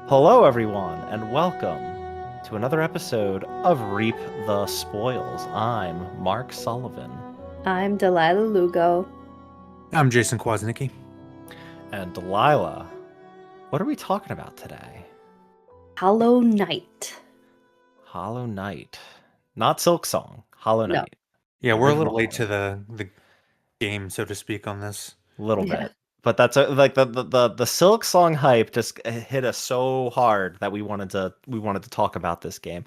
Hello, everyone, and welcome to another episode of Reap the Spoils. I'm Mark Sullivan, I'm Delilah Lugo. I'm Jason Kwasnicki. and Delilah, what are we talking about today? Hollow Knight. Hollow Knight. Not Silk Song, Hollow No. Knight. Yeah, The we're a original little late Hollow to Knight. the game, so to speak, on this. A little Yeah. bit. But that's like the Silk Song hype just hit us so hard that we wanted to talk about this game.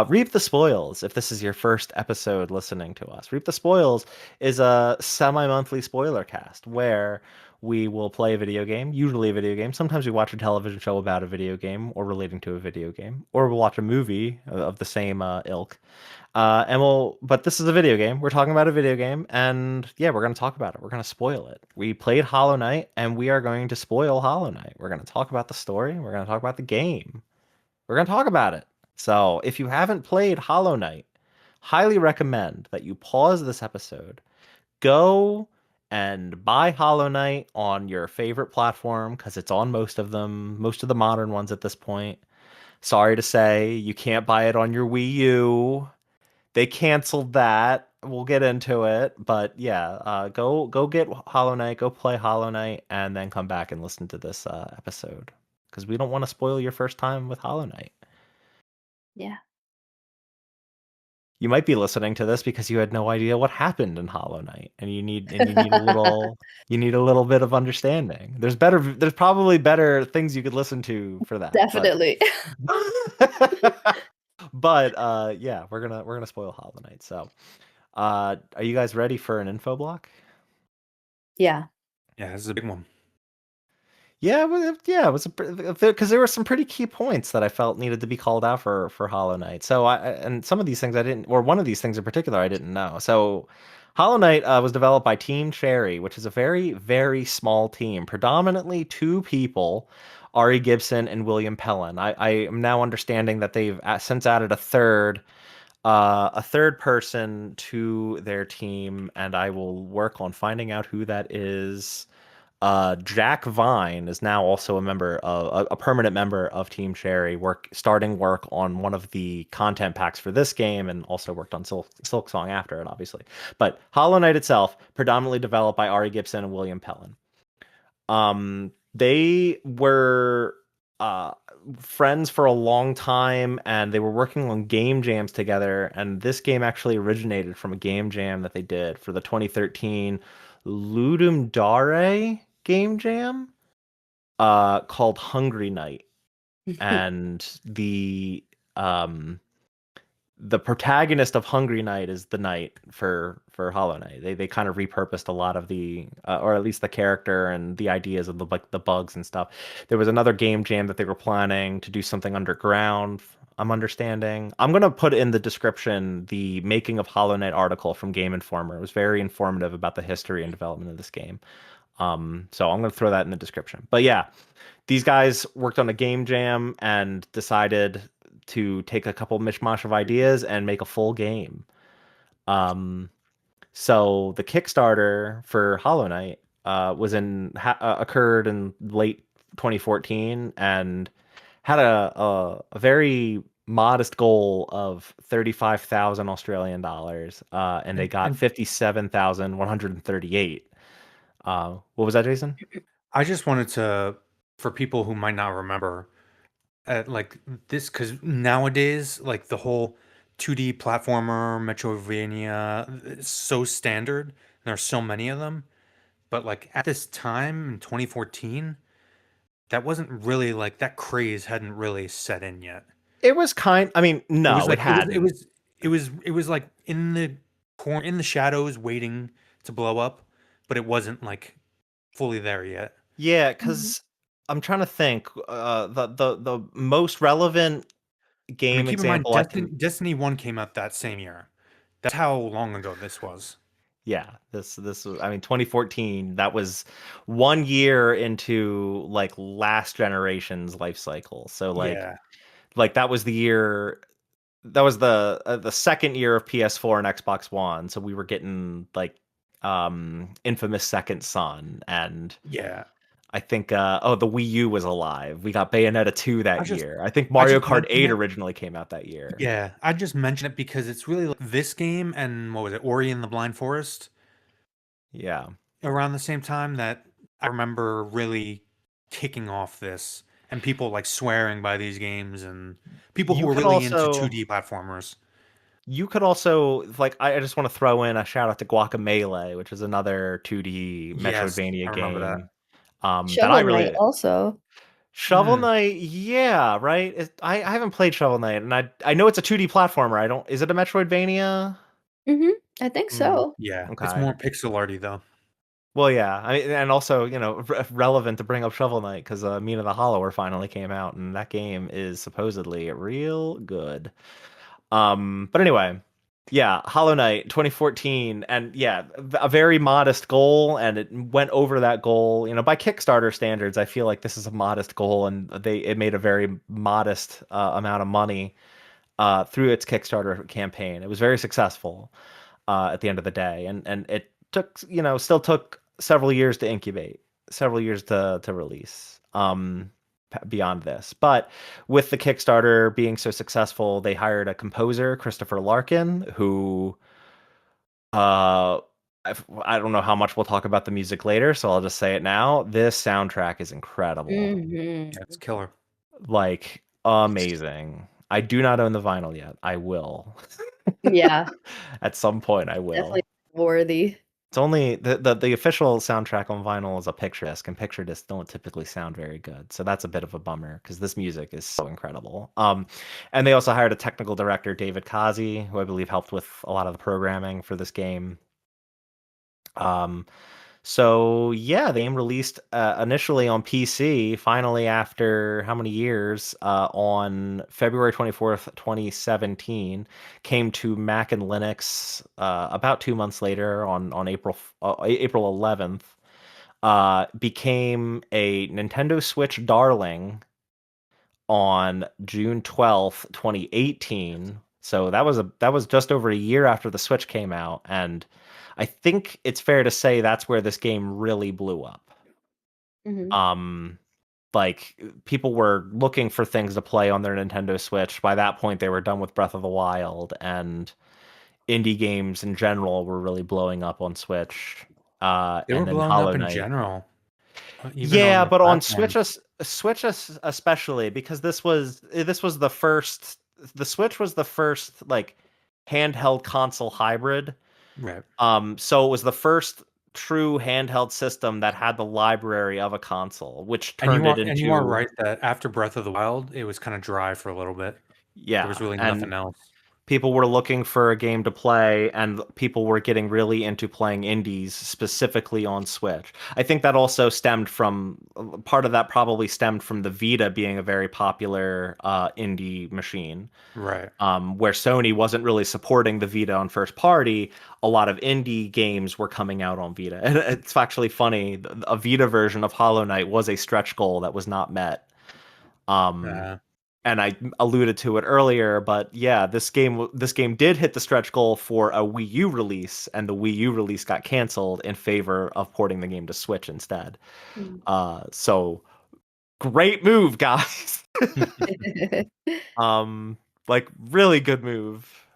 Reap the Spoils, if this is your first episode listening to us. Reap the Spoils is a semi-monthly spoiler cast where we will play a video game, usually a video game. Sometimes we watch a television show about a video game or relating to a video game, or we'll watch a movie of the same ilk. But this is a video game. We're talking about a video game, and yeah, we're going to talk about it. We're going to spoil it. We played Hollow Knight, and we are going to spoil Hollow Knight. We're going to talk about the story. We're going to talk about the game. We're going to talk about it. So, if you haven't played Hollow Knight, highly recommend that you pause this episode, go and buy Hollow Knight on your favorite platform because it's on most of them, most of the modern ones at this point. Sorry to say, you can't buy it on your Wii U. They canceled that. We'll get into it, but yeah, go get Hollow Knight, go play Hollow Knight, and then come back and listen to this episode because we don't want to spoil your first time with Hollow Knight. Yeah. You might be listening to this because you had no idea what happened in Hollow Knight, and you need a little bit of understanding. There's probably better things you could listen to for that, but Definitely. but yeah, we're gonna spoil Hollow Knight. So are you guys ready for an info block? Yeah. Yeah, this is a big one. Yeah, it was because there were some pretty key points that I felt needed to be called out for Hollow Knight. So and some of these things I didn't, or one of these things in particular I didn't know. So Hollow Knight was developed by Team Cherry, which is a very, very small team, predominantly two people, Ari Gibson and William Pellin. I am now understanding that they've since added a third person to their team, and I will work on finding out who that is. Jack Vine is now also a member of a permanent member of Team Cherry, starting work on one of the content packs for this game, and also worked on Silk Song after it, obviously. But Hollow Knight itself, predominantly developed by Ari Gibson and William Pellin. They were uh, friends for a long time, and they were working on game jams together. And this game actually originated from a game jam that they did for the 2013 Ludum Dare game jam, called Hungry Night. And um, the protagonist of Hungry Night is the knight for Hollow Knight. They kind of repurposed a lot of the or at least the character and the ideas of the bugs and stuff. There was another game jam that they were planning to do something underground. I'm understanding. I'm gonna put in the description the making of Hollow Knight article from Game Informer. It was very informative about the history and development of this game. So I'm gonna throw that in the description. But yeah, these guys worked on a game jam and decided to take a couple mishmash of ideas and make a full game. Um, so the Kickstarter for Hollow Knight occurred in late 2014 and had a very modest goal of 35,000 Australian dollars, and they got And 57,138. What was that, Jason? I just wanted to, for people who might not remember, like this, because nowadays, like the whole 2D platformer, Metroidvania, is so standard. And there are so many of them. But like at this time in 2014, that wasn't really like that craze hadn't really set in yet. I mean, It was no, it like hadn't. it was like in the in the shadows waiting to blow up, but it wasn't like fully there yet. Yeah, Mhm. because I'm trying to think. The most relevant I mean, game keep in mind example I can. Destiny 1 came out that same year. That's how long ago this was. Yeah, this was. I mean, 2014. That was 1 year into like last generation's life cycle. So Yeah. like that was the year. That was the second year of PS4 and Xbox One. So we were getting like infamous Second Son and Yeah. I think the Wii U was alive. We got Bayonetta 2 I that just year. I think I Mario just Kart mentioned 8 it. originally came out that year. Yeah, I just mention it because it's really like this game and what was it, Ori and the Blind Forest, Yeah. around the same time that I remember really kicking off this and people like swearing by these games and people who You were could really into also 2D platformers. you could also like I just want to throw in a shout out to Guacamelee, which is another 2D Yes, I Metroidvania remember that. game. That I Shovel Knight really also. Shovel Mm, Knight, yeah, right. I haven't played Shovel Knight, and I know it's a 2D platformer. I don't. Is it a Metroidvania? Mm-hmm. I think Hmm. so. yeah, it's Okay. more pixel arty though. Well, yeah. I mean, and also, relevant to bring up Shovel Knight because Mina the Hollower finally came out, and that game is supposedly real good. But anyway, yeah, Hollow Knight 2014, and yeah, a very modest goal, and it went over that goal. By Kickstarter standards, I feel like this is a modest goal, and it made a very modest amount of money through its Kickstarter campaign. It was very successful at the end of the day, and it took still took several years to incubate, several years to release. Beyond this, but with the Kickstarter being so successful, they hired a composer, Christopher Larkin, who uh I don't know how much we'll talk about the music later, so I'll just say it now. This soundtrack is incredible. Mm-hmm. Yeah, it's killer. Like amazing. I do not own the vinyl yet. I will. Yeah, At some point I definitely will. worthy. It's only the official soundtrack on vinyl is a picture disc, and picture discs don't typically sound very good. So that's a bit of a bummer because this music is so incredible. And they also hired a technical director, David Kazi, who I believe helped with a lot of the programming for this game. Um, so yeah, the game released initially on PC, finally after how many years? On February 24th, 2017, came to Mac and Linux about 2 months later on April 11th. Became a Nintendo Switch darling on June 12th, 2018. So that was just over a year after the Switch came out, and I think it's fair to say that's where this game really blew up. Mm-hmm. Um, like people were looking for things to play on their Nintendo Switch. By that point, they were done with Breath of the Wild, and indie games in general were really blowing up on Switch. They were And then blowing Hollow up in Knight. general, even on Yeah, the but on platforms. Switch especially because this was the first. The Switch was the first like handheld console hybrid. Right. So it was the first true handheld system that had the library of a console, which And turned it you are into right that after Breath of the Wild, it was kind of dry for a little bit. There was yeah, really and nothing else. people were looking for a game to play, and people were getting really into playing indies specifically on Switch. I think that also stemmed from part of that probably stemmed from the Vita being a very popular indie machine. Right. Where Sony wasn't really supporting the Vita on first party, a lot of indie games were coming out on Vita. And it's actually funny, a Vita version of Hollow Knight was a stretch goal that was not met. Um, Uh, and I alluded to it earlier, but yeah, this game did hit the stretch goal for a Wii U release, and the Wii U release got canceled in favor of porting the game to Switch instead. So great move, guys. um, like really good move.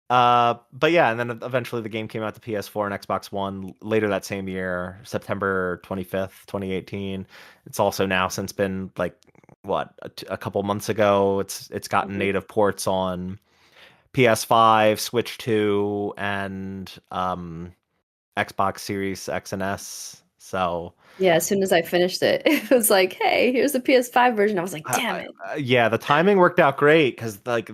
But yeah, and then eventually the game came out to PS4 and Xbox One later that same year, September 25th, 2018. It's also now since been like what a couple months ago. It's gotten Mhm. native ports on PS5, Switch 2, and Xbox Series X and S. So Yeah, as soon as I finished it, it was like, hey, here's the PS5 version. I was like, I, damn I, it. yeah, the timing worked out great because like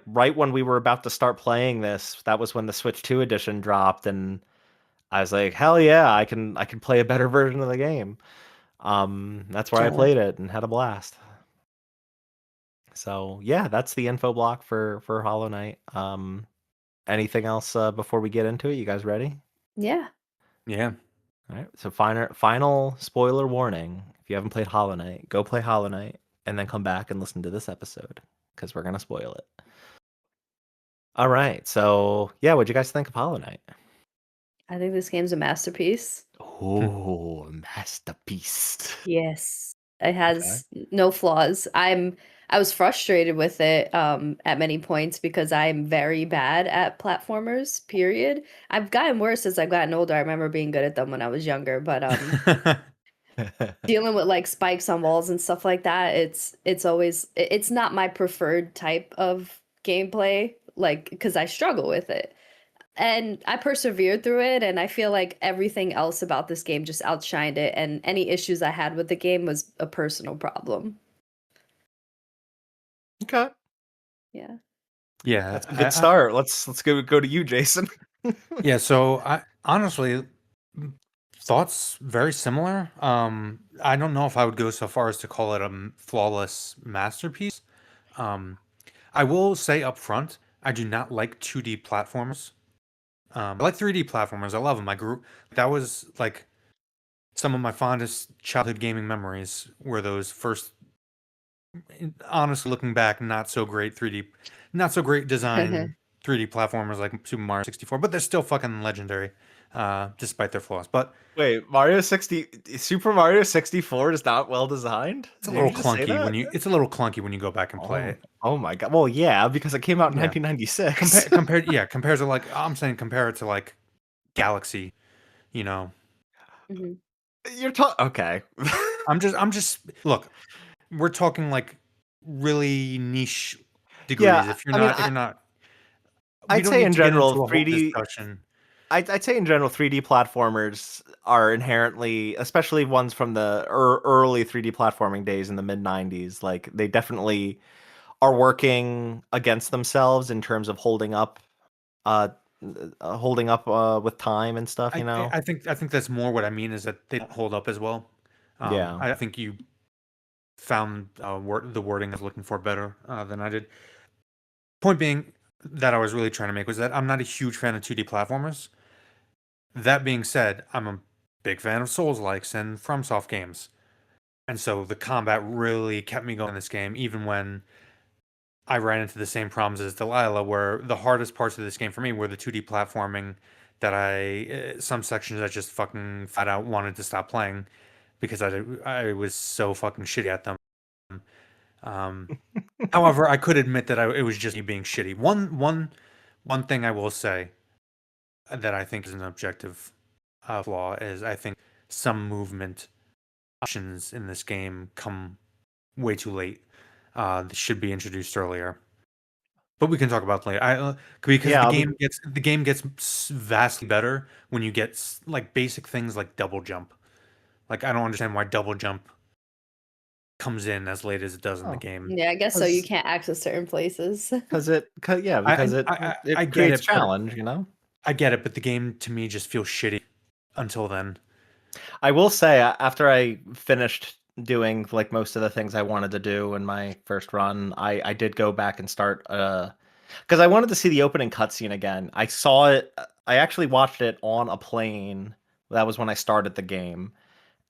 right when we were about to start playing this, that was when the Switch 2 edition dropped, and I was like, hell yeah, I can play a better version of the game. That's where I Jealous. played it and had a blast. So yeah, that's the info block for Hollow Knight. Anything else before we get into it? You guys ready? Yeah. yeah. All right. So final spoiler warning: if you haven't played Hollow Knight, go play Hollow Knight and then come back and listen to this episode because we're gonna spoil it. All right. So yeah, what'd you guys think of Hollow Knight? I think this game's a masterpiece. Oh, masterpiece. Yes. It Okay. has no flaws. I was frustrated with it at many points because I'm very bad at platformers, period. I've gotten worse as I've gotten older. I remember being good at them when I was younger, but dealing with like spikes on walls and stuff like that, it's always it's not my preferred type of gameplay, like because I struggle with it. And I persevered through it, and I feel like everything else about this game just outshined it, and any issues I had with the game was a personal problem. Okay. Yeah. Yeah, That's a good start. Let's go to you, Jason. yeah. So I honestly thoughts very similar. I don't know if I would go so far as to call it a flawless masterpiece. Um, I will say up front, I do not like 2D platformers. I like 3D platformers. I love them. I grew that was like some of my fondest childhood gaming memories were those first. Honestly, looking back, not so great 3D, not so great design 3D platformers like Super Mario 64, but they're still fucking legendary, despite their flaws. But Wait, Super Mario 64 is not well designed? it's a Did little you just say clunky that? it's a little clunky when you go back and play Oh, it. oh my god. Well, yeah, because it came out in Yeah, 1996. compared to like I'm saying compare it to like Galaxy, you know. Mhm. You're talking okay. I'm just look, we're talking like really niche degrees. Yeah, I mean, If you're not, we I'd don't say need in to get general, into a whole 3D. discussion. I'd say in general, 3D platformers are inherently, especially ones from the early 3D platforming days in the mid 90s, like they definitely are working against themselves in terms of uh, with time and stuff. You know? I think that's more what I mean is that they don't hold up as well. Yeah. I think you found the wording I was looking for better than I did. Point being that I was really trying to make was that I'm not a huge fan of 2D platformers. That being said, I'm a big fan of Souls-likes and FromSoft games, and so the combat really kept me going in this game, even when I ran into the same problems as Delilah, where the hardest parts of this game for me were the 2D platforming that some sections I just fucking flat out wanted to stop playing because I was so fucking shitty at them. Um, However, I could admit that it was just me being shitty. One thing I will say that I think is an objective flaw is I think some movement options in this game come way too late. They should be introduced earlier. But we can talk about it later. Because Yeah, I'll be the game gets vastly better when you get like basic things like double jump. Like I don't understand why double jump comes in as late as it does in the oh, game. Yeah, I guess so you because can't access certain places. yeah, I because I it get creates it, but challenge, you know? I get it, but the game to me just feels shitty until then. I will say after I finished doing like most of the things I wanted to do in my first run, I did go back and start because I wanted to see the opening cutscene again. I saw it. I actually watched it on a plane. That was when I started the game,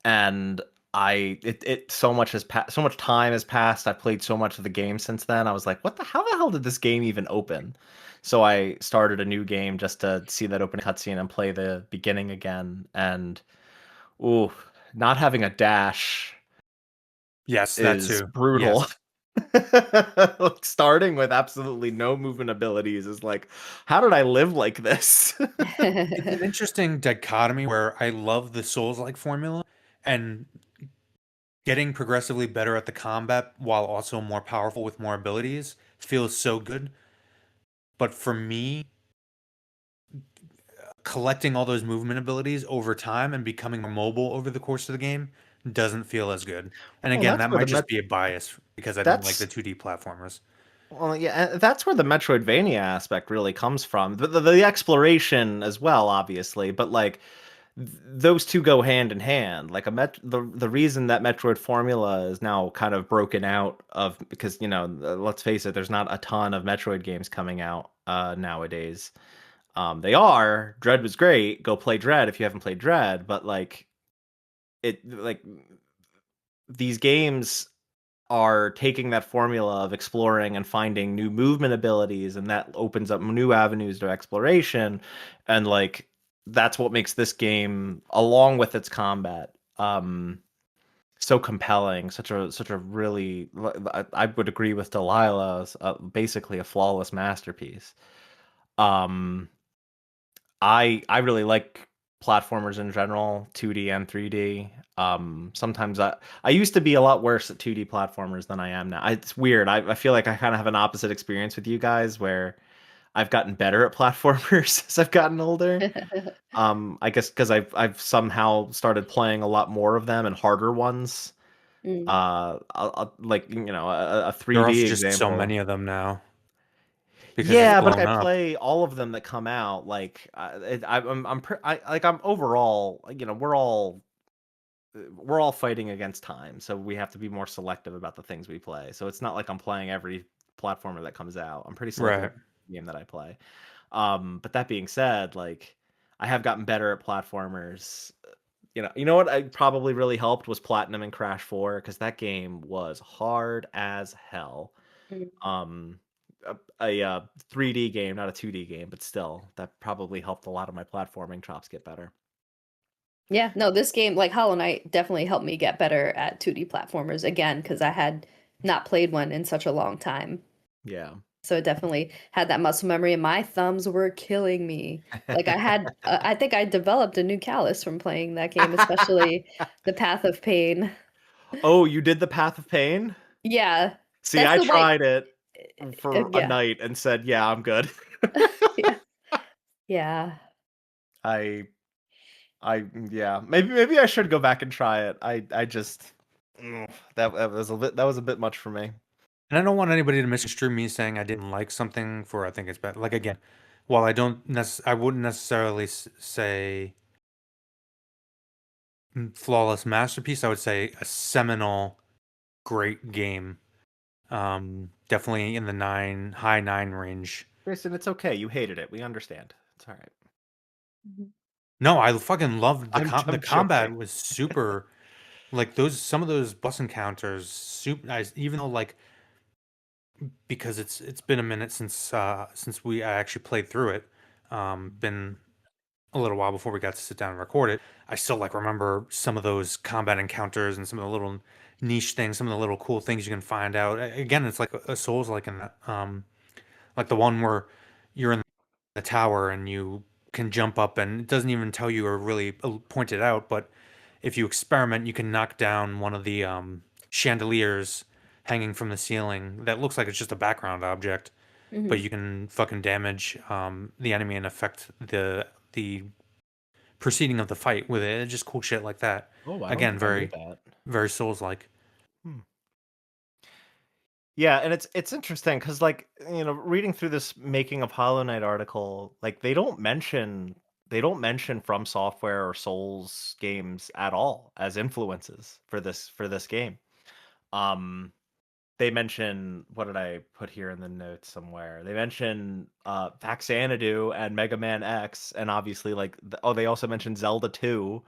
and it so much so much time has passed. I've played so much of the game since then. I was like, how the hell did this game even open? So I started a new game just to see that opening cutscene and play the beginning again. And ooh, not having a dash Yes, that is too. brutal. Yes. Like, starting with absolutely no movement abilities is like, how did I live like this? It's an interesting dichotomy where I love the Souls-like formula and getting progressively better at the combat while also more powerful with more abilities feels so good. But for me, collecting all those movement abilities over time and becoming more mobile over the course of the game doesn't feel as good. And Well, again, that's that where might just be a bias because I don't like the that's 2D platformers. well, yeah, and that's where the Metroidvania aspect really comes from. The exploration as well, obviously, but like those two go hand in hand. Like the reason that Metroid formula is now kind of broken out of because let's face it, there's not a ton of Metroid games coming out nowadays. They are. Dread was great. Go play Dread if you haven't played Dread, but like these games are taking that formula of exploring and finding new movement abilities, and that opens up new avenues to exploration, and like that's what makes this game, along with its combat, so compelling. Such a really, I would agree with Delilah, basically a flawless masterpiece. Um, I really like platformers in general, 2D and 3D. Sometimes I used to be a lot worse at 2D platformers than I am now. It's weird. I feel like I kind of have an opposite experience with you guys, where I've gotten better at platformers as I've gotten older. I guess because I've somehow started playing a lot more of them and harder ones. Mm. Like, a There are 3D also just so example. many of them now because it's Yeah, but blown I up. play all of them that come out. Like, I'm overall, we're all fighting against time, so we have to be more selective about the things we play. So it's not like I'm playing every platformer that comes out. I'm pretty selective Right. about the game that I play. But that being said, like, I have gotten better at platformers. You know what I probably really helped was Platinum and Crash 4, because that game was hard as hell. Mm. Um, a 3D game, not a 2D game, but still, that probably helped a lot of my platforming chops get better. Yeah, no, this game, like Hollow Knight, definitely helped me get better at 2D platformers again because I had not played one in such a long time. Yeah. So it definitely had that muscle memory, and my thumbs were killing me. Like I think I developed a new callus from playing that game, especially the Path of Pain. Oh, you did the Path of Pain? Yeah, See, that's I the white. tried it for a Yeah, night and said, "Yeah, I'm good." yeah, yeah. I yeah, maybe I should go back and try it. I just that was a bit much for me. And I don't want anybody to misconstrue me saying I didn't like something for I think it's bad. Like again, while I wouldn't necessarily say flawless masterpiece. I would say a seminal, great game. Definitely in the high nine range. Grayson, it's okay. You hated it. We understand. It's all right. Mhm. No, I fucking loved the I'm combat joking. was super. Like those some of those boss encounters, super nice. Even though like because it's been a minute since I actually played through it. Been a little while before we got to sit down and record it. I still like remember some of those combat encounters and some of the little niche things, some of the little cool things you can find out. Again, it's like a Souls like in that, like the one where you're in the tower and you can jump up and it doesn't even tell you or really point it out, but if you experiment, you can knock down one of the chandeliers hanging from the ceiling that looks like it's just a background object, but Mhm. you can fucking damage the enemy and affect the proceeding of the fight with it. Just cool shit like that. Oh, I don't Again, think I knew very that. very Souls like. Hmm. Yeah, and it's interesting because, like, reading through this making of Hollow Knight article, like, they don't mention From Software or Souls games at all as influences for this game. Um, they mention, what did I put here in the notes somewhere? They mention Vaxanadu and Mega Man X, and obviously, like, they also mentioned Zelda 2.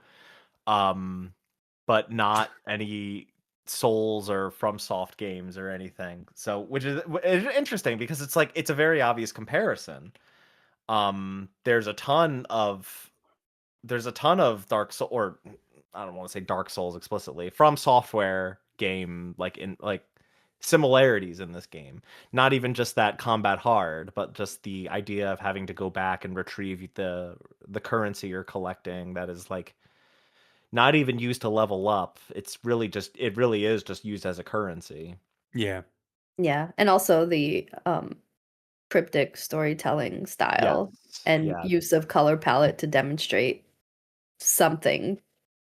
Um, but not any Souls or FromSoft games or anything. So, which is interesting, because it's like it's a very obvious comparison. There's a ton of Dark Soul, or I don't want to say Dark Souls explicitly, From Software game, like, in like similarities in this game. Not even just that combat hard, but just the idea of having to go back and retrieve the currency you're collecting, that is, like, not even used to level up. It really is just used as a currency. Yeah. Yeah, and also the cryptic storytelling Yes. style and Yeah. use of color palette to demonstrate something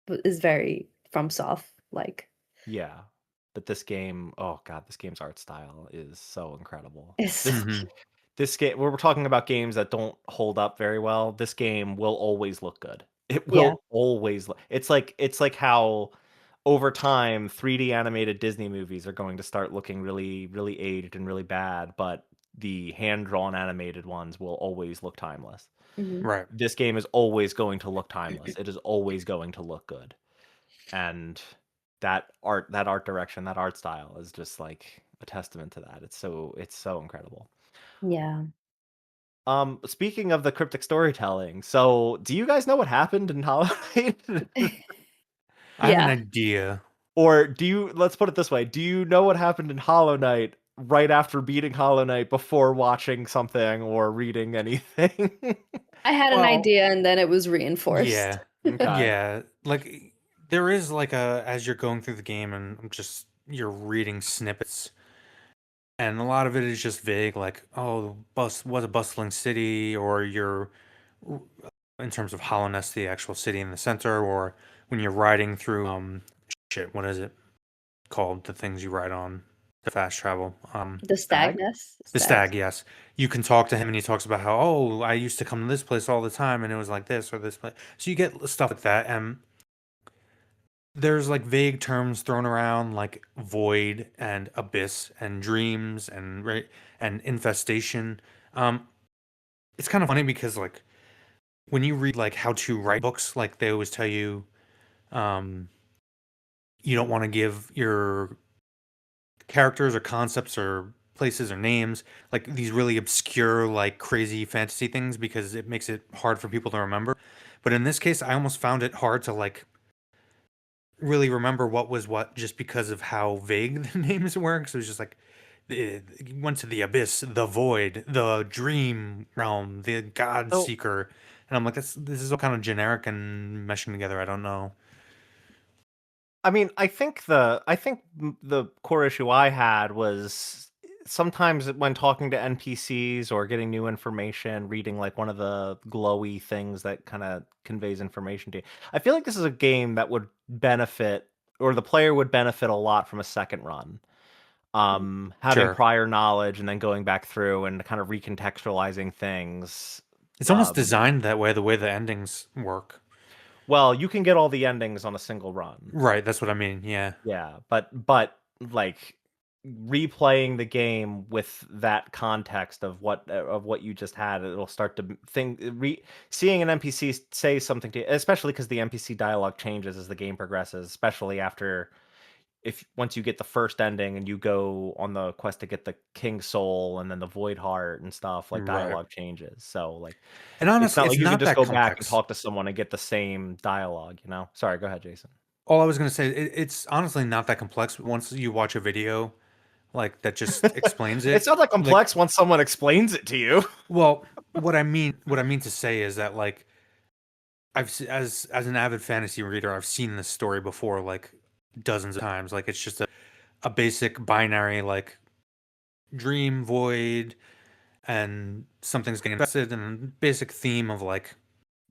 is very FromSoft like. Yeah. But this game, oh god, this game's art style is so incredible. It's so This Hmm. this game, we're talking about games that don't hold up very well. This game will always look good. It yeah. will always look. It's like how over time 3D animated Disney movies are going to start looking really really aged and really bad, but the hand drawn animated ones will always look timeless. Mhm. Right. This game is always going to look timeless. It is always going to look good. And that art direction, that art style is just like a testament to that. It's so incredible. Yeah. Speaking of the cryptic storytelling, so do you guys know what happened in Hollow Knight? I have an Yeah. idea. Or do you, let's put it this way, do you know what happened in Hollow Knight right after beating Hollow Knight before watching something or reading anything? I had an Well, idea and then it was reinforced. yeah, Okay. yeah. Like there is like a as you're going through the game and just you're reading snippets, and a lot of it is just vague, like oh, bus was a bustling city, or you're in terms of Hallownest, the actual city in the center, or when you're riding through shit, what is it called? The things you ride on to fast travel. The Stag? stagness. The Stags. stag, yes. You can talk to him and he talks about how, oh, I used to come to this place all the time and it was like this or this place. So you get stuff like that. And there's like vague terms thrown around like void and abyss and dreams and right and infestation. Um, it's kind of funny because like when you read like how to write books, like they always tell you, um, you don't want to give your characters or concepts or places or names like these really obscure like crazy fantasy things because it makes it hard for people to remember. But in this case I almost found it hard to like really remember what was what just because of how vague the names were, because it was just like you went to the abyss, the void, the dream realm, the god So, seeker, and I'm like this is all kind of generic and meshing together. I don't know. I mean, I think the core issue I had was sometimes when talking to NPCs or getting new information, reading like one of the glowy things that kind of conveys information to you. I feel like this is a game that would benefit, or the player would benefit a lot from a second run. Having Sure. prior knowledge and then going back through and kind of recontextualizing things. It's almost Um, designed that way, the way the endings work. well, you can get all the endings on a single run. Right, that's what I mean. Yeah. Yeah, but like replaying the game with that context of what you just had, it'll start to seeing an NPC say something to you, especially because the NPC dialogue changes as the game progresses, especially after if once you get the first ending and you go on the quest to get the King Soul and then the Void Heart and stuff, like Right. dialogue changes. So like And it's honestly, not it's like you can not just that go back and complex. talk to someone and get the same dialogue, you know? Sorry, go ahead, Jason. All I was gonna say, it's honestly not that complex once you watch a video like that just explains It's it. not that Like, complex once someone explains it to you. well, what I mean to say is that like as an avid fantasy reader, I've seen this story before like dozens of times. Like it's just a basic binary like dream void and something's getting invested and basic theme of like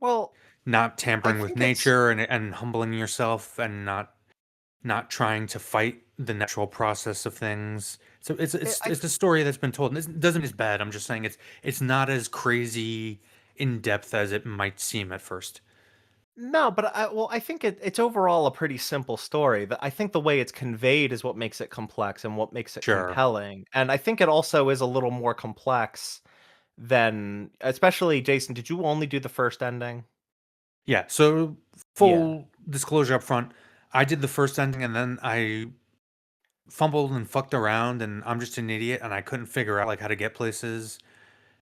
Well, not I tampering with think it's nature and humbling yourself and not trying to fight the natural process of things. So it, it's a story that's been told. And it doesn't mean it's bad. I'm just saying it's not as crazy in depth as it might seem at first. no, but I think it's overall a pretty simple story. I think the way it's conveyed is what makes it complex and what makes it Sure. compelling. And I think it also is a little more complex than, especially Jason, did you only do the first ending? Yeah. So Yeah. full disclosure up front, I did the first ending and then I fumbled and fucked around and I'm just an idiot and I couldn't figure out like how to get places.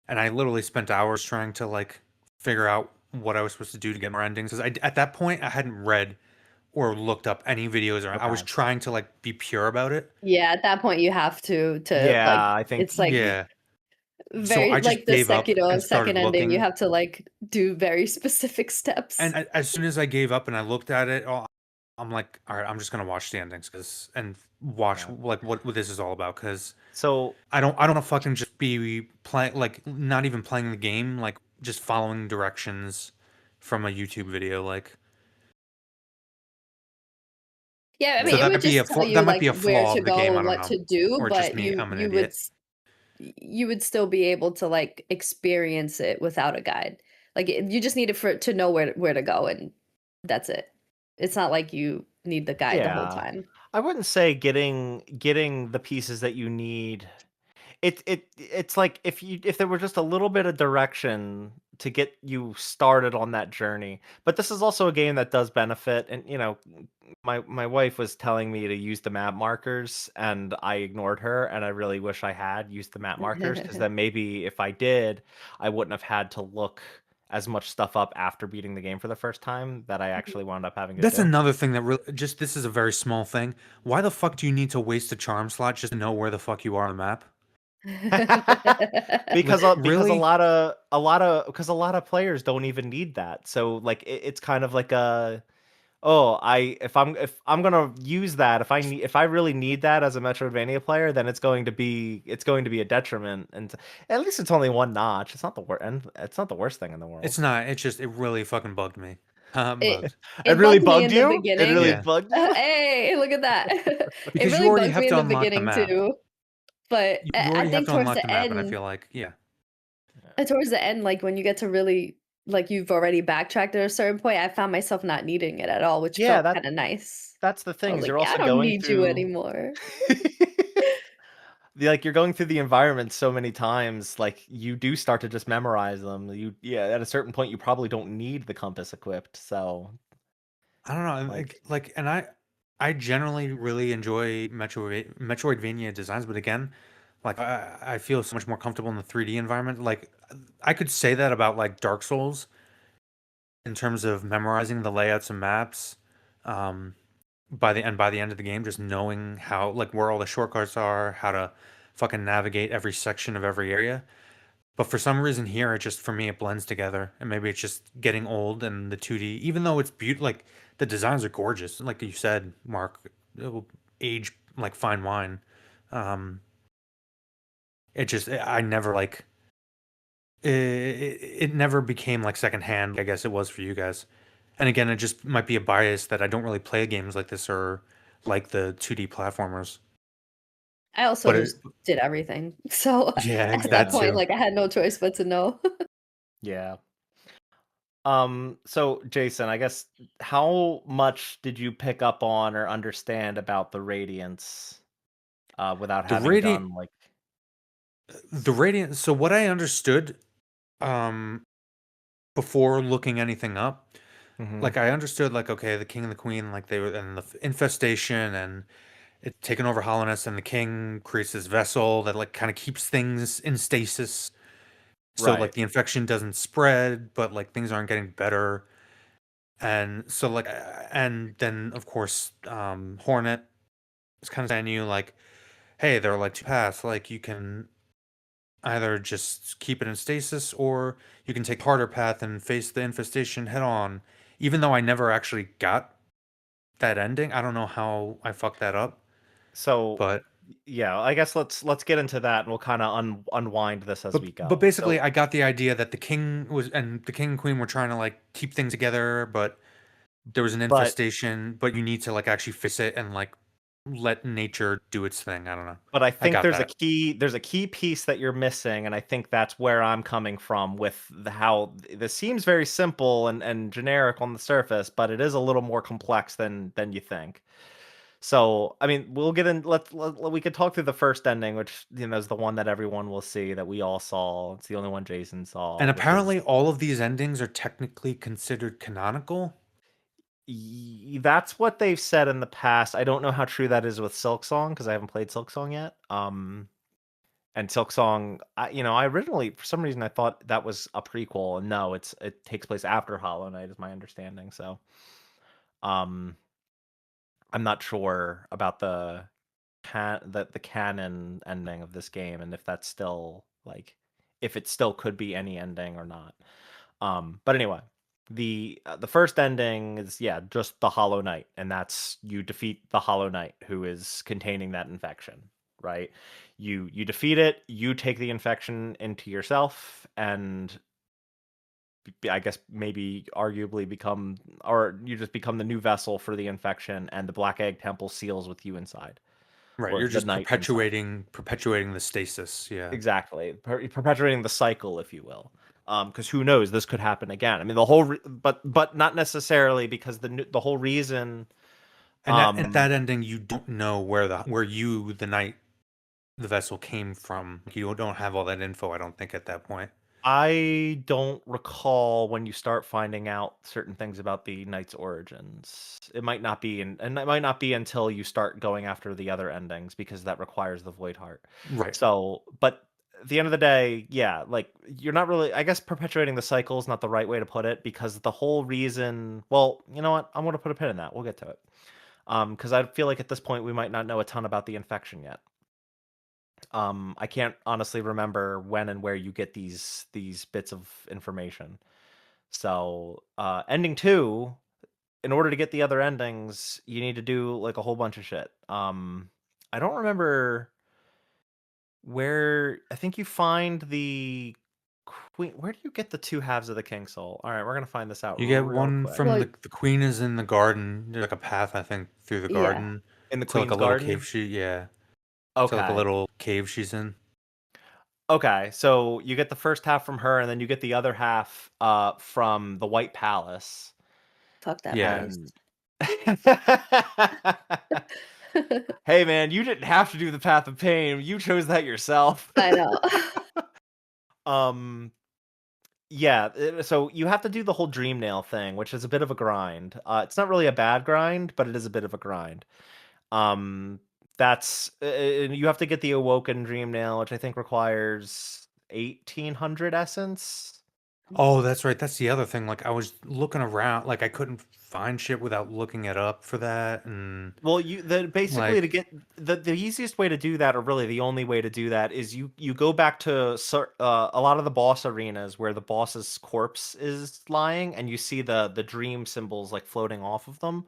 And I literally spent hours trying to like figure out what I was supposed to do to get more endings. Because at that point I hadn't read or looked up any videos, or I was Okay. trying to like be pure about it. Yeah, at that point you have to like Yeah, I think it's like Yeah. So very I like just the gave up and second started ending, you looking. have to like do very specific And steps. as soon as I gave up and I looked at it, oh, I'm like, all right, I'm just gonna watch the endings and watch yeah. like what this is all about. Because So I don't want to fucking just be playing like not even playing the game, like just following directions from a YouTube video. Like, Yeah, I so mean, it yeah. that would might be just tell that you might be like a where flaw to of the go game. I and don't what know, to do, or just but me. I'm an idiot. you would still be able to like experience it without a guide. Like you just need it for to know where to go, and that's it. It's not like you need the guide the whole Yeah. time. I wouldn't say getting the pieces that you need. It's like if there were just a little bit of direction to get you started on that journey. But this is also a game that does benefit, and my wife was telling me to use the map markers, and I ignored her, and I really wish I had used the map markers, because then maybe if I did, I wouldn't have had to look as much stuff up after beating the game for the first time that I actually wound up having to That's do. another thing that really just this is a very small thing. Why the fuck do you need to waste a charm slot just to know where the fuck you are on the map? Because Like because really? a lot of players don't even need that. So like it's kind of like a, oh, if I'm gonna use that, if I really need that as a Metroidvania player, then it's going to be a detriment. And at least it's only one notch. It's not the worst, and it's not the worst thing in the world. It's not. It's just it really fucking bugged me. it Bugged. It it really bugged me bugged in the you. It really beginning. Yeah, bugged you. Hey, look at that. It because you really already bugged have me in to the unlock the beginning map. too. But You I already have think to towards unlock the the map, and I end, feel like yeah. like when you get to really like you've already backtracked at a certain point, I found myself not needing it at all, which Yeah, felt kind of nice. that's the I thing, was is like, you're yeah, I also don't going need you through. anymore. Like you're going through the environment so many times, like you do start to just memorize them. Yeah, at a certain point you probably don't need the compass equipped. So I don't know, like, and I generally really enjoy Metroidvania designs, but again, like I feel so much more comfortable in the 3D environment. Like I could say that about like Dark Souls in terms of memorizing the layouts and maps. Um, by the end of the game, just knowing how like where all the shortcuts are, how to fucking navigate every section of every area. But for some reason here, it just for me it blends together, and maybe it's just getting old and the 2D. Even though it's beautiful, like the designs are gorgeous, like you said, Mark, it will age like fine wine. Um, it just I never like it never became like secondhand. I guess it was for you guys. And again, it just might be a bias that I don't really play games like this or like the 2D platformers. I also But it, just did everything. So yeah, at that that yeah, point, too. like I had no choice but to know. yeah. So Jason, I guess, how much did you pick up on or understand about the Radiance without The having radiant, done like. the radiant. So what I understood, um, before looking anything up, Hmm. like I understood, like okay, the king and the queen, like they were in the infestation and it taken over Hallownest, and the king creates this vessel that like kind of keeps things in stasis. So like Right. the infection doesn't spread, but like things aren't getting better. And so like and then of course Hornet is kind of saying you like, hey, there are like two paths. Like you can either just keep it in stasis or you can take the harder path and face the infestation head on. Even though I never actually got that ending, I don't know how I fucked that up. So But yeah, I guess let's get into that, and we'll kind of unwind this as we but go. basically So, I got the idea that the king and queen were trying to like keep things together, but there was an but infestation, but you need to like actually fix it and like let nature do its thing. I don't know. I I think got that. there's a key piece that you're missing, and I think that's where I'm coming from with how this seems very simple and generic on the surface, but it is a little more complex than you think. So, I mean, we'll get in. We could talk through the first ending, which is the one that everyone will see, that we all saw. It's the only one Jason And saw, which is. apparently all of these endings are technically considered canonical. That's what they've said in the past. I don't know how true that is with Silksong, because I haven't played Silksong yet. And Silksong, I originally, for some reason, I thought that was a prequel, and no, it takes place after Hollow Knight, is my understanding. So, um, I'm not sure about the canon ending of this game, and if that's still like, if it still could be any ending or not. But anyway, the first ending is, yeah, just the Hollow Knight, and that's you defeat the Hollow Knight who is containing that infection, right? You defeat it, you take the infection into yourself, and I guess maybe arguably become, or you just become the new vessel for the infection, and the Black Egg Temple seals with you inside, Right. or You're the just knight inside. perpetuating the stasis. Yeah. Exactly. Perpetuating the cycle, if you will. Because who knows, this could happen again. I mean, the whole, but not necessarily, because the whole reason. And at Um, that ending, you don't know where the knight, the vessel came from. You don't have all that info. I don't think at that point. I don't recall when you start finding out certain things about the knight's origins. It might not be and it might not be until you start going after the other endings because that requires the void heart. Right. So, but at the end of the day, yeah, like you're not really, I guess perpetuating the cycle is not the right way to put it because the whole reason, well, you know what? I'm going to put a pin in that. We'll get to it. Because I feel like at this point we might not know a ton about the infection yet. I can't honestly remember when and where you get these bits of information. So, ending 2, in order to get the other endings, you need to do like a whole bunch of shit. I don't remember where. I think you find the queen. Where do you get the 2 halves of the king soul? All right, we're gonna find this out You get real one quick. from Well, the queen is in the garden. There's like a path, I think, through the yeah. garden In the to like a queen's little cave. garden. Yeah, to like a Okay. little cave she's in. Okay, so you get the first half from her, and then you get the other half from the White Palace. Fuck that Yeah. place. And hey man, you didn't have to do the path of pain. You chose that yourself. I know. um yeah, so you have to do the whole dream nail thing, which is a bit of a grind. It's not really a bad grind, but it is a bit of a grind. Um that's you have to get the awoken dream nail, which I think requires 1800 essence. Oh, that's right. That's the other thing. Like I was looking around, like I couldn't find shit without looking it up for that, and Well, basically to like, get the easiest way to do that, or really the only way to do that, is you go back to a lot of the boss arenas where the boss's corpse is lying, and you see the dream symbols like floating off of them.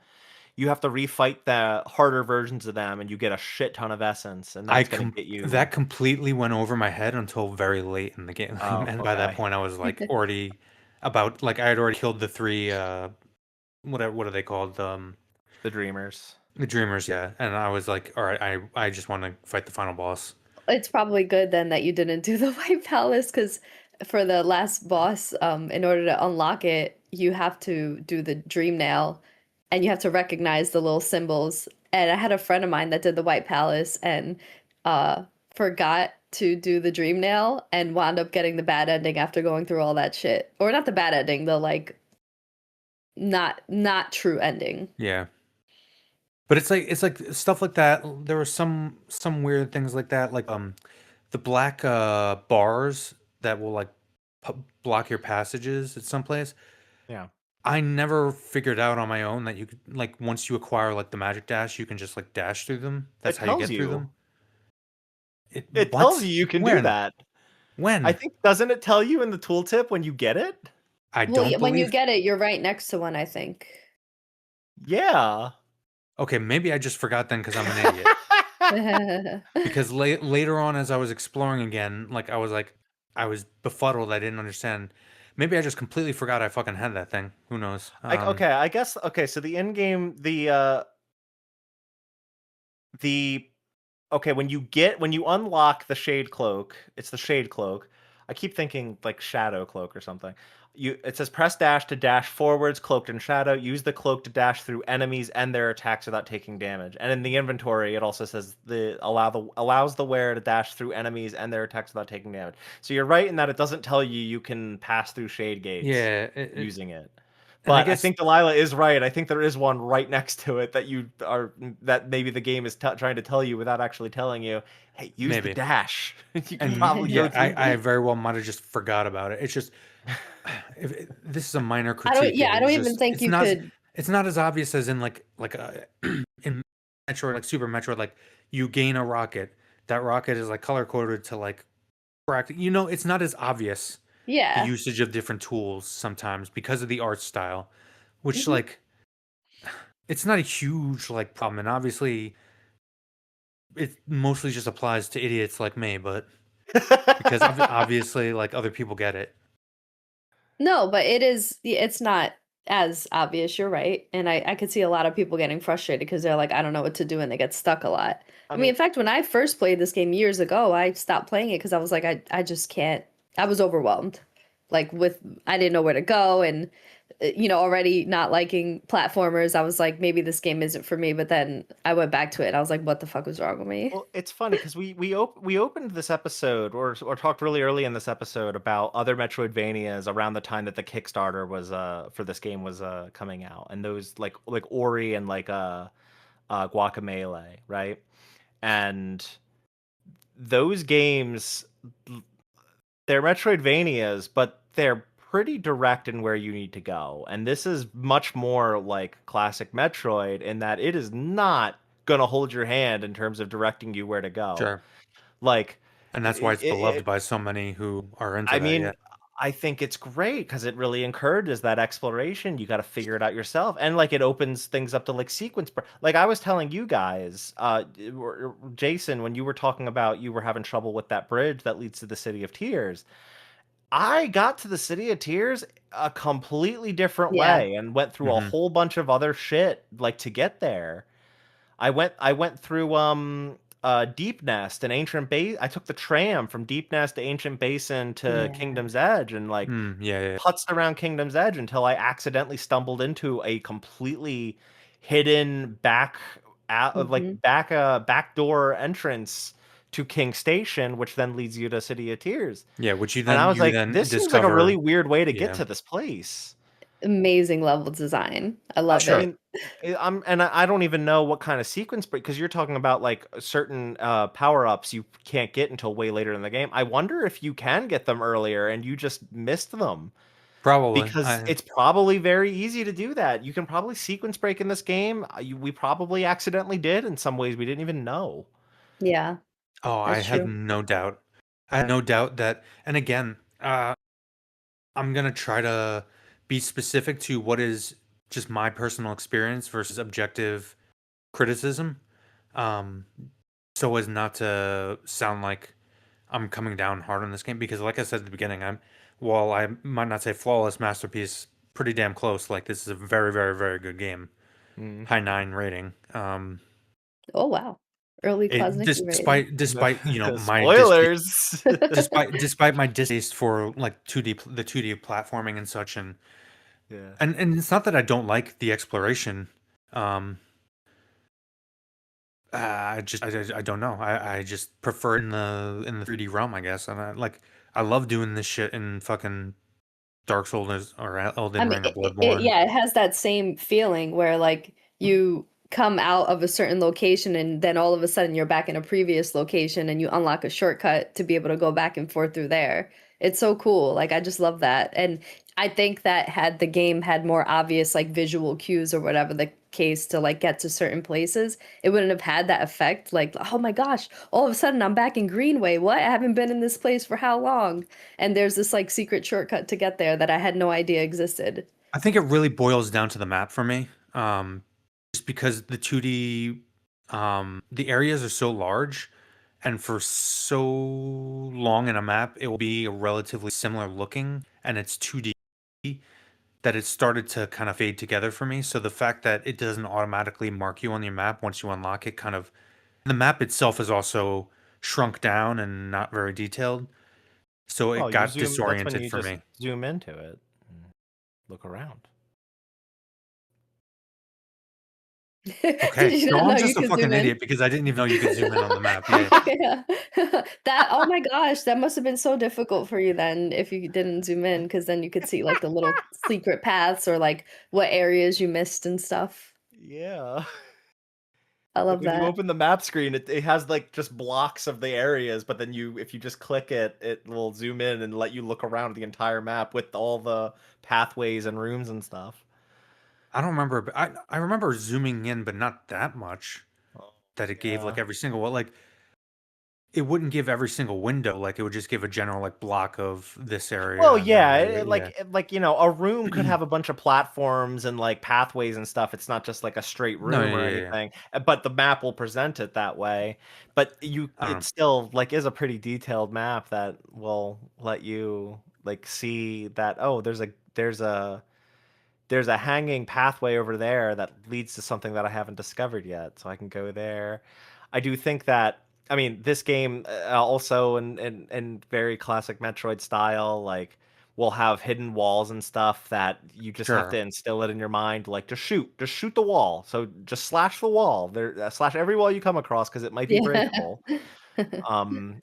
You have to refight the harder versions of them, and you get a shit ton of essence, and that's gonna get you. that completely went over my head until very late in the game, Oh, and by that okay. point, I was like already about like I had already killed the 3. What are they called? The dreamers. The dreamers, yeah. And I was like, all right, I just want to fight the final boss. It's probably good then that you didn't do the White Palace because for the last boss, in order to unlock it, you have to do the dream nail and you have to recognize the little symbols. And I had a friend of mine that did the White Palace and forgot to do the dream nail and wound up getting the bad ending after going through all that shit. Or not the bad ending, the like not true ending. Yeah. But it's like stuff like that. There were some weird things like that, like the black bars that will like block your passages at some place. Yeah. I never figured out on my own that you could like once you acquire like the magic dash, you can just like dash through them. That's It how you tells get through you. them. It It tells what? you can do When? that. I When? think doesn't it tell you in the tooltip when you get it? I Well, don't when you believe. get it, you're right next to one, I think. Yeah. Okay, maybe I just forgot then because I'm an idiot. Because later on, as I was exploring again, like I was befuddled. I didn't understand. Maybe I just completely forgot I fucking had that thing. Who knows? Like, okay, I guess okay, so the in game the okay, when you unlock the shade cloak, it's the shade cloak. I keep thinking like shadow cloak or something. It says press dash to dash forwards, cloaked in shadow. Use the cloak to dash through enemies and their attacks without taking damage. And in the inventory, it also says allows the wearer to dash through enemies and their attacks without taking damage. So you're right in that it doesn't tell you you can pass through shade gates Yeah, using it. and I But I guess think Delilah is right. I think there is one right next to it that maybe the game is trying to tell you without actually telling you. Hey, use the maybe, dash. You can and probably go yeah, through I them. very well might have just forgot about it. It's just this is a minor critique. I don't even Just think you could. it's not as obvious as in like in Metroid, like Super Metroid, like you gain a rocket. That rocket is like color coded to like you know, it's not as obvious the Yeah. usage of different tools sometimes because of the art style, which Mhm. like it's not a huge like problem, and obviously it mostly just applies to idiots like me, but because obviously like other people get it. No, but it's not as obvious, you're right. And I could see a lot of people getting frustrated because they're like, I don't know what to do, and they get stuck a lot. I I mean, mean, in fact, when I first played this game years ago, I stopped playing it because I was like, I just can't. I was overwhelmed. like with I didn't know where to go, and already not liking platformers, I was like, maybe this game isn't for me. But then I went back to it and I was like, what the fuck was wrong with me? Well, it's funny because we opened this episode or talked really early in this episode about other Metroidvanias around the time that the Kickstarter was for this game was coming out, and those like Ori and like Guacamelee, right? And those games, they're Metroidvanias, but they're pretty direct in where you need to go. And this is much more like classic Metroid in that it is not gonna hold your hand in terms of directing you where to go. Sure. Like, And that's why it's beloved by so many who are into I that. mean, Yeah. I think it's great because it really encourages that exploration. You got to figure it out yourself, and like it opens things up to like Like I was telling you guys, Jason, when you were talking about you were having trouble with that bridge that leads to the City of Tears. I got to the City of Tears a completely different Yeah. way and went through a Hmm. whole bunch of other shit like to get there. I went through Deep Nest and Ancient Base. I took the tram from Deep Nest to Ancient Basin to Yeah. Kingdom's Edge and like Yeah, yeah. putzed around Kingdom's Edge until I accidentally stumbled into a completely hidden Hmm. back door entrance to King Station, which then leads you to City of Tears. Yeah, which And I was you like, then this seems like a really discover. weird way to get Yeah. to this place. Amazing level design. I I, love I Sure. it. mean, I don't even know what kind of sequence, because you're talking about like certain power-ups you can't get until way later in the game. I wonder if you can get them earlier and you just missed them, Probably. because I it's probably very easy to do that. You can probably sequence break in this game. We probably accidentally did in some ways we didn't even know. Yeah, Oh, I that's had true. no doubt. I had no doubt that, and again, I'm gonna try to be specific to what is just my personal experience versus objective criticism, um, so as not to sound like I'm coming down hard on this game because, like I said at the beginning, while I might not say flawless masterpiece, pretty damn close. Like this is a very, very, very good game. Mm. High 9 rating. Oh wow. Early It Klosnicki rating. despite my Spoilers. despite my distaste for like 2D platforming and such, Yeah. and it's not that I don't like the exploration. Um, I don't know. I just prefer it in the 3D realm, I guess. And I love doing this shit in fucking Dark Souls or I Elden mean, Ring or Bloodborne. yeah, it has that same feeling where like you come out of a certain location and then all of a sudden you're back in a previous location and you unlock a shortcut to be able to go back and forth through there. It's so cool. Like I just love that. And I think that had the game had more obvious like visual cues or whatever the case to like get to certain places, it wouldn't have had that effect. Like, oh my gosh, all of a sudden I'm back in Greenway. What? I haven't been in this place for how long? And there's this like secret shortcut to get there that I had no idea existed. I think it really boils down to the map for me. Just because the 2D, the areas are so large, and for so long in a map, it will be relatively similar looking, and it's 2D that it started to kind of fade together for me. So the fact that it doesn't automatically mark you on your map once you unlock it, kind of, the map itself is also shrunk down and not very detailed. So Oh, it you got zoom. That's when disoriented you for just me. zoom into it and look around. Did Okay, you so not I'm know you just a could zoom fucking in? idiot because I didn't even know you could zoom in on the map. Yeah. Yeah. That, oh my gosh, that must have been so difficult for you then if you didn't zoom in, because then you could see like the little secret paths or like what areas you missed and stuff. Yeah. I Like love when you that. open the map screen, it has like just blocks of the areas, but then if you just click it, it will zoom in and let you look around the entire map with all the pathways and rooms and stuff. I don't remember, but I remember zooming in, but not that much Oh, that it gave like yeah. every single well, like it wouldn't give every single window, like it would just give a general like block of this area Well, and that yeah, area. Yeah. like a room could have a bunch of platforms and like pathways and stuff. It's not just like a straight No, room yeah, or yeah, yeah. anything, but the map will present it that way. But I don't it know. still like is a pretty detailed map that will let you like see that, oh, there's a hanging pathway over there that leads to something that I haven't discovered yet, so I can go there. I do think that, I mean, this game also in very classic Metroid style, like will have hidden walls and stuff that you just have to Sure. instill it in your mind, like just shoot the wall. So just slash the wall, there, slash every wall you come across because it might be Yeah. breakable.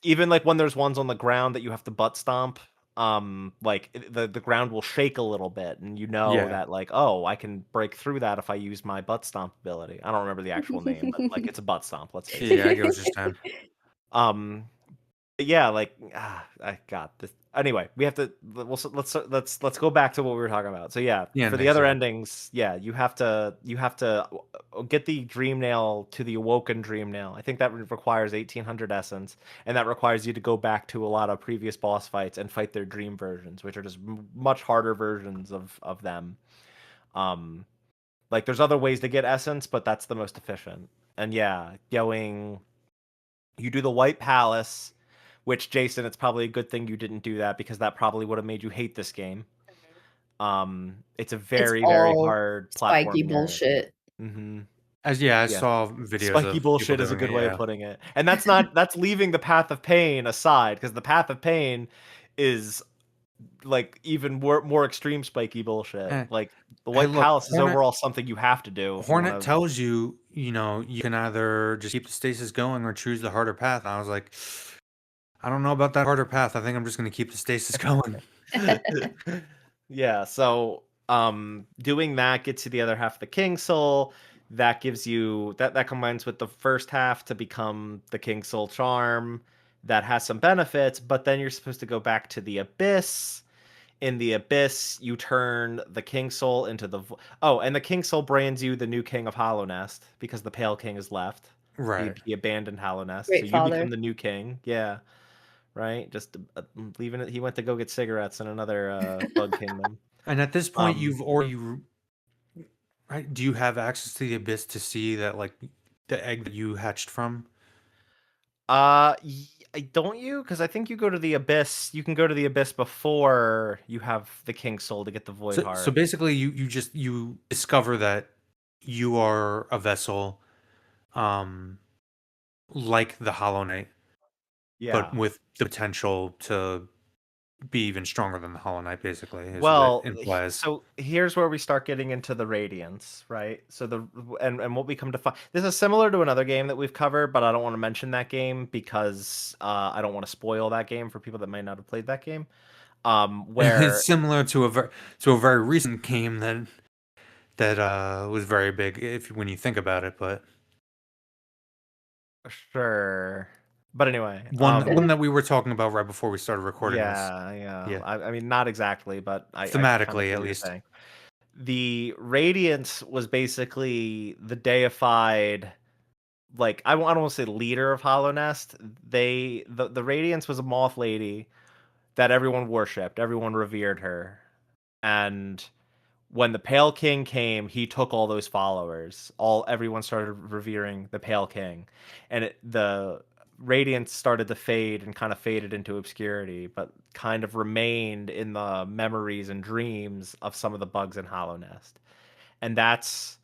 Even like when there's ones on the ground that you have to butt stomp, like the ground will shake a little bit, and you know Yeah. that like, oh, I can break through that if I use my butt stomp ability. I don't remember the actual name, but like it's a butt stomp. Let's face it. Yeah, I get what you're saying. Um, yeah, like I got this. Anyway, we have to let's go back to what we were talking about. So yeah, The for the endings, other yeah. endings, yeah, you have to get the dream nail to the awoken dream nail. I think that requires 1800 essence, and that requires you to go back to a lot of previous boss fights and fight their dream versions, which are just much harder versions of them. Um, like there's other ways to get essence, but that's the most efficient. And yeah, going you do the White Palace, which Jason, it's probably a good thing you didn't do that because that probably would have made you hate this game. It's a It's very, very all hard spiky platforming area. bullshit. Hmm. I Yeah, saw videos spiky of people bullshit is a doing good it. way of Yeah. putting it, and that's leaving the Path of Pain aside because the Path of Pain is like even more extreme spiky bullshit. Eh, Like the hey, White look, Palace is overall something you have to do if you want Hornet to. tells you, you can either just keep the stasis going or choose the harder path. And I was like, I don't know about that harder path. I think I'm just going to keep the stasis going. Yeah, so doing that gets you the other half of the King Soul. That gives you that combines with the first half to become the King Soul charm. That has some benefits, but then you're supposed to go back to the Abyss. In the Abyss, you turn the King Soul into oh, and the King Soul brands you the new king of Hallownest because the Pale King is left. He Right. he abandoned Hallownest, so Great you become father. the new king. Yeah, right. Just leaving it. He went to go get cigarettes in another bug kingdom. And at this point, Um, you've already, right? Do you have access to the abyss to see that, like, the egg that you hatched from? don't you? Because I think you go to the abyss. You can go to the abyss before you have the king soul to get the void So heart. basically, you discover that you are a vessel, um, like the Hollow Knight, but Yeah. with the potential to be even stronger than the Hollow Knight. Basically, is what it Well, implies. so here's where we start getting into the radiance, right? So and what we come to find. This is similar to another game that we've covered, but I don't want to mention that game because I don't want to spoil that game for people that might not have played that game. It's Where similar to a very recent game that was very big if when you think about it, but sure, but anyway, one that we were talking about right before we started recording this. yeah, yeah. Yeah, I mean, not exactly, but I kind of thematically get at what you're least. saying. The Radiance was basically the deified, like I don't want to say leader of Hallownest. The Radiance was a moth lady that everyone worshipped, everyone revered her, and when the Pale King came, he took all those followers. Everyone started revering the Pale King, and the radiance started to fade and kind of faded into obscurity, but kind of remained in the memories and dreams of some of the bugs in Hallownest. And that's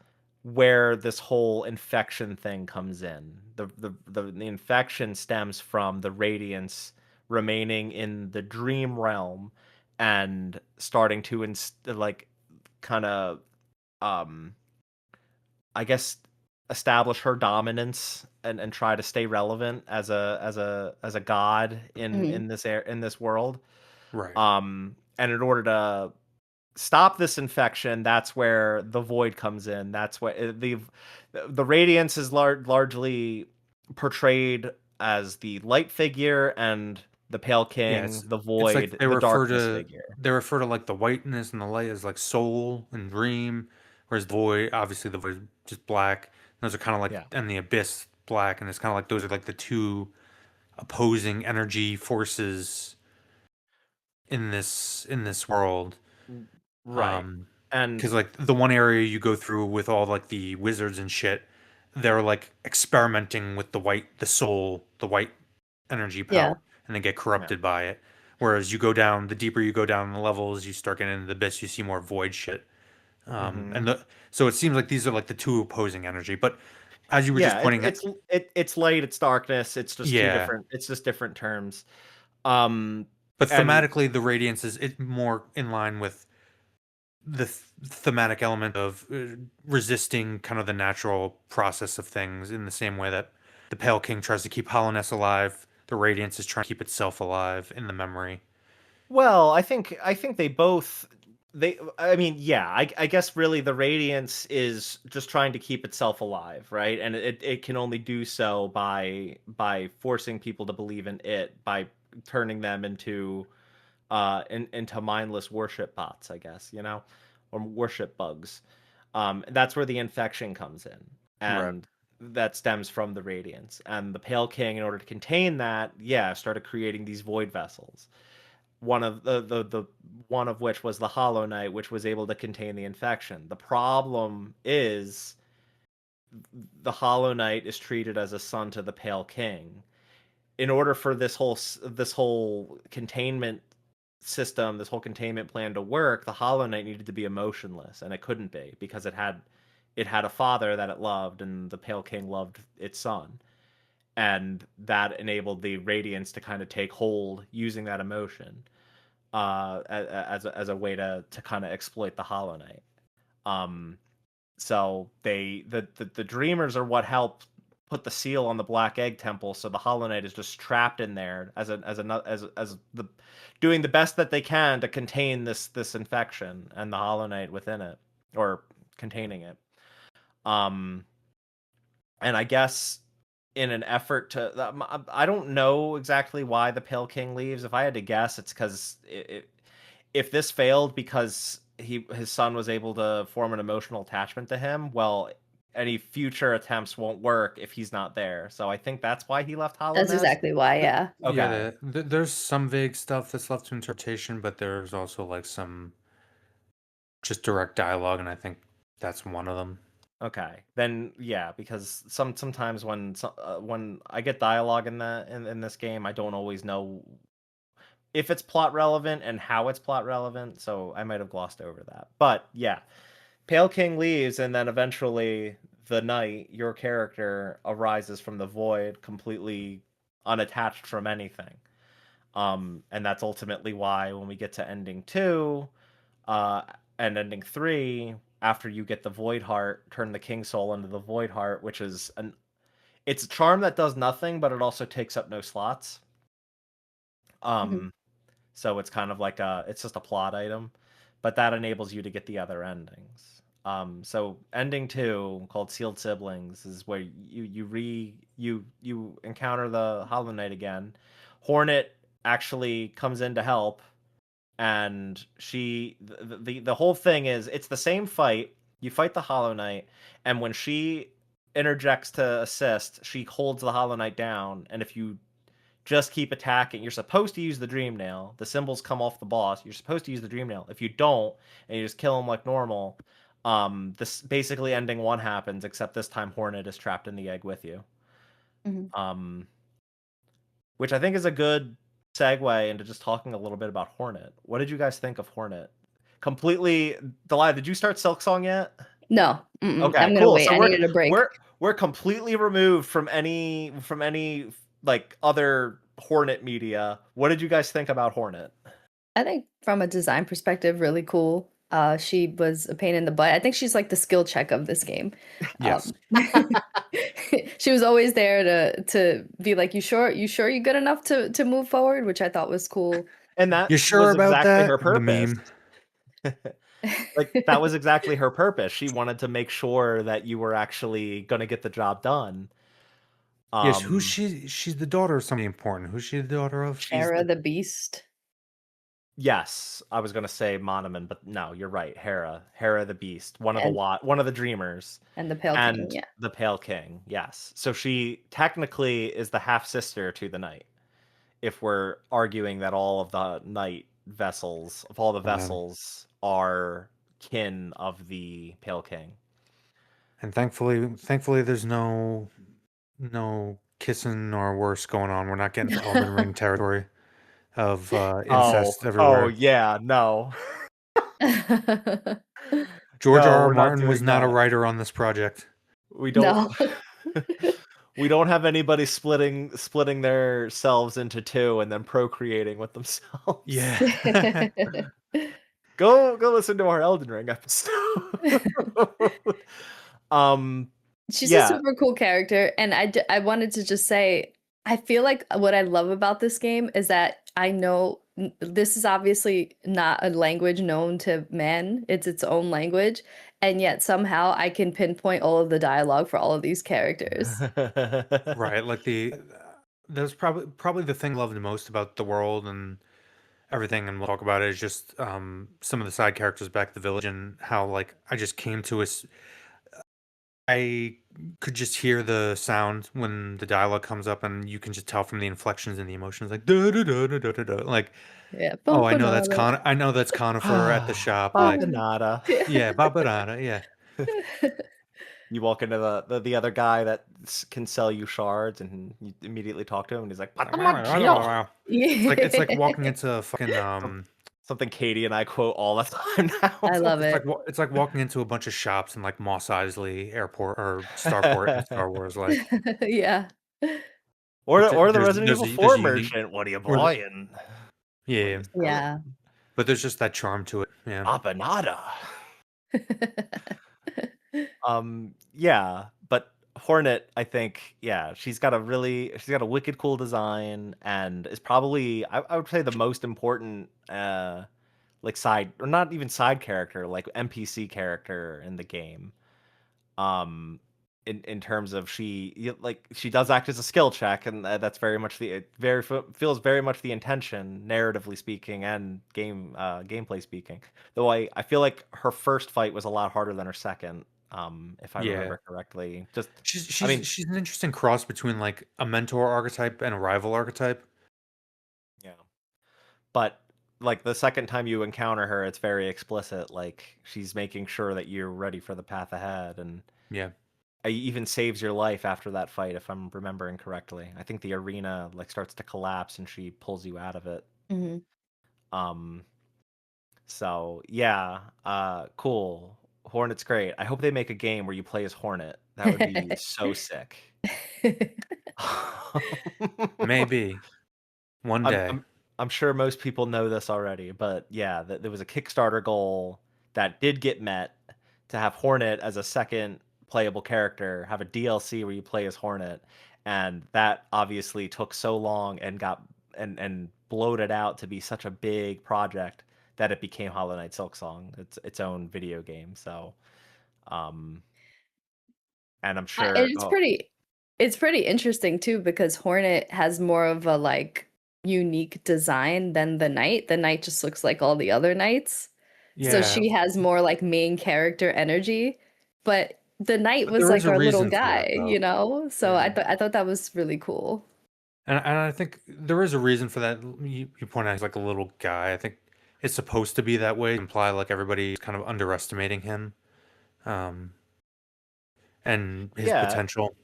where this whole infection thing comes in. The infection stems from the radiance remaining in the dream realm and starting to like kind of um I guess establish her dominance and try to stay relevant as a god Mhm. in in this world. Right. And in order to stop this infection, that's where the void comes in. That's where the radiance is largely portrayed as the light figure, and the pale Yeah, king, the it's like void, the darkness figure. they refer to like the whiteness and the light as like soul and dream, whereas the void, obviously the void is just black. Those are kind of like, Yeah. and the abyss black, and it's kind of like those are like the two opposing energy forces in this world. Right. And Because like the one area you go through with all like the wizards and shit, they're like experimenting with the soul, the white energy Yeah. power, and they get yeah. corrupted by it. Whereas you go down, the deeper you go down in the levels, you start getting into the abyss, you see more void shit. Hmm. And so it seems like these are like the two opposing energy. But as you were just Yeah, pointing out, it's light, it's darkness, it's just yeah, different terms. Um But And thematically, the Radiance is more in line with the thematic element of resisting kind of the natural process of things in the same way that the Pale King tries to keep Hallownest alive. The Radiance is trying to keep itself alive in the memory. well, I think they both I mean, yeah, I guess really the Radiance is just trying to keep itself alive, right? And it can only do so by forcing people to believe in it, by turning them into mindless worship bots, I guess, or worship bugs. That's where the infection comes in, Right. and that stems from the Radiance. And the Pale King, in order to contain that, yeah, started creating these void vessels. One of the one of which was the Hollow Knight, which was able to contain the infection. The problem is the Hollow Knight is treated as a son to the Pale King. In order for this whole containment system, this whole containment plan to work, the Hollow Knight needed to be emotionless, and it couldn't be because it had a father that it loved, and the Pale King loved its son, and that enabled the Radiance to kind of take hold using that emotion, as a way to kind of exploit the Hollow Knight. Um, so the Dreamers are what helped put the seal on the Black Egg Temple. So the Hollow Knight is just trapped in there as the doing the best that they can to contain this infection and the Hollow Knight within it, or containing it. Um, and I guess in an effort to, I don't know exactly why the Pale King leaves. If I had to guess, it's because if this failed because his son was able to form an emotional attachment to him, well, any future attempts won't work if he's not there. So I think that's why he left That's Hallownest. exactly why, yeah. Yeah, Okay. there's some vague stuff that's left to interpretation, but there's also like some just direct dialogue, and I think that's one of them. Okay. Then yeah, because sometimes when I get dialogue in this game, I don't always know if it's plot relevant and how it's plot relevant, so I might have glossed over that. But yeah, Pale King leaves, and then eventually the knight, your character, arises from the void, completely unattached from anything. And that's ultimately why when we get to ending two, uh, and ending three, after you get the Void Heart, turn the King Soul into the Void Heart, which is it's a charm that does nothing, but it also takes up no slots. Mhm. Um, so it's kind of like it's just a plot item, but that enables you to get the other endings. So ending two, called Sealed Siblings, is where you encounter the Hollow Knight again. Hornet actually comes in to help, and the whole thing is it's the same fight. You fight the Hollow Knight, and when she interjects to assist, she holds the Hollow Knight down, and if you just keep attacking. You're supposed to use the Dream Nail. The symbols come off the boss. You're supposed to use the Dream Nail. If you don't, and you just kill him like normal, this basically ending one happens, except this time Hornet is trapped in the egg with you. Mhm. Um, which I think is a good segue into just talking a little bit about Hornet. What did you guys think of Hornet? Completely, Delilah, did you start Silk Song yet? No, mm-mm, Okay, I'm gonna cool. wait. So I needed a break. we're completely removed from any like other Hornet media. What did you guys think about Hornet? I think from a design perspective, really cool. She was a pain in the butt. I think she's like the skill check of this game. Yes. Um, she was always there to be like, you sure you're good enough to move forward, which I thought was cool. And that You sure was about exactly her that? The purpose. meme. Like that was exactly her purpose. She wanted to make sure that you were actually going to get the job done. Yes, who's Um she? She's the daughter of somebody important. Who's she the daughter of? she's Hera the the Beast Yes, I was going to say Monoman, but no, you're right. Hera the Beast, one of the dreamers. and the Pale King. And Yeah. the Pale King, yes. So she technically is the half sister to the knight. If we're arguing that all of the knight vessels, of all the Um, vessels, are kin of the Pale King. and thankfully, there's no kissing or worse going on. We're not getting to Elden Ring territory of Oh, incest oh everywhere. yeah, no, George no, R. R. we're not Martin was doing not a that. writer on this project. We don't. No. We don't have anybody splitting their selves into two and then procreating with themselves. Yeah. Go listen to our Elden Ring episode. um She's a yeah. super cool character, and I wanted to just say, I feel like what I love about this game is that I know this is obviously not a language known to man, it's its own language, and yet somehow I can pinpoint all of the dialogue for all of these characters. Right, like that's probably the thing I love the most about the world and everything, and we'll talk about it, is just some of the side characters back at the village and how like I just came to I could just hear the sound when the dialogue comes up, and you can just tell from the inflections and the emotions, like da da da da da da da. Like, Yeah, oh, Bumpanada. I know that's Conifer at the shop. Like, Babanada. yeah, Babarada, yeah. You walk into the other guy that can sell you shards, and you immediately talk to him, and he's like, "Patamaggio!" It's like walking into fucking Something Katie and I quote all the time now. I love it's like it. it's like walking into a bunch of shops in like Mos Eisley Airport or Starport in Star Wars. Like, Yeah. or the Resident Evil 4 there's a unique merchant. What are you or the, buying? What are yeah, you selling? Yeah. but there's just that charm to it. Yeah, Apanada. Yeah, but Hornet, I think, yeah, she's got a wicked cool design, and is probably, I would say, the most important like side, or not even side character, like NPC character in the game. Um in terms of, like, she does act as a skill check, and that's very much feels very much the intention, narratively speaking and gameplay speaking. Though I feel like her first fight was a lot harder than her second, if I yeah. remember correctly. Just, She's I she's mean, she's an interesting cross between like a mentor archetype and a rival archetype. yeah. But like the second time you encounter her, it's very explicit. Like, she's making sure that you're ready for the path ahead, and Yeah, even saves your life after that fight, if I'm remembering correctly. I think the arena like starts to collapse, and she pulls you out of it. Mhm. Um, so yeah, cool. Hornet's great. I hope they make a game where you play as Hornet. That would be so sick. maybe one I'm day. I'm I'm sure most people know this already, but yeah, there was a Kickstarter goal that did get met, to have Hornet as a second playable character, have a DLC where you play as Hornet, and that obviously took so long and got and bloated out to be such a big project that it became Hollow Knight Silksong, its own video game. So, um, and I'm And sure. Oh, it's pretty interesting too, because Hornet has more of a like unique design than the Knight. The Knight just looks like all the other Knights. So Yeah, she has more like main character energy, but the Knight but was there is like a our little reason for it guy, though. you know? So Yeah. I thought that was really cool. And I think there is a reason for that. You point out he's like a little guy. I think it's supposed to be that way, to imply like everybody's kind of underestimating him, um, and his yeah. potential.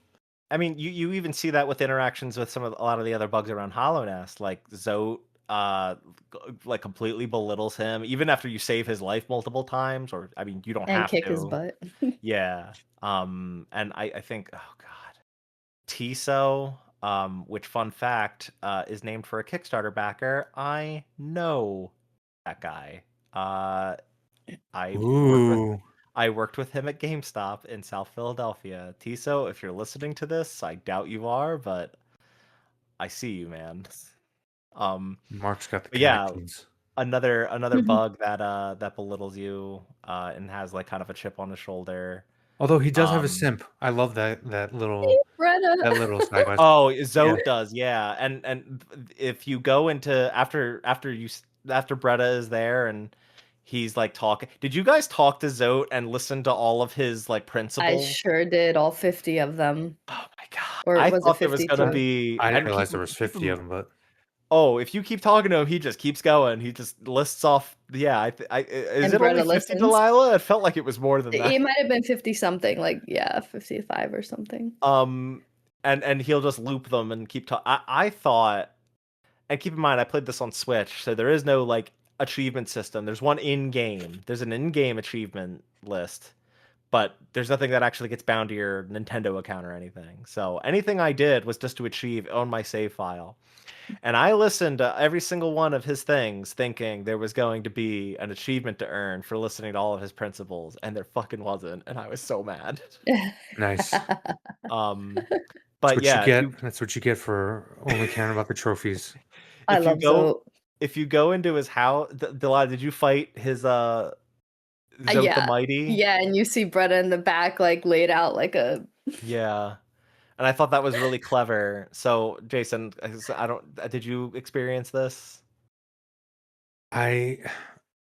I mean, you even see that with interactions with a lot of the other bugs around Hallownest, like Zote, like completely belittles him even after you save his life multiple times, or I mean, you don't And have kick his to. butt. Yeah. And I think, oh god, Tiso, which, fun fact, is named for a Kickstarter backer. I know that guy. I worked with Ooh, I worked with him at GameStop in South Philadelphia. Tiso, if you're listening to this, I doubt you are, but I see you, man. Mark's got the But yeah, connections. another bug that belittles you, and has like kind of a chip on his shoulder. Although he does have a Um, simp. I love that Greta. little side quest. oh, Yeah, Zote does, yeah, and if you go into, after Bretta is there, and he's like talking. Did you guys talk to Zote and listen to all of his like I principles? sure did, all 50 of them. Oh my god. Or I was it thought there was gonna 52? be, I didn't and realize there was keep 50 of him. them, but Oh, if you keep talking to him, he just keeps going. He just lists off. Yeah, is And it only Greta 50, listens. Delilah? It felt like it was more than that. It might have been 50 something, like yeah, 55 or something. Um, and he'll just loop them and keep talking. I thought, and keep in mind, I played this on Switch, so there is no like achievement system. There's one in game. There's an in-game achievement list, but there's nothing that actually gets bound to your Nintendo account or anything. So anything I did was just to achieve own my save file. And I listened to every single one of his things thinking there was going to be an achievement to earn for listening to all of his principles, and there fucking wasn't, and I was so mad. Nice. Um, That's but what you yeah, get. That's what you get for only caring about the trophies. I if you love go Zoe. if you go into his house, Delilah, did you fight his Zote the Yeah. Mighty? Yeah, and you see Bretta in the back, like laid out like a. Yeah. And I thought that was really clever. So, Jason, I don't did you experience this? I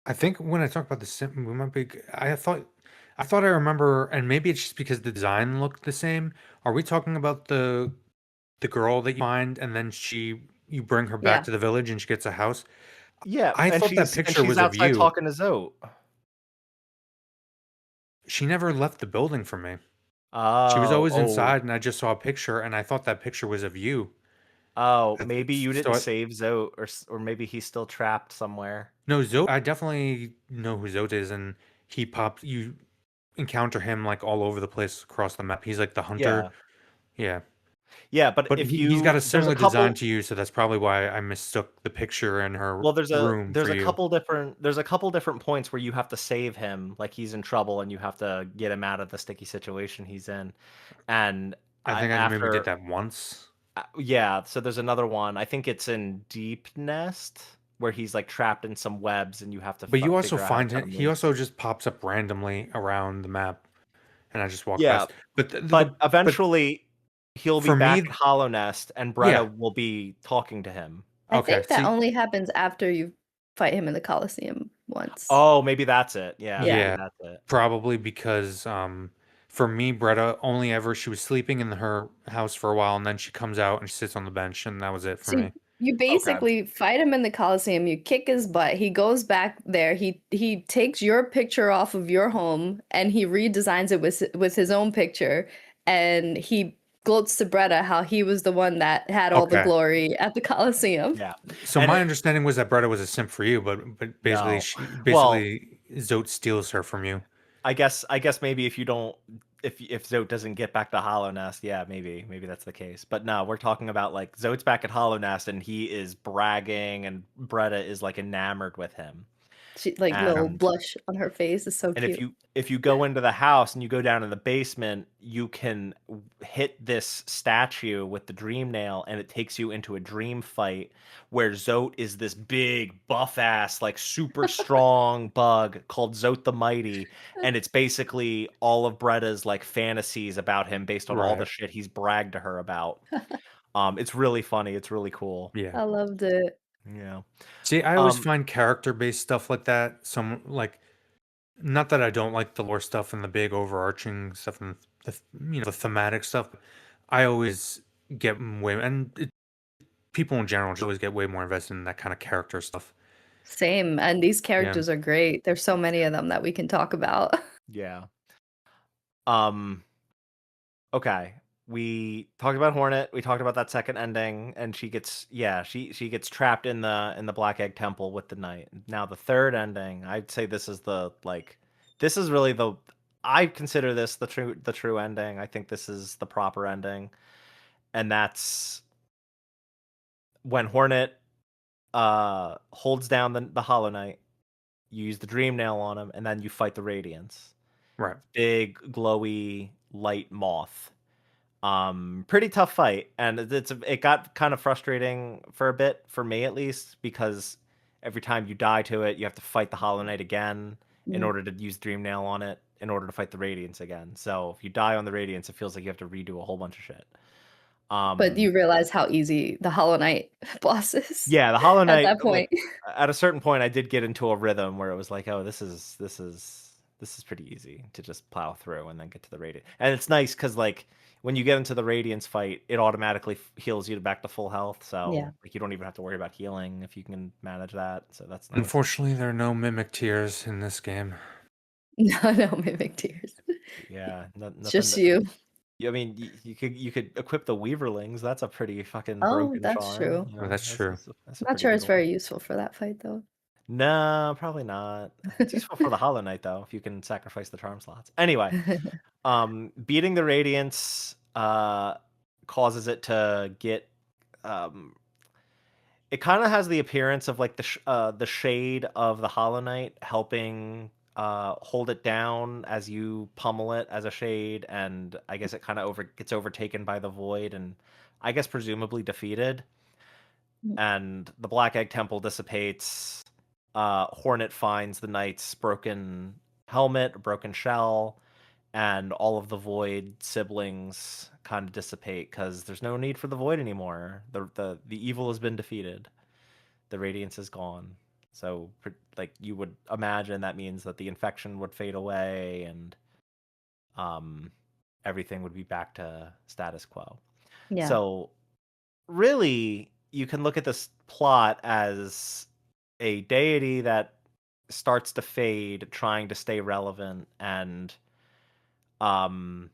I think when I talk about the sim, we might be. I thought I remember, and maybe it's just because the design looked the same. Are we talking about the girl that you find, and then you bring her back Yeah. to the village, and she gets a house? Yeah, I and thought that she's picture was of outside you. talking to Zote. She never left the building from me. She was Oh, always oh, inside, and I just saw a picture, and I thought that picture was of you. oh, Uh, maybe you So didn't save Zote, or maybe he's still trapped somewhere. no, Zote. I definitely know who Zote is, and he pops. You encounter him like all over the place across the map. He's like the hunter. Yeah. Yeah. Yeah, but But if he's got you a there's a similar design couple to you, so that's probably why I mistook the picture in her well, room for there's a you. couple different there's a couple different points where you have to save him, like he's in trouble and you have to get him out of the sticky situation he's in. And I I think I maybe did after that once. yeah, so there's another one. I think it's in Deep Nest where he's like trapped in some webs and you have to But you also figure out how to find kind him. of He move. also just pops up randomly around the map, and I just walk Yeah, past. But but but eventually he'll be for back at me, Hallownest and yeah. Bretta will be talking to him. I Okay. think that See, only happens after you fight him in the Coliseum once. Oh, maybe that's it. Yeah, Yeah. maybe yeah, that's it. probably because for me, Bretta only ever she was sleeping in her house for a while, and then she comes out and she sits on the bench, and that was it for So me. you Okay. basically fight him in the Coliseum, you kick his butt, he goes back there, he takes your picture off of your home and he redesigns it with his own picture, and he gloats to Bretta how he was the one that had all the Okay. glory at the Coliseum. Yeah. So And my it understanding was that Bretta was a simp for you, but basically no. she Well, basically Zote steals her from you. I guess maybe if you don't if Zote doesn't get back to Hallownest, yeah, maybe that's the case. But no, we're talking about like Zote's back at Hallownest and he is bragging and Bretta is like enamored with him. She like little And blush on her face is so and cute. if you go into the house and you go down in the basement, you can hit this statue with the dream nail, and it takes you into a dream fight where Zote is this big, buff ass, like super strong bug called Zote the Mighty, and it's basically all of Bretta's like fantasies about him based on all the Right. shit he's bragged to her about. It's really funny. It's really cool. Yeah. I loved it. Yeah. See, I always Um. find character-based stuff like that some like not that I don't like the lore stuff and the big overarching stuff and the thematic stuff. I always get way people in general just always get way more invested in that kind of character stuff. Same, and these Yeah. characters are great. There's so many of them that we can talk about. Yeah. Um. Okay. We talked about Hornet. We talked about that second ending, and she gets yeah, she gets trapped in the Black Egg Temple with the knight. Now the third ending, I'd say this is the like this is really the I consider this the true ending. I think this is the proper ending. And that's when Hornet holds down the Hollow Knight, you use the Dream Nail on him, and then you fight the Radiance. Right. Big glowy light moth. Pretty tough fight, and it got kind of frustrating for a bit for me at least because every time you die to it, you have to fight the Hollow Knight again in Mm. order to use Dream Nail on it in order to fight the Radiance again. So if you die on the Radiance, it feels like you have to redo a whole bunch of shit. But you realize how easy the Hollow Knight boss is Yeah, the Hollow at Knight, that like point. at a certain point, I did get into a rhythm where it was like, oh, this is pretty easy to just plow through and then get to the radiant. And it's nice because like when you get into the Radiance fight, it automatically heals you back to full health. Yeah. So like you don't even have to worry about healing if you can manage that. So that's nice. Unfortunately, there are no mimic tears in this game. No, no mimic tears. Yeah, It's nothing. just you. I mean, you could equip the Weaverlings. That's a pretty fucking Oh, broken that's charm. true. You Oh, know, that's true. that's a I'm not pretty sure good it's one. very useful for that fight though. No, probably not. It's useful for the Hollow Knight though, if you can sacrifice the charm slots. Anyway, beating the Radiance causes it to get um it kind of has the appearance of like the shade of the Hollow Knight helping hold it down as you pummel it as a shade, and I guess it kind of gets overtaken by the void, and I guess presumably defeated. And the Black Egg Temple dissipates. Hornet finds the knight's broken helmet, broken shell, and all of the void siblings kind of dissipate because there's no need for the void anymore. The evil has been defeated. The radiance is gone. So like you would imagine that means that the infection would fade away and um everything would be back to status quo. Yeah. So really you can look at this plot as a deity that starts to fade trying to stay relevant, and um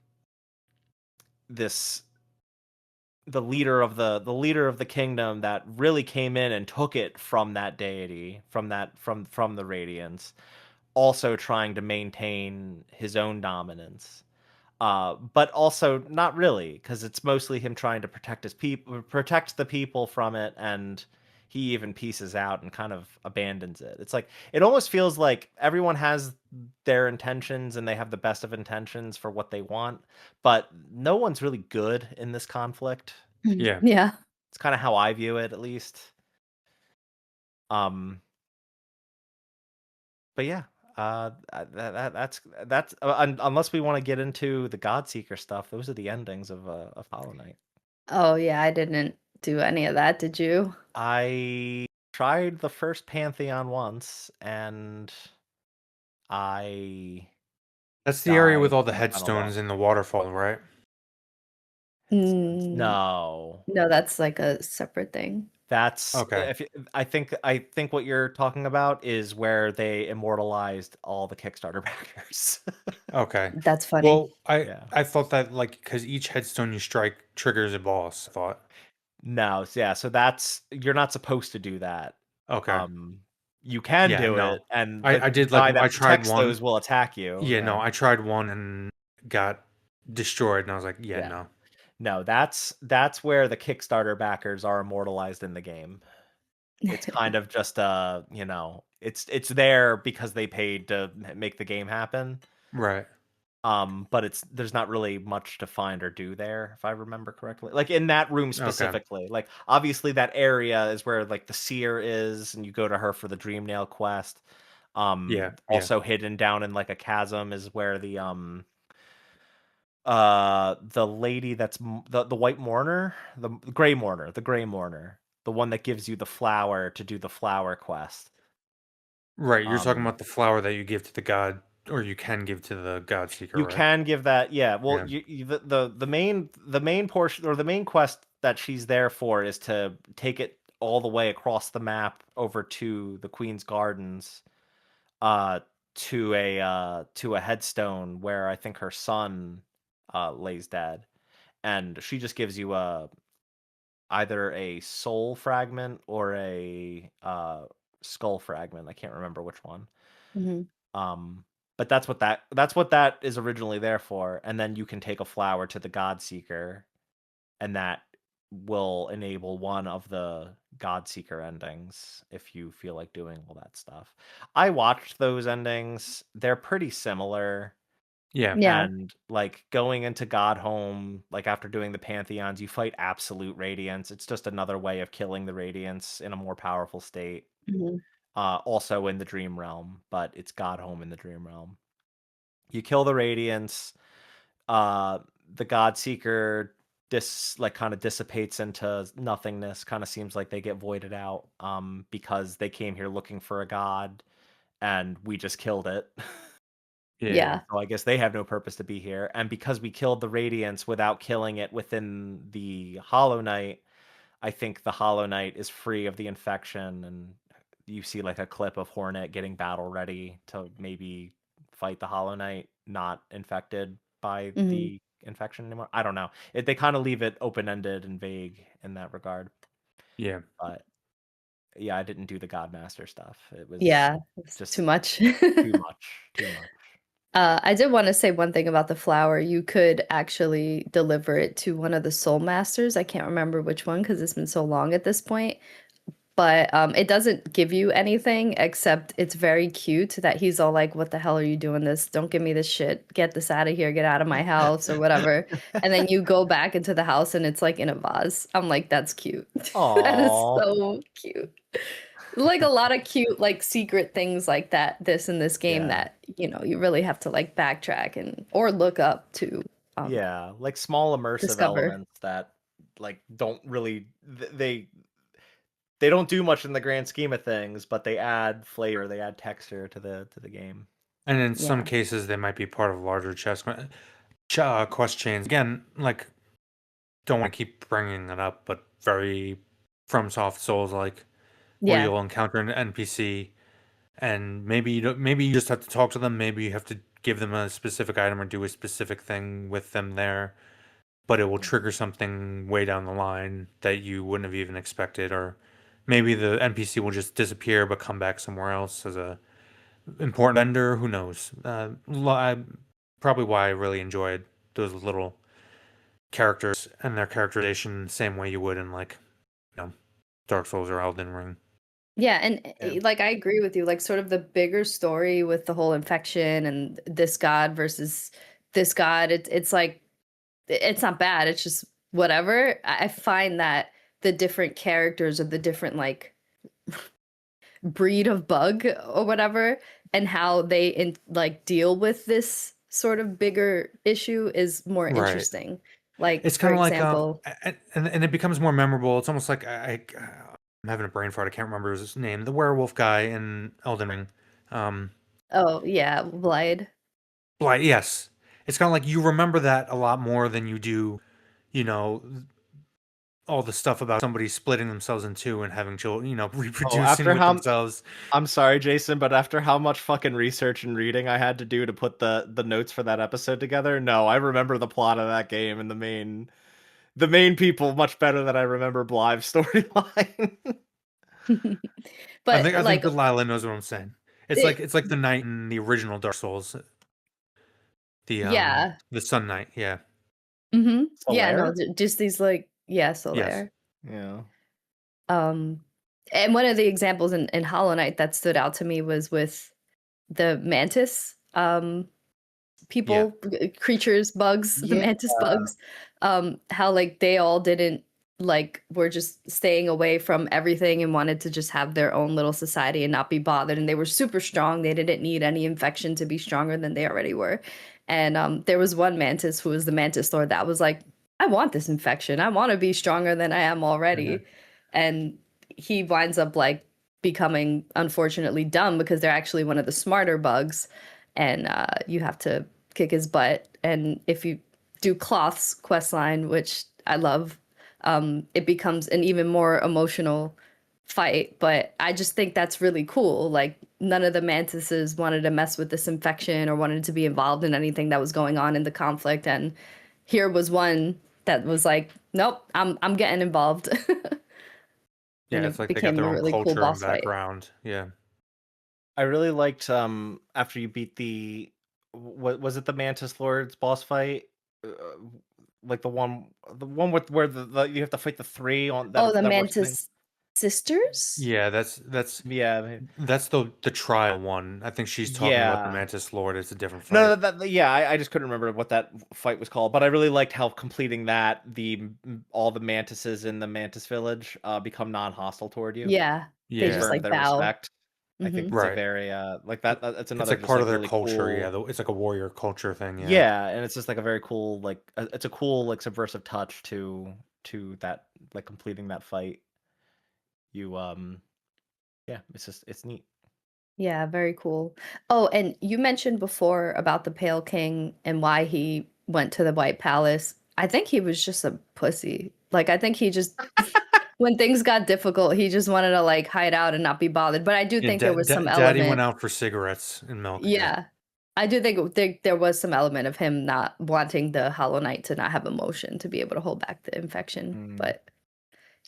this the leader of the kingdom that really came in and took it from that deity, from the radiance, also trying to maintain his own dominance, but also not really, because it's mostly him trying to protect his people, protect the people from it, and he even pieces out and kind of abandons it. It's like it almost feels like everyone has their intentions and they have the best of intentions for what they want, but no one's really good in this conflict. Yeah. Yeah. It's kind of how I view it, at least. Um, but yeah, that's unless we want to get into the Godseeker stuff, those are the endings of Hollow Knight. Oh, yeah, I didn't do any of that, did you? I tried the first Pantheon once, and I That's the area with died all the in the final headstones boss. in the waterfall, right? Mm, No, no, that's like a separate thing. that's Okay. I think what you're talking about is where they immortalized all the Kickstarter backers. Okay. That's funny. Well, I Yeah. I thought that like because each headstone you strike triggers a boss. I thought. No, yeah, so that's you're not supposed to do that. Okay. Um, you can Yeah. do No. it, and I the did like guy I that tried protects one. those will attack you. Yeah. Yeah, No. I tried one and got destroyed, and I was like, yeah, yeah. no. No, that's where the Kickstarter backers are immortalized in the game. It's kind of just it's there because they paid to make the game happen. Right. But there's not really much to find or do there, if I remember correctly. Like in that room Okay. specifically. Like obviously that area is where like the seer is, and you go to her for the Dream Nail quest. Yeah. Yeah. Also hidden down in like a chasm is where the lady that's the white mourner, the gray mourner, the one that gives you the flower to do the flower quest. Right. You're talking Um about the flower that you give to the god, or you can give to the god seeker, You right? can give that, yeah. Well, Yeah. the main portion or the main quest that she's there for is to take it all the way across the map over to the Queen's Gardens, uh, to a headstone where I think her son lays dead, and she just gives you a either a soul fragment or a skull fragment. I can't remember which one. Mhm. Um, but that's what that is originally there for, and then you can take a flower to the God Seeker, and that will enable one of the God Seeker endings if you feel like doing all that stuff. I watched those endings. They're pretty similar. Yeah. Yeah. And like going into God Home, like after doing the Pantheons, you fight Absolute Radiance. It's just another way of killing the Radiance in a more powerful state. Mhm. Also in the Dream Realm, but it's God Home in the Dream Realm. You kill the Radiance, the God Seeker like kind of dissipates into nothingness. Kind of seems like they get voided out because they came here looking for a god and we just killed it. Yeah. Yeah. Yeah. So I guess they have no purpose to be here. And because we killed the Radiance without killing it within the Hollow Knight, I think the Hollow Knight is free of the infection, and you see like a clip of Hornet getting battle ready to maybe fight the Hollow Knight, not infected by Mhm. the infection anymore. I don't know. They kind of leave it open ended and vague in that regard. Yeah. But yeah, I didn't do the Godmaster stuff. It was Yeah, it's just too much. too much, too much. I did want to say one thing about the flower. You could actually deliver it to one of the soul masters. I can't remember which one because it's been so long at this point. But it doesn't give you anything except it's very cute that he's all like, "What the hell are you doing this? Don't give me this shit. Get this out of here. Get out of my house," or whatever. And then you go back into the house and it's like in a vase. I'm like, that's cute. That is Aw. so cute. Like a lot of cute, like secret things like that, this in this game Yeah. that, you really have to like backtrack and or look up to Yeah, like small immersive discover. elements that like don't really they don't do much in the grand scheme of things, but they add flavor, they add texture to the game. And in some Yeah. cases, they might be part of larger quest chains. Again, like, don't want to keep bringing it up, but very FromSoft Souls like, where Yeah. you'll encounter an NPC, and maybe you just have to talk to them. Maybe you have to give them a specific item or do a specific thing with them there, but it will trigger something way down the line that you wouldn't have even expected, or maybe the NPC will just disappear but come back somewhere else as a important vendor. Who knows? Probably why I really enjoyed those little characters and their characterization the same way you would in, like, Dark Souls or Elden Ring. Yeah, and Yeah. like I agree with you, like sort of the bigger story with the whole infection and this god versus this god, it's like it's not bad, it's just whatever. I find that the different characters or the different like breed of bug or whatever and how they like deal with this sort of bigger issue is more Right. interesting. Like It's for kind of like example, and it becomes more memorable. It's almost like I'm having a brain fart. I can't remember his name. The werewolf guy in Elden Ring. Um, oh yeah, Blade. Blight. Yes, it's kind of like you remember that a lot more than you do, you know, all the stuff about somebody splitting themselves in two and having children, Oh, reproducing with themselves. I'm sorry, Jason, but after how much fucking research and reading I had to do to put the notes for that episode together, no, I remember the plot of that game and the main people much better than I remember Blive's storyline. I But think like Delilah knows what I'm saying. it, It's like the knight in the original Dark Souls, yeah. the Sun Knight. Yeah. Mm-hmm. Yeah, no, Solaire? just these like yeah, Yes. Solaire. Yeah. Um, and one of the examples in Hollow Knight that stood out to me was with the mantis. Yeah. People, creatures, bugs, the Yeah. mantis bugs, how like they all didn't like were just staying away from everything and wanted to just have their own little society and not be bothered. And they were super strong. They didn't need any infection to be stronger than they already were. And there was one mantis who was the mantis lord that was like, I want this infection. I want to be stronger than I am already. And he winds up like becoming unfortunately dumb because they're actually one of the smarter bugs and you have to kick his butt. And if you do Cloth's quest line, which I love, it becomes an even more emotional fight. But I just think that's really cool. Like none of the mantises wanted to mess with this infection or wanted to be involved in anything that was going on in the conflict. And here was one that was like, nope, I'm getting involved. Yeah, And it's it like they got became their a own really cool culture and boss fight. background. Yeah. I really liked after you beat what was it, the Mantis Lord's boss fight? Uh, like the one with where the you have to fight the three on Oh, the that were sitting. Mantis sisters? Yeah, that's Yeah. that's the trial one. I think she's talking about the Yeah. Mantis Lord. It's a different No, fight. yeah, I just couldn't remember what that fight was called, but I really liked how completing that all the mantises in the Mantis Village become non-hostile toward you. Yeah. They They've Yeah. just earned like their bow. respect. I think Hmm. that's a Right. very like that's It's another like just part of like their really culture. Yeah, cool. it's like a warrior culture thing. Yeah. Yeah, and it's just like a very cool like it's a cool like subversive touch to that like completing that fight. You yeah, it's just it's neat. Yeah, very cool. Oh, and you mentioned before about the Pale King and why he went to the White Palace. I think he was just a pussy. Like, I think he just, when things got difficult, he just wanted to like hide out and not be bothered. But I do Yeah. think there was some Daddy went element. out for cigarettes and milk. Yeah. Yeah. I do think there was some element of him not wanting the Hollow Knight to not have emotion to be able to hold back the infection. Mm. But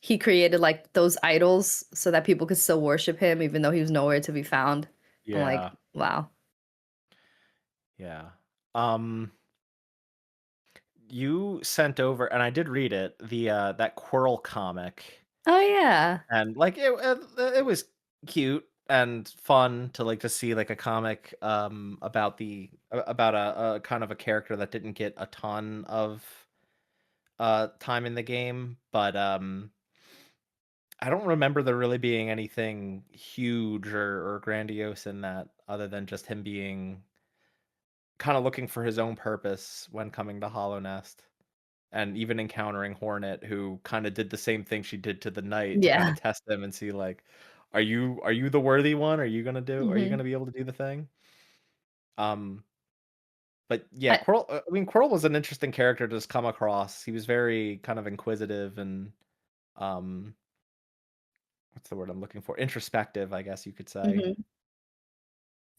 he created like those idols so that people could still worship him even though he was nowhere to be found. I'm like, Yeah. wow. Yeah. Um, you sent over, and I did read it, the that Quirrell comic, Oh yeah. and like it was cute and fun to like to see like a comic about about a kind of a character that didn't get a ton of time in the game, but I don't remember there really being anything huge or grandiose in that other than just him being kind of looking for his own purpose when coming to Hallownest. And even encountering Hornet, who kind of did the same thing she did to the knight to kind Yeah. of test them and see like, are you the worthy one? Are you Hmm. gonna be able to do the thing? Um, but yeah, I, Quirrell. I mean, Quirrell was an interesting character to just come across. He was very kind of inquisitive and um, what's the word I'm looking for? Introspective, I guess you could say. mhm.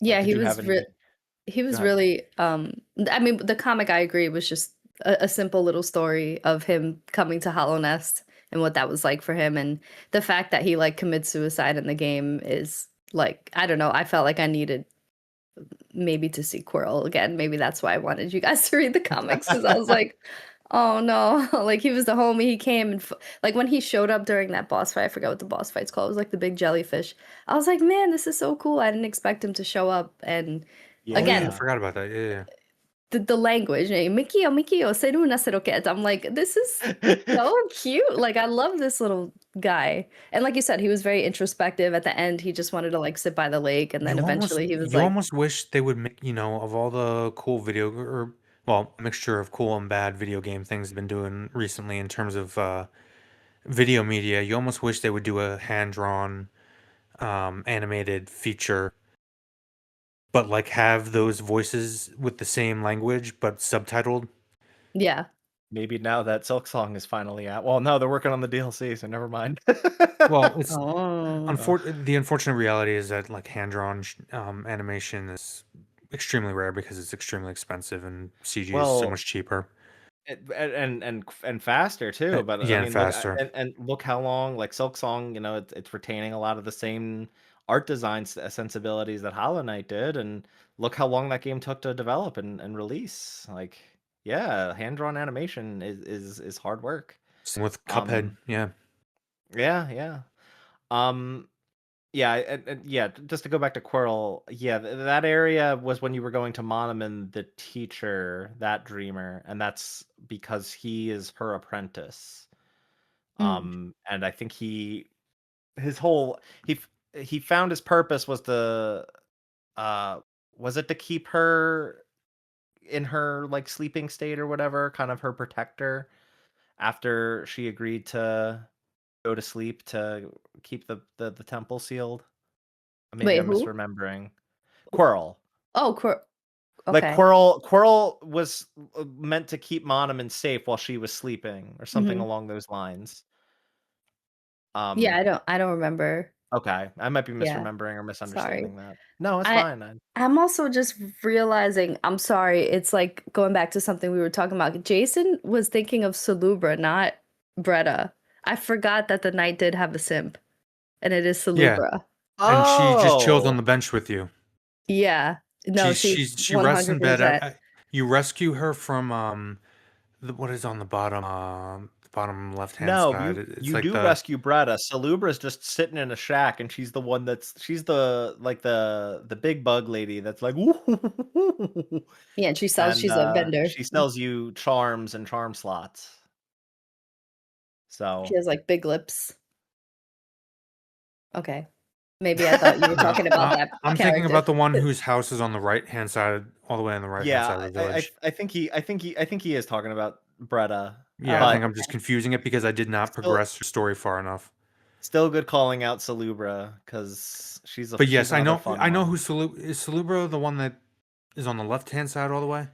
Yeah, Did you have any? he Go was ahead. really I mean the comic I agree was just a simple little story of him coming to Hallownest and what that was like for him, and the fact that he like commits suicide in the game is like, I don't know, I felt like I needed maybe to see Quirrell again. Maybe that's why I wanted you guys to read the comics, because I was like, oh no, like he was the homie. He came and like when he showed up during that boss fight, I forgot what the boss fight's called. It was like the big jellyfish. I was like, man, this is so cool. I didn't expect him to show up. And Oh yeah, I again, Yeah. forgot about that. Yeah, yeah. the language, Mikio, seru na seroket. I'm like, this is so cute. Like I love this little guy. And like you said, he was very introspective. At the end, he just wanted to like sit by the lake, and then eventually he was You like, almost wish they would make, of all the cool video or well, mixture of cool and bad video game things they've been doing recently in terms of video media, you almost wish they would do a hand-drawn animated feature, but like have those voices with the same language but subtitled. yeah. Maybe now that Silk Song is finally out. Well, no, they're working on the DLC, so never mind. Well, it's Oh. the unfortunate reality is that like hand-drawn animation is extremely rare because it's extremely expensive and CG is so Well, much cheaper. And faster too, but I Yeah, and mean, look, faster. and look how long like Silk Song, it's retaining a lot of the same art design sensibilities that Hollow Knight did, and look how long that game took to develop and release. Like, yeah, hand drawn animation is hard work. Same with Cuphead. Um, Yeah. yeah, yeah. Um, yeah, yeah. Just to go back to Quirrell, yeah, that area was when you were going to Monoman, the teacher, that dreamer, and that's because he is her apprentice. Mm. And I think his whole he he found his purpose was to uh was it to keep her in her like sleeping state or whatever, kind of her protector after she agreed to go to sleep to keep the temple sealed. Maybe Wait, I'm who? misremembering. Quirrell. Oh, Like okay. Quirrell was meant to keep Monoman safe while she was sleeping or something Mhm. along those lines. Yeah, Um, I don't remember. okay, I might be Yeah, misremembering or sorry. misunderstanding that. No, it's I fine. I'm also just realizing, I'm sorry, it's like going back to something we were talking about. Jason was thinking of Salubra, not Bretta. I forgot that the knight did have a simp, and it is Yeah. Salubra. And she just chills on Oh! the bench with you. Yeah. No, she She rests in bed. 100%. You rescue her from what is on the bottom left hand No, side. It's you like do the rescue Bretta. Salubra's just sitting in a shack, and she's the one she's the like the big bug lady that's like, "Ooh." Yeah, and she sells, And she's a vendor. she sells you charms and charm slots. She So has like big lips. Okay. Maybe I thought you were no. talking about that I'm thinking character. about the one whose house is on the right hand side, all the way on the right hand yeah, side of the village. I think he is talking about Bretta, Yeah, I think Oh, I'm just okay. confusing it because I did not still progress her story far enough. still good calling out Salubra because But she's yes, another fun I know who one. Salubro, the one that is on the left hand side all the way.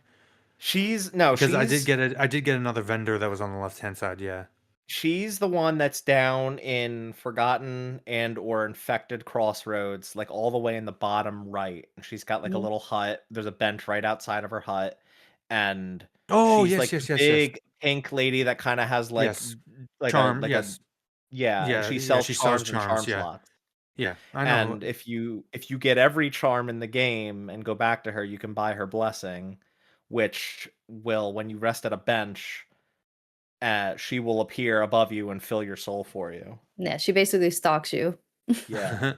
She's no, Because she's I did get another vendor that was on the left hand side. Yeah. She's the one that's down in Forgotten and or Infected Crossroads, like all the way in the bottom right. And she's got like a Mhm. little hut. There's a bench right outside of her hut. And Oh she's yes, like yes, the yes, yes, big pink lady that kind of has yes. like Charm. like a Yes. Yeah, and Yeah, she yeah, sells she sells charms and charm charms, yeah. slots. Yeah, I know. And if you get every charm in the game and go back to her, you can buy her blessing, which will, when you rest at a bench, she will appear above you and fill your soul for you. Yeah, she basically stalks you. Yeah.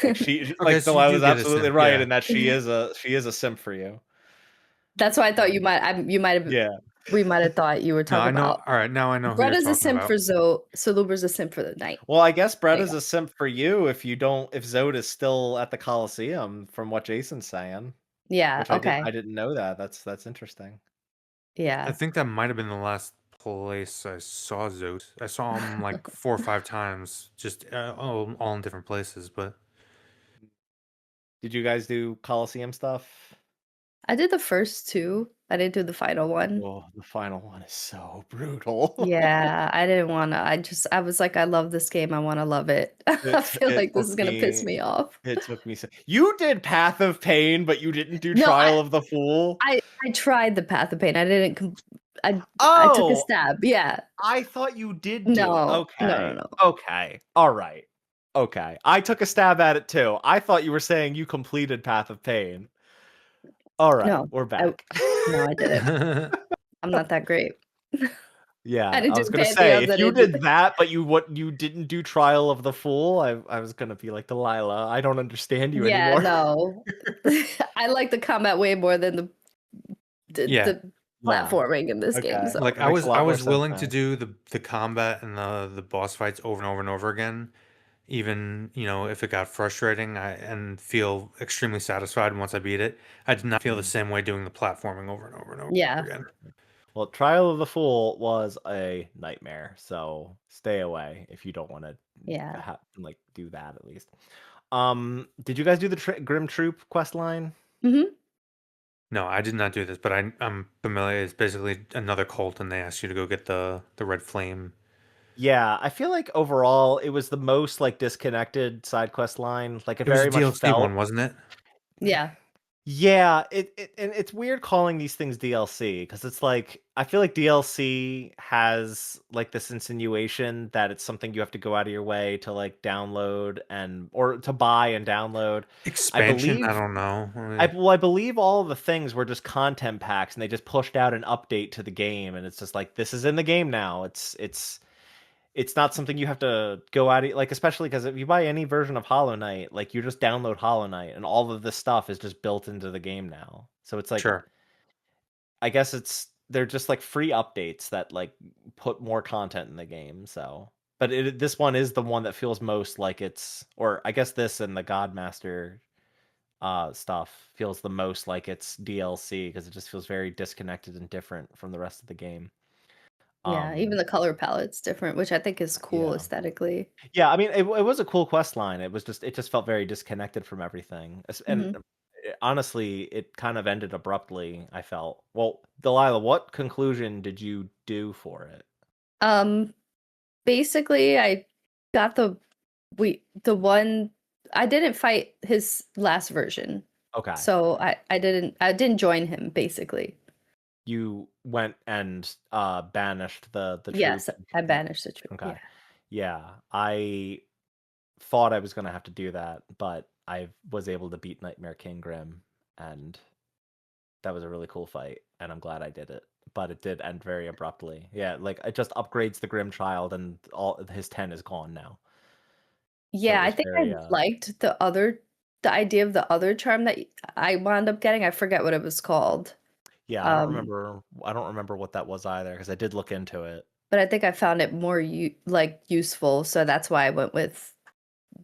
Like Okay, like so you Delilah's do get a absolutely simp, right yeah. in that she is a simp for you. That's why I thought you might have Yeah. we might have thought you were No, talking I know. about. All right, now I know who you're Bretta's a talking simp for about. Zoe, Salubra's a simp for the knight. Well, I guess There you Bretta's go. a simp for you if Zod is still at the Coliseum, from what Jason's saying, Yeah, which okay. I didn't know that. That's interesting. I Yeah. think that might have been the last place I saw Zote. I saw him like 4 or 5 times, just all in different places. But Did you guys do Coliseum stuff? I did the first two. I didn't do the final one. Oh, the final one is so brutal. Yeah, I didn't wanna. I was like, I love this game. I wanna love it. I feel It like this took is gonna piss me me off. it took me so You did Path of Pain, but you didn't do No, Trial of the Fool? I tried the Path of Pain. I didn't. I took a Oh, stab. Yeah. I thought you did do it. No. No. No. Okay. No. Okay. All right. Okay. I took a stab at it too. I thought you were saying you completed Path of Pain. All right, No. we're I back. no. I didn't. I'm not that great. I Yeah, didn't I do was the gonna say pantheons. I if you didn't do did that, but you didn't do Trial of the Fool, I was gonna be like, Delilah, I don't understand you Yeah. anymore. No. I like the combat way more than yeah, the Yeah. platforming in this game. Okay. So like That makes a I lot more was sense willing to now. do the combat and the boss fights over and over and over again, even if it got frustrating. And feel extremely satisfied once I beat it. I did not feel the Mhm. same way doing the platforming over and over and over yeah. again. Well, Trial of the Fool was a nightmare, so stay away if you don't want to Yeah. like do that at least. Did you guys do the Grim Troop quest line? Hmm. No, I did not do this, but I'm familiar. It's basically another cult, and they ask you to go get the red flame. Yeah, I feel like overall it was the most like disconnected side quest line. Like it It was a very much DLC felt. one, wasn't it? Yeah. Yeah, and it's weird calling these things DLC because it's like I feel like DLC has like this insinuation that it's something you have to go out of your way to like download and or to buy and download. I Expansion? I believe don't know. I believe all of the things were just content packs and they just pushed out an update to the game and it's just like this is in the game now. It's not something you have to go out like especially because if you buy any version of Hollow Knight, like you just download Hollow Knight and all of this stuff is just built into the game now. So it's like Sure. I guess they're just like free updates that like put more content in the game. So but this one is the one that feels most like it's or I guess this and the Godmaster stuff feels the most like it's DLC because it just feels very disconnected and different from the rest of the game. Yeah. Even Um the color palette's different, which I think is cool yeah. aesthetically. Yeah, I mean, it was a cool quest line. It just felt very disconnected from everything. And Hmm. honestly, it kind of ended abruptly, I felt. Well, Delilah, what conclusion did you do for it? Um. Basically, I got the one. I didn't fight his last version, Okay. so I didn't join him. Basically, You went and banished the troop. yes, I banished the troop. Okay. Yeah. Yeah, I thought I was gonna have to do that, but I was able to beat Nightmare King Grim and that was a really cool fight, and I'm glad I did it. But it did end very abruptly. Yeah, like it just upgrades the Grim Child, and all his 10 is gone now. So it Yeah, I was think I very liked the idea of the other charm that I wound up getting. I forget what it was called. yeah. Um, I don't remember what that was either because I did look into it. but I think I found it more useful, so that's why I went with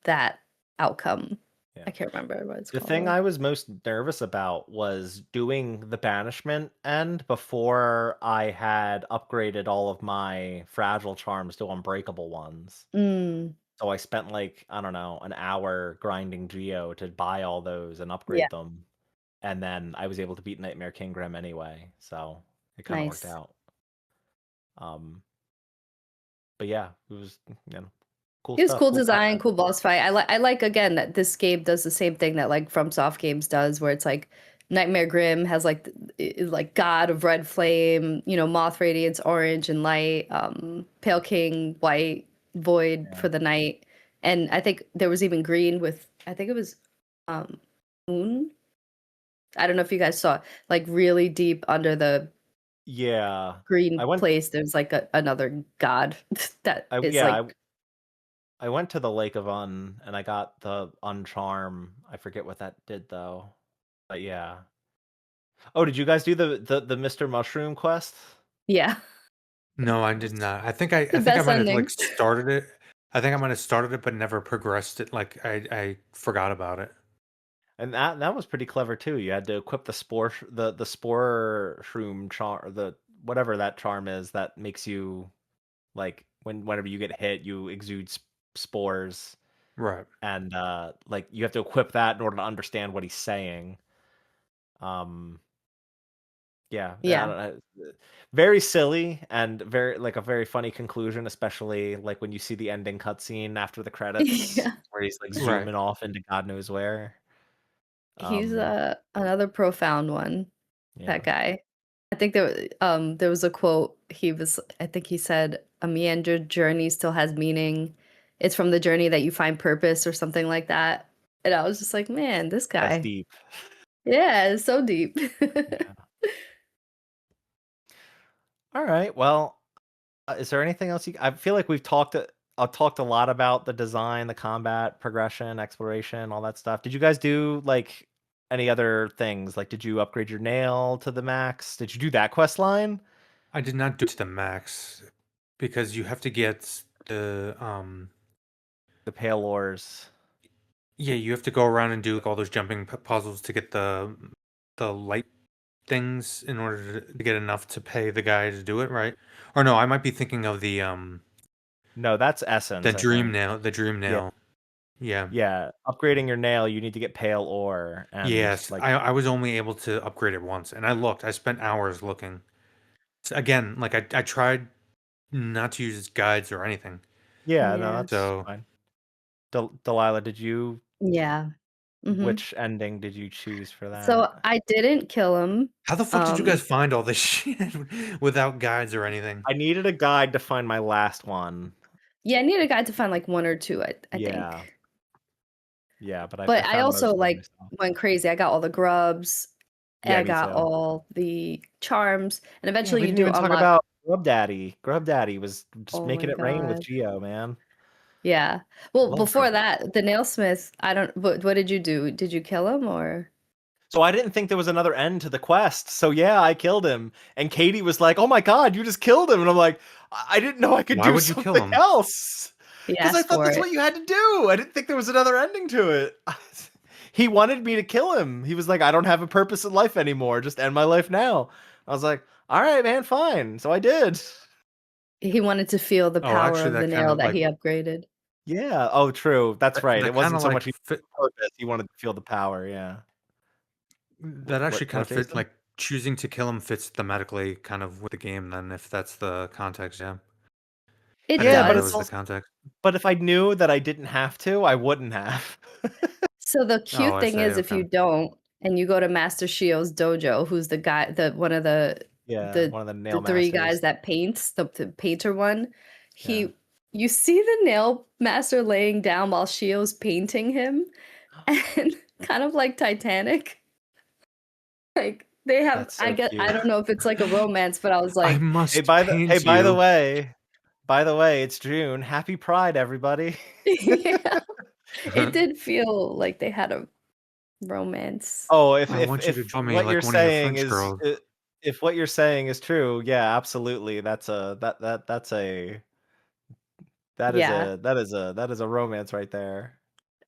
that outcome. Yeah. I can't remember what it's The called thing though. I was most nervous about was doing the banishment end before I had upgraded all of my fragile charms to unbreakable ones. Mm, So I spent like, I don't know, an hour grinding Geo to buy all those and yeah, upgrade them. And then I was able to beat Nightmare King Grim anyway. So it kind of worked nice. out. Um, but yeah, it was, cool It was stuff, cool cool design, content. cool boss fight. I like again that this game does the same thing that like FromSoft games does, where it's like Nightmare Grim has like like God of Red Flame, Moth Radiance orange and light, Pale King white, void Yeah. for the night. And I think there was even green with, I think it was moon. I don't know if you guys saw, like really deep under the Yeah. green I went place, there's like another god that I is yeah, like, I went to the Lake of and I got the Uncharm. I forget what that did though. But yeah. Oh, did you guys do the Mr. Mushroom quest? No, I did It's not. the I think I best might have like ending. started it. I think I might have started it, but never progressed it. Like I forgot about it. And that was pretty clever too. You had to equip the spore shroom charm, the whatever that charm is that makes you like whenever you get hit, you exude spores, Right. and like you have to equip that in order to understand what he's saying. Um, yeah, I Yeah. don't know. Very silly and very like a very funny conclusion, especially like when you see the ending cutscene after the credits Yeah. where he's like Right. zooming off into God knows where. He's Um, another profound one, yeah, that guy. I think there was a quote, I think he said, a meandered journey still has meaning. It's from the journey that you find purpose or something like that. And I was just like, man, this that's guy. deep. Yeah, it's so deep. Yeah. All right. Well, is there anything else I feel like I've talked a lot about the design, the combat, progression, exploration, all that stuff. Did you guys do like any other things? Like did you upgrade your nail to the max? Did you do that quest line? I did not do it to the max because you have to get the The Pale Ores. yeah, you have to go around and do like all those jumping puzzles to get the light things in order to get enough to pay the guy to do it, right? Or no, I might be thinking of No, that's Essence, I think. the dream Yeah. nail. Yeah. Yeah. Upgrading your nail, you need to get Pale Ore and Yes, like I was only able to upgrade it once, and I looked. I spent hours looking. Again, like I tried not to use guides or anything. yeah, no, Yeah. that's So fine. Delilah, did you Yeah. Hmm. which ending did you choose for So that? I didn't kill him. how the fuck did you Um, guys find all this shit without guides or anything? I needed a guide to find my last one. yeah, I need a guide to find like one or two, I Yeah. think. Yeah, but I But I found also most of them like myself. went crazy. I got all the grubs, Yeah, I me got too. all the charms, and Yeah, eventually we you didn't do even talk unlock. about Grub Daddy. Grub Daddy was just Oh making my it rain with god. Geo, man. Yeah. Well, Love Grub before Daddy. that, the nailsmith, I don't what did you do? Did you kill him or? So I didn't think there was another end to the quest. So yeah, I killed him. And Katie was like, "Oh my god, you just killed him." And I'm like, I didn't know I could Why do would you kill something him? else. He Because I asked thought for that's it. what you had to do. I didn't think there was another ending to it. He wanted me to kill him. He was like, "I don't have a purpose in life anymore. Just end my life now." I was like, "All right, man, fine." So I did. He wanted to feel the Oh, power actually, of the that kind nail of that like he upgraded. Yeah. Oh, true. That's right. It that kind wasn't of so like much he purpose. He wanted to feel the power. Yeah. that actually kind What, of fit Jason? like choosing to kill him fits thematically kind of with the game. Then, if that's the context, yeah, I It didn't Yeah, know but that it's does. was the also, context. but if I knew that I didn't have to, I wouldn't have. So the Oh, cute I thing say is if okay. you don't and you go to Master Shio's dojo, who's the guy, the one of Yeah, the one of the the nail three guys masters. that paints, the painter one, Yeah. he you see the nail master laying down while Shio's painting him and kind of like Titanic. Like they have, That's I so get, I cute. don't know if it's like a romance, but I was I like, must Hey, paint you. by the way, it's June. Happy Pride, everybody. yeah, it did feel like they had a romance. Oh, I want you to if draw me what like you're one of your saying French is girls. if what you're saying is true, yeah, absolutely. Yeah, That is a romance right there.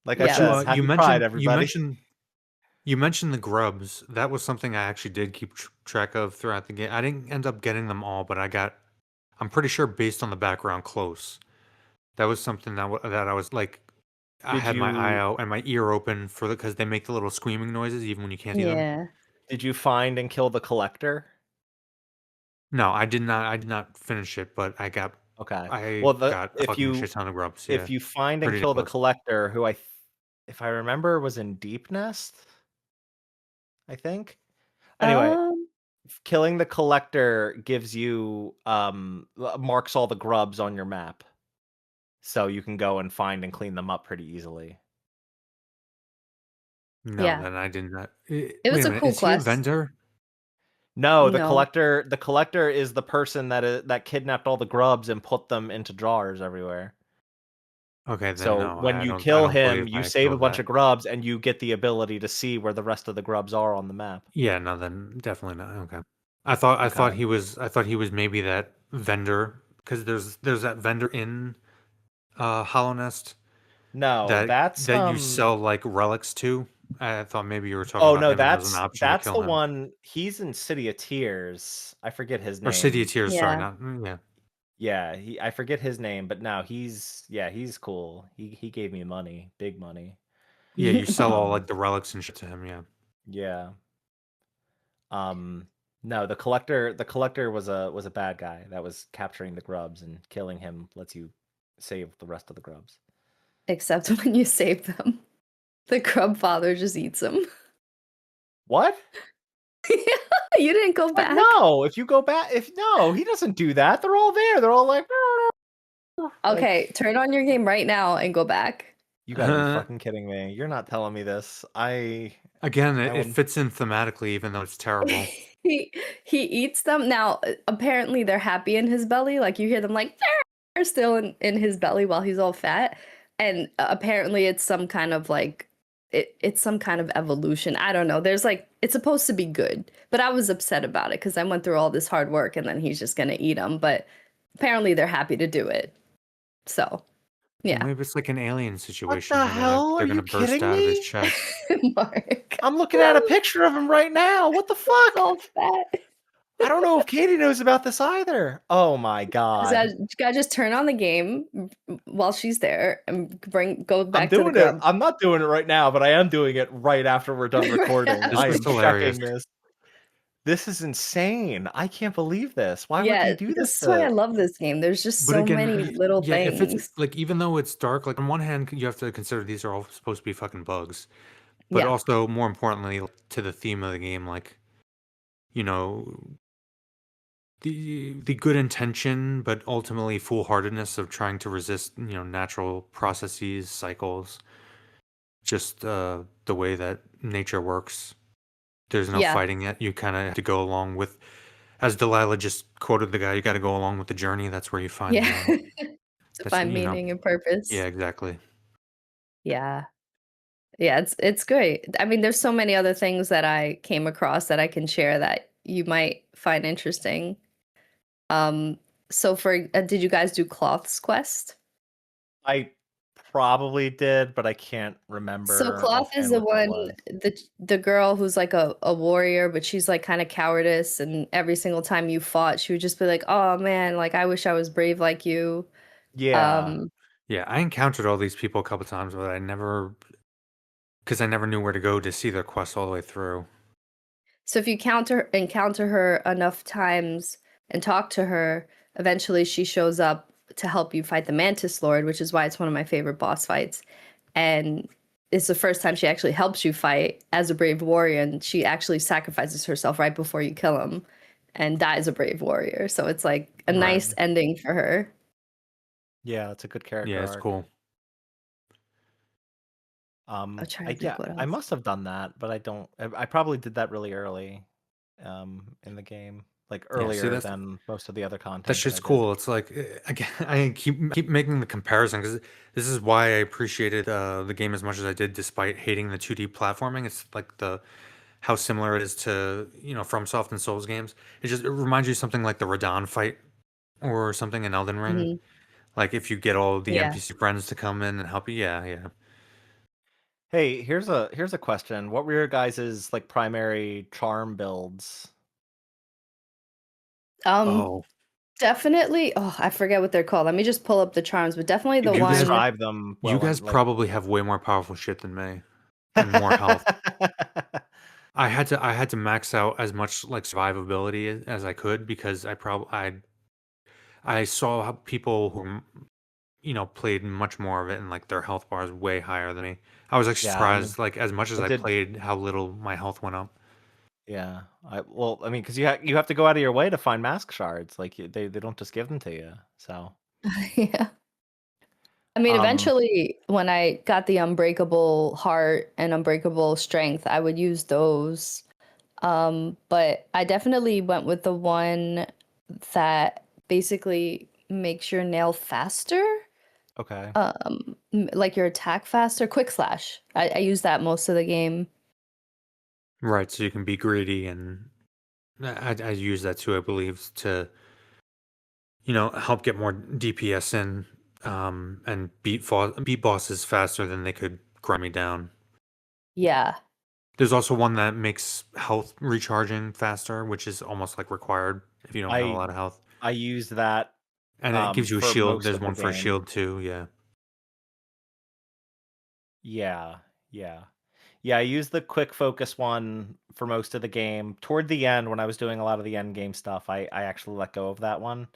Like I yeah, You said, you happy Pride, mentioned everybody. you mentioned the grubs. That was something I actually did keep track of throughout the game. I didn't end up getting them all, but I got. I'm pretty sure based on the background close. That was something that I was like. I Did had my eye you out and my ear open for the because they make the little screaming noises even when you can't see them. yeah. did you find and kill the collector? No, I did not. I did not finish it, but Okay. I Well, the got a fucking shit ton of grubs. Yeah, if you find and pretty kill the ridiculous. collector, who if I remember was in Deep Nest, I think. Anyway, Um, killing the collector gives you marks all the grubs on your map. so you can go and find and clean them up pretty easily. No, Yeah. then I did not. It Wait was a a minute. cool Is he a quest. vendor? No, No. the collector is the person that kidnapped all the grubs and put them into jars everywhere. Okay, then So no. when I you don't. I kill don't him, believe you I save a killed bunch that. of grubs and you get the ability to see where the rest of the grubs are on the map. Yeah, no, then definitely not. Okay. I thought Okay. he was maybe that vendor because there's that vendor in Hallownest No, that's that you sell like relics to. I thought maybe you were talking oh about no, him and there's an option to that's kill the him. one. He's in City of Tears. I forget his Or City of name. Tears, sorry, Yeah. not yeah. Yeah, I forget his name, but no, he's cool. He gave me money, big money. Yeah, you sell all like Um the relics and shit to him, yeah. yeah. Um no, the collector was a bad guy that was capturing the grubs, and killing him lets you save the rest of the grubs. Except when you save them, the grub father just eats them. What? You didn't go Like, back? no, if you go back, if no, he doesn't do that. They're all there. They're all like, Okay, turn on your game right now and go back. you got to be fucking kidding me. You're not telling me this. Again, I it will. fits in thematically even though it's terrible. He eats them. Now, apparently they're happy in his belly. Like you hear them like they're still in his belly while he's all fat. And apparently it's some kind of like it's some kind of evolution. I don't know. There's like it's supposed to be good, but I was upset about it because I went through all this hard work and then he's just gonna eat them. But apparently they're happy to do it. So Well, yeah. maybe it's like an alien What situation. the hell? Are They're gonna you burst kidding out of his me? chest. Mark. I'm looking at a picture of him right now. What the fuck? So fat. I don't know if Katie knows about this either. Oh my god. You gotta just turn on the game while she's there and go back to the it. grub. I'm not doing it right now, but I am doing it right after we're done recording. This I is am hilarious. checking this. This is insane. I can't believe this. Why would Yeah, you do this this is why I to love this game. There's just But so again, many little yeah, if it's things. like even though it's dark, like on one hand you have to consider these are all supposed to be fucking bugs, but Yeah. also more importantly like, to the theme of the game, like you know the good intention but ultimately foolhardiness of trying to resist natural processes, cycles, just the way that nature works. There's no Yeah. fighting it. You kind of have to go along with, as Delilah just quoted the guy, you got to go along with the journey. That's where you find Yeah. To that's find meaning and purpose. yeah, exactly. Yeah. Yeah, it's great. I mean, there's so many other things that I came across that I can share that you might find interesting. Um, so for did you guys do Cloth's Quest? I probably did, but I can't So remember Cloth is offhand the what that one, was. the girl who's like a warrior, but she's like kind of cowardice, and every single time you fought, she would just be like, "Oh man, like I wish I was brave like you." Yeah. Um, Yeah, I encountered all these people a couple times, but because I never knew where to go to see their quest all the way through. so if you encounter her enough times and talk to her, eventually she shows up to help you fight the Mantis Lord, which is why it's one of my favorite boss fights. And it's the first time she actually helps you fight as a brave warrior, and she actually sacrifices herself right before you kill him and dies a brave warrior. So it's like a Right. nice ending for her. Yeah, it's a good Yeah, character it's arc. cool. I'm trying to think what I else. must have done that, but I don't. I probably did that really early, in the game, like Yeah, see earlier that's than most of the other that content that I shit's did. cool. It's like again, I keep making the comparison because this is why I appreciated the game as much as I did, despite hating the 2D platforming. It's like the how similar it is to FromSoft and Souls games. It reminds you of something like the Radon fight or something in Elden Ring. Mhm. Like if you get all the Yeah. NPC friends to come in and help you, yeah, yeah. Hey, here's a question. What were your guys' like primary charm builds? Um, Oh, definitely. Oh, I forget what they're called. Let me just pull up the charms, but definitely You the can you guys, one. describe them you well, guys and like. probably have way more powerful shit than me and more health. I had to max out as much like survivability as I could because I saw how people who played much more of it and like their health bar is way higher than me. I was actually Yeah, I mean, surprised like as much as I I did. played how little my health went up. Yeah, I mean, because you have to go out of your way to find mask shards. Like they don't just give them to you. So Yeah. I mean, eventually, when I got the Unbreakable Heart and Unbreakable Strength, I would use those. But I definitely went with the one that basically makes your nail faster, Okay. like your attack faster. Quick Slash. I use that most of the game. Right, so you can be greedy, and I use that too, I believe, to help get more DPS in, and beat bosses faster than they could grind me down. Yeah. There's also one that makes health recharging faster, which is almost like required if you don't have a I lot of health. I use that And it gives you a for shield. most There's of the one for a game. shield too, yeah. Yeah, yeah. Yeah, I used the quick focus one for most of the game. Toward the end, when I was doing a lot of the end game stuff, I actually let go of that one.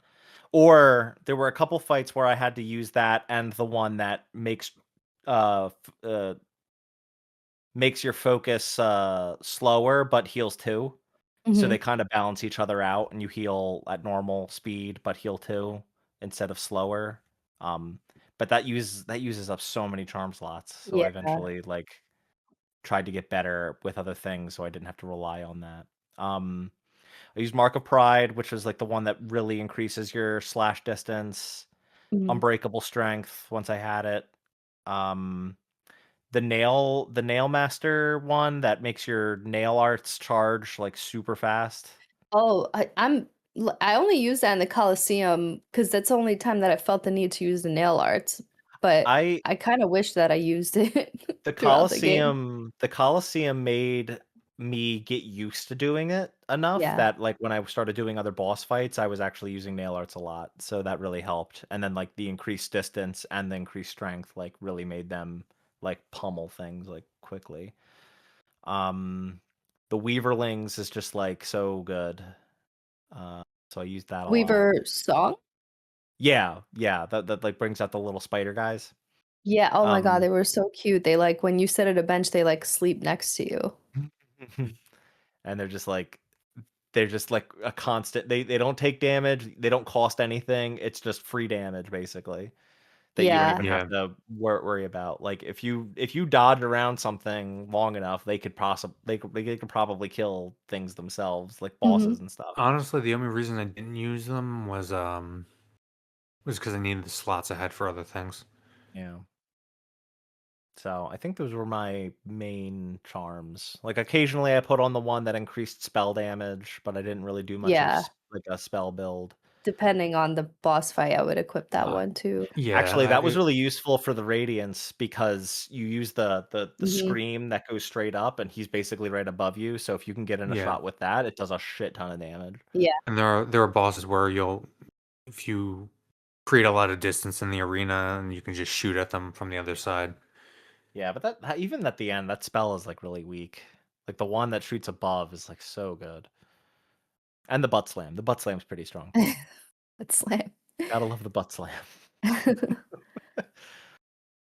Or there were a couple fights where I had to use that and the one that makes your focus slower but heals too. So Hmm. they kind of balance each other out, and you heal at normal speed but heal too instead of slower. Um, but that uses up so many charm slots. So I Yeah. eventually tried to get better with other things so I didn't have to rely on that. Um, I used Mark of Pride, which is like the one that really increases your slash distance, Mhm. unbreakable strength once I had it. Um, the nail master one that makes your nail arts charge like super fast. Oh, I only use that in the Coliseum because that's the only time that I felt the need to use the nail arts. But I I kind of wish that I used it the throughout the game. Coliseum made me get used to doing it enough Yeah. that like when I started doing other boss fights, I was actually using nail arts a lot. So that really helped. And then like the increased distance and the increased strength like really made them like pummel things like quickly. Um the Weaverlings is just like so good. Uh so I used that a lot. Weaver Song? Yeah, yeah, that like brings out the little spider guys. Yeah. Oh my God, Um they were so cute. They like when you sit at a bench, they like sleep next to you. and they're just like a constant they don't take damage, they don't cost anything. It's just free damage basically that you don't Yeah. even have Yeah. to worry about. Like if you dodge around something long enough, they could probably kill things themselves, like bosses Hmm. and stuff. Honestly, the only reason I didn't use them was because I needed the slots I had for other things. Yeah. So I think those were my main charms. Like occasionally I put on the one that increased spell damage, but I didn't really do much of Yeah. like a spell build. Depending on the boss fight, I would equip that Uh, one too. yeah, Actually, that was really useful for the Radiance because you use the Hmm. scream that goes straight up, and he's basically right above you. So if you can get in a yeah. shot with that, it does a shit ton of damage. Yeah. And there are bosses where if you create a lot of distance in the arena, and you can just shoot at them from the other side. Yeah, but even at the end, that spell is like really weak. Like the one that shoots above is like so good, and the butt slam. The butt slam's pretty strong too. It's slam. Gotta love the butt slam.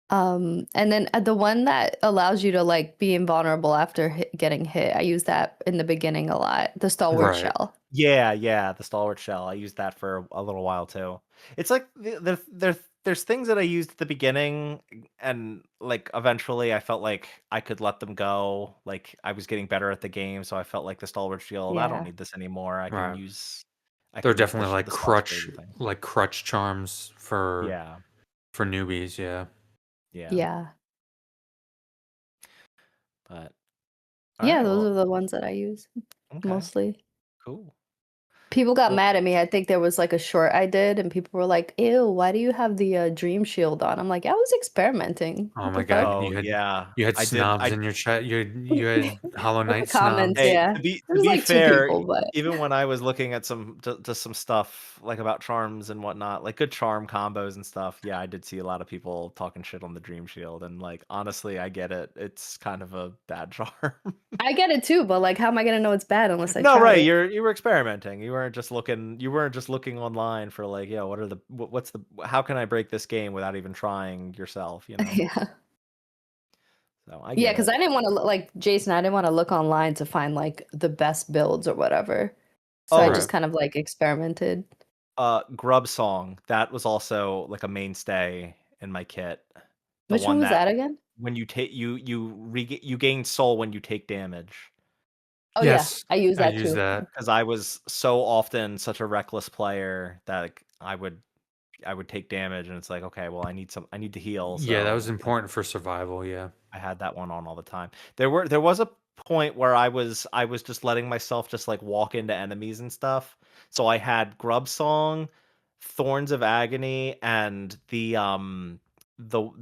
And then the one that allows you to like be invulnerable after getting hit, I use that in the beginning a lot. The Stalwart Right. Shell. Yeah, the stalwart shell. I used that for a little while too. It's like there's things that I used at the beginning, and like eventually I felt like I could let them go. Like I was getting better at the game, so I felt like the stalwart shield. I don't Yeah. need this anymore. I can Right. use I They're can use definitely the slash blade thing. like crutch charms Yeah, for newbies, yeah. yeah. Yeah. But all Yeah, right, those well, are the ones that I use okay, mostly. cool. People got Well, mad at me. I think there was like a short I did, and people were like, "Ew, why do you have the Dream Shield on?" I'm like, "I was experimenting. Oh What my the fuck?" god, oh yeah, you had I did. snobs in your chat. You had Hollow In the Knight comments, snobs. Hey, yeah. to There was be like two fair, people, but even when I was looking at some stuff like about charms and whatnot, like good charm combos and stuff, yeah, I did see a lot of people talking shit on the Dream Shield, and like honestly, I get it. It's kind of a bad charm. I get it too, but like, how am I gonna know it's bad unless I No, try right? it? You were experimenting. You weren't just looking online for like, yeah, what's the how can I break this game without even trying yourself, you know? Yeah. So I Yeah, get because it. I didn't want to like Jason, I didn't want to look online to find like the best builds or whatever. So I Oh, just Right. kind of like experimented. Grub Song, that was also like a mainstay in my kit. The Which one one was that that again? when you take you gain soul when you take damage. Oh yeah, Yes, I use I that use too. that. Because I was so often such a reckless player that like, I would take damage, and it's like, okay, well, I need to heal, Yeah, that was so important for survival. Yeah. I had that one on all the time. There was a point where I was just letting myself just like walk into enemies and stuff. So I had Grub Song, Thorns of Agony, and the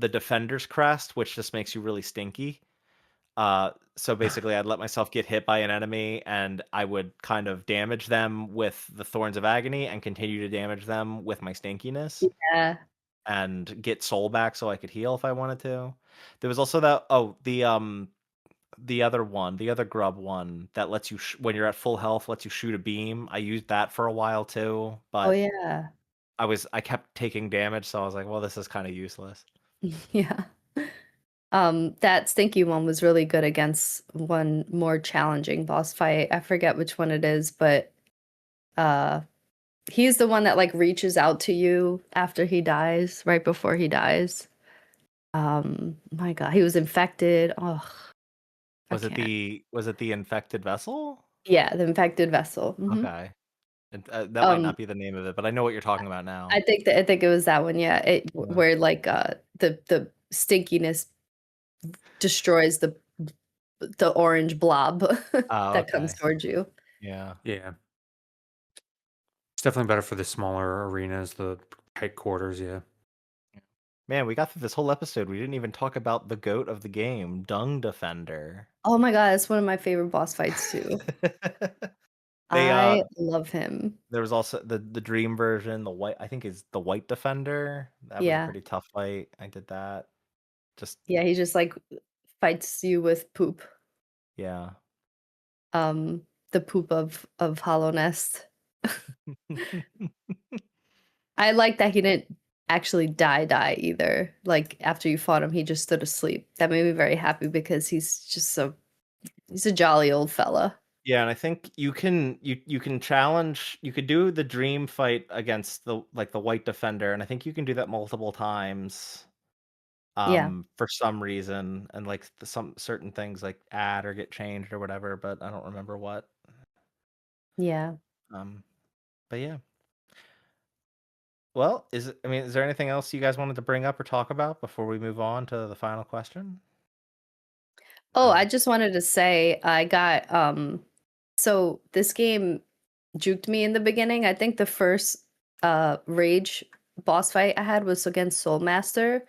Defender's Crest, which just makes you really stinky. So basically I'd let myself get hit by an enemy, and I would kind of damage them with the Thorns of Agony and continue to damage them with my stinkiness Yeah. and get soul back so I could heal if I wanted to. There was also that the other one, the other grub one that lets you when you're at full health lets you shoot a beam. I used that for a while too, Oh but yeah. I kept taking damage, so I was like, well, this is kind of useless. Yeah. That stinky one was really good against one more challenging boss fight. I forget which one it is, but uh he's the one that like reaches out to you after he dies, right before he dies. My God, he was infected. Oh, I can't. Was it the infected vessel? Yeah, the infected vessel. Okay. And, that might Um, not be the name of it, but I know what you're talking about I now. think that I think it was that one. Yeah, Yeah. where like the stinkiness destroys the orange blob Oh, that comes okay. towards you. Yeah. Yeah. It's definitely better for the smaller arenas, the tight quarters. Yeah. Man, we got through this whole episode. We didn't even talk about the goat of the game, Dung Defender. Oh my God, that's one of my favorite boss fights too. They I love him. there was also the dream version, the white I think is the white defender. That was a Yeah. pretty tough fight. I did that. Just Yeah, he just like fights you with poop. yeah. The poop of Hallownest. I like that he didn't actually die either. Like after you fought him, he just stood asleep. That made me very happy because he's a jolly old fella. Yeah, and I think you can challenge you could do the dream fight against the like the white defender, and I think you can do that multiple times Yeah. for some reason, and like some certain things like add or get changed or whatever, but I don't remember what. Yeah. Um but yeah. Well, I mean, is there anything else you guys wanted to bring up or talk about before we move on to the final question? Oh, Uh, I just wanted to say I got so this game juked me in the beginning. I think the first rage boss fight I had was against Soul Master,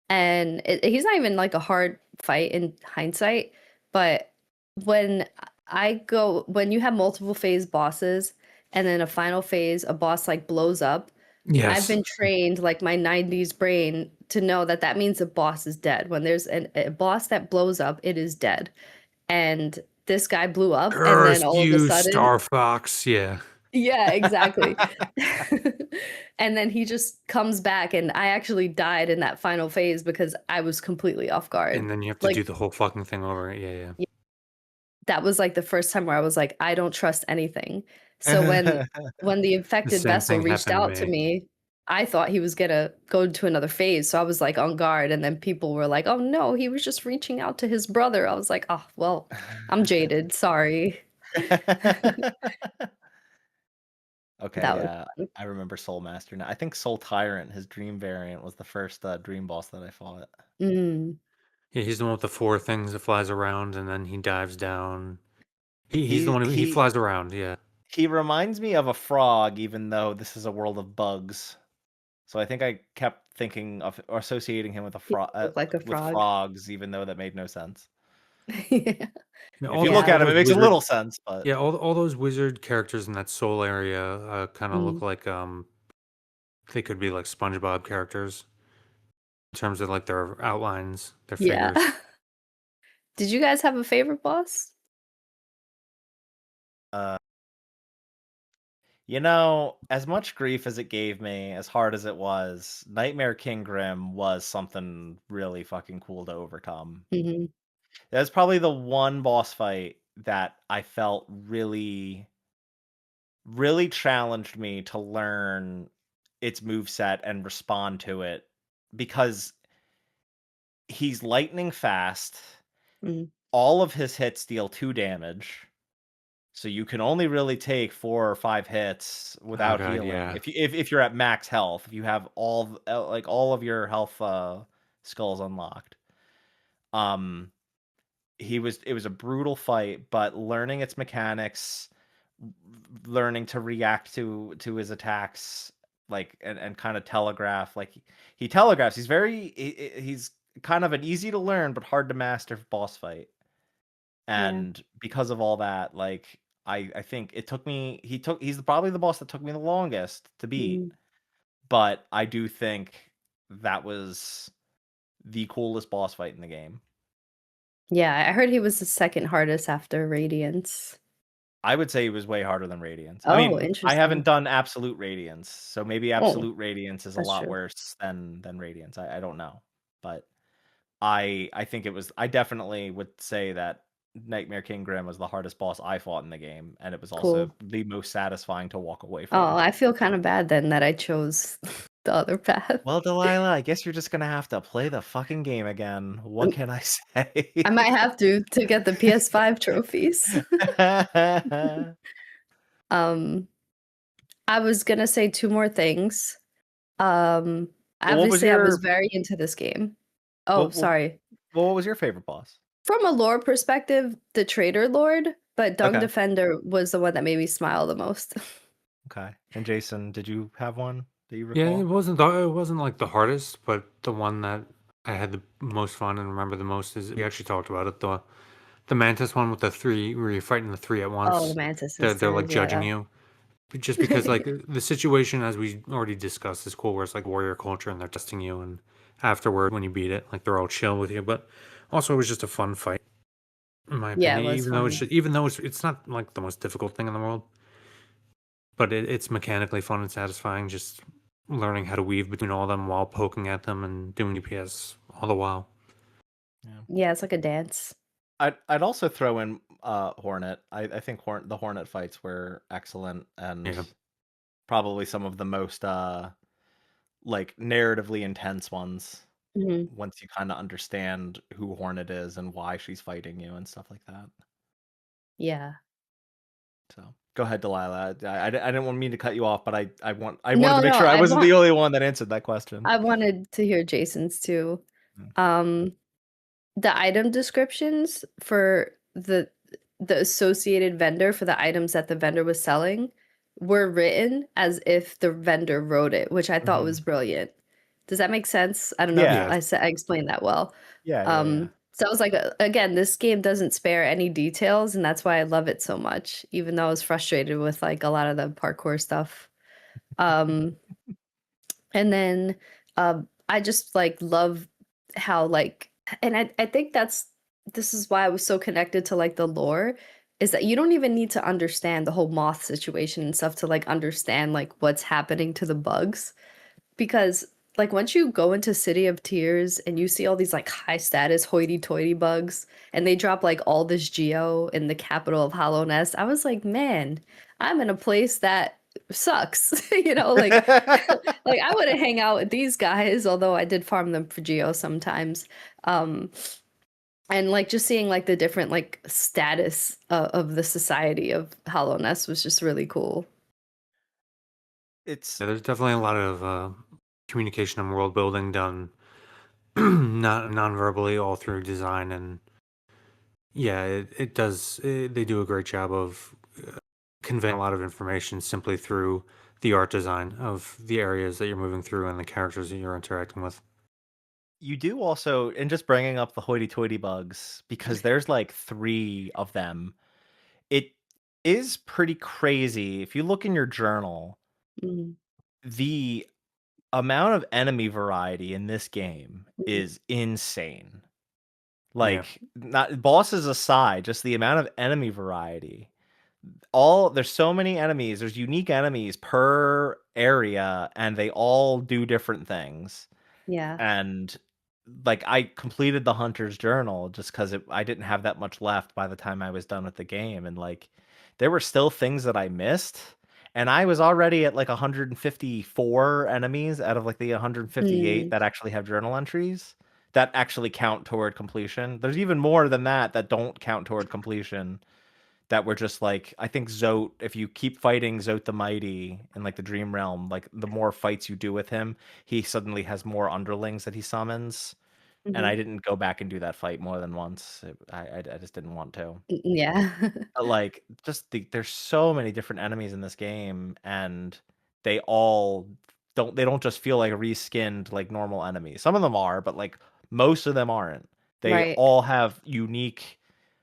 and he's not even like a hard fight in hindsight, but when when you have multiple phase bosses and then a final phase a boss like blows up, I've Yes. been trained like my 90s brain to know that that means a boss is dead. When there's a boss that blows up, it is dead. And this guy blew up, and then Curse all of a you, sudden, Star Fox. Yeah. yeah, exactly. And then he just comes back, and I actually died in that final phase because I was completely off guard. And then you have to do Like, the whole fucking thing over. Yeah, yeah. that was like the first time where I was like, I don't trust anything. So when the The infected same vessel thing reached happened to out to me. me, I thought he was gonna go to another phase. So I was like on guard, and then people were like, "Oh no, he was just reaching out to his brother." I was like, "Oh well, I'm jaded. Sorry." Okay, That was yeah. fun. I remember Soul Master now. I think Soul Tyrant, his dream variant, was the first dream boss that I fought. Mm, Yeah, he's the one with the four things that flies around and then he dives down. He's the He one he he flies around. Yeah. he reminds me of a frog, even though this is a world of bugs. So I think I kept thinking of or associating him with he looked like a with frog. frogs, even though that made no sense. Yeah. Yeah, If you look Yeah. at him, it makes a little sense, but yeah, all those wizard characters in that soul area kind of look Mm, like they could be like SpongeBob characters in terms of like their outlines, their yeah. figures. Did you guys have a favorite boss? uh, you know, as much grief as it gave me, as hard as it was, Nightmare King Grim was something really fucking cool to overcome. Hmm. That's probably the one boss fight that I felt really challenged me to learn its move set and respond to it because he's lightning fast. Mhm. All of his hits deal 2 damage. So you can only really take 4 or 5 hits Oh without god, healing. yeah. If you're at max health, if you have all of your health skulls unlocked. Um it was a brutal fight, but learning its mechanics, learning to react to his attacks, like and kind of telegraph, like he telegraphs. He's kind of an easy to learn but hard to master boss fight. Yeah. And because of all that, like I think it took me he's probably the boss that took me the longest to beat, Mhm. but I do think that was the coolest boss fight in the game. Yeah, I heard he was the second hardest after Radiance. I would say it was way harder than Radiance. I Oh, mean, I haven't interesting. done Absolute Radiance, so maybe Oh, Absolute Radiance is a that's lot true. worse than Radiance. I don't know. But I think it was I definitely would say that Nightmare King Grim was the hardest boss I fought in the game, and it was also Cool. the most satisfying to walk away Oh, from. I feel kind of bad then that I chose the other path. Well, Delilah, I guess you're just gonna have to play the fucking game again. What Mm, can I I say? might have to get the PS5 trophies. Um, I was gonna say two more things. Um, Well, what was obviously I was your very into this game. Oh, what, what, sorry. what was your favorite boss? From a lore perspective, the Traitor Lord, but Dung Okay. Defender was the one that made me smile the most. Okay. And Jason, did you have one that you Yeah, it recall? wasn't like the hardest, but the one that I had the most fun and remember the most is we actually talked about it, the Mantis one with the three where you're fighting the three at Oh, the once. Mantis They're like Sisters, judging yeah. you. Just because like the situation as we already discussed is cool where it's like warrior culture and they're testing you and afterward when you beat it, like they're all chill with you. But also it was just a fun fight, in my Yeah, it opinion. was fun. Even though it's not like the most difficult thing in the world, but it's mechanically fun and satisfying just learning how to weave between all of them while poking at them and doing DPS all the while. Yeah. Yeah, it's like a dance. I'd also throw in Hornet. I think the Hornet fights were excellent and Yeah. probably some of the most like narratively intense ones Mhm. once you kind of understand who Hornet is and why she's fighting you and stuff like that. Yeah. So go ahead, Delilah. I didn't want me to cut you off, but I wanted No, to make no, sure I wasn't the only one that answered that question. I wanted to hear Jason's too. Mm. Um, the item descriptions for the associated vendor for the items that the vendor was selling were written as if the vendor wrote it, which I thought was Mhm. brilliant. Does that make sense? I don't know if Yeah, Yeah. I explained that well. yeah. So I was like, again, this game doesn't spare any details, and that's why I love it so much, even though I was frustrated with like a lot of the parkour stuff. Um, and then I just like love how like and I think this is why I was so connected to like the lore is that you don't even need to understand the whole moth situation and stuff to like understand like what's happening to the bugs because like once you go into City of Tears and you see all these like high status hoity-toity bugs and they drop like all this geo in the capital of Hallownest, I was like, man, I'm in a place that sucks. You know, like like I wouldn't hang out with these guys, although I did farm them for geo sometimes. Um and like just seeing like the different like status of the society of Hallownest was just really cool. It's Yeah, there's definitely a lot of communication and world building done not non-verbally all through design and yeah, it does they do a great job of conveying a lot of information simply through the art design of the areas that you're moving through and the characters that you're interacting with. you do also, and just bringing up the hoity-toity bugs because there's like 3 of them. It is pretty crazy. If you look in your journal, Mhm. the amount of enemy variety in this game Mhm. is insane. Yeah. Like, not bosses aside, just the amount of enemy variety. All there's so many enemies. There's unique enemies per area, and they all do different things. Yeah. And like I completed the hunter's journal just because I didn't have that much left by the time I was done with the game, and like there were still things that I missed, and I was already at like 154 enemies out of like the 158 Mm, that actually have journal entries that actually count toward completion. There's even more than that that don't count toward completion that were just like, I think Zote, if you keep fighting Zote the Mighty in like the Dream Realm, like the more fights you do with him, he suddenly has more underlings that he summons. And mhm. I didn't go back and do that fight more than once. I just didn't want to. Yeah. But like, there's so many different enemies in this game, and they all they don't just feel like reskinned like normal enemies. Some of them are, but like most of them aren't. They Right. all have unique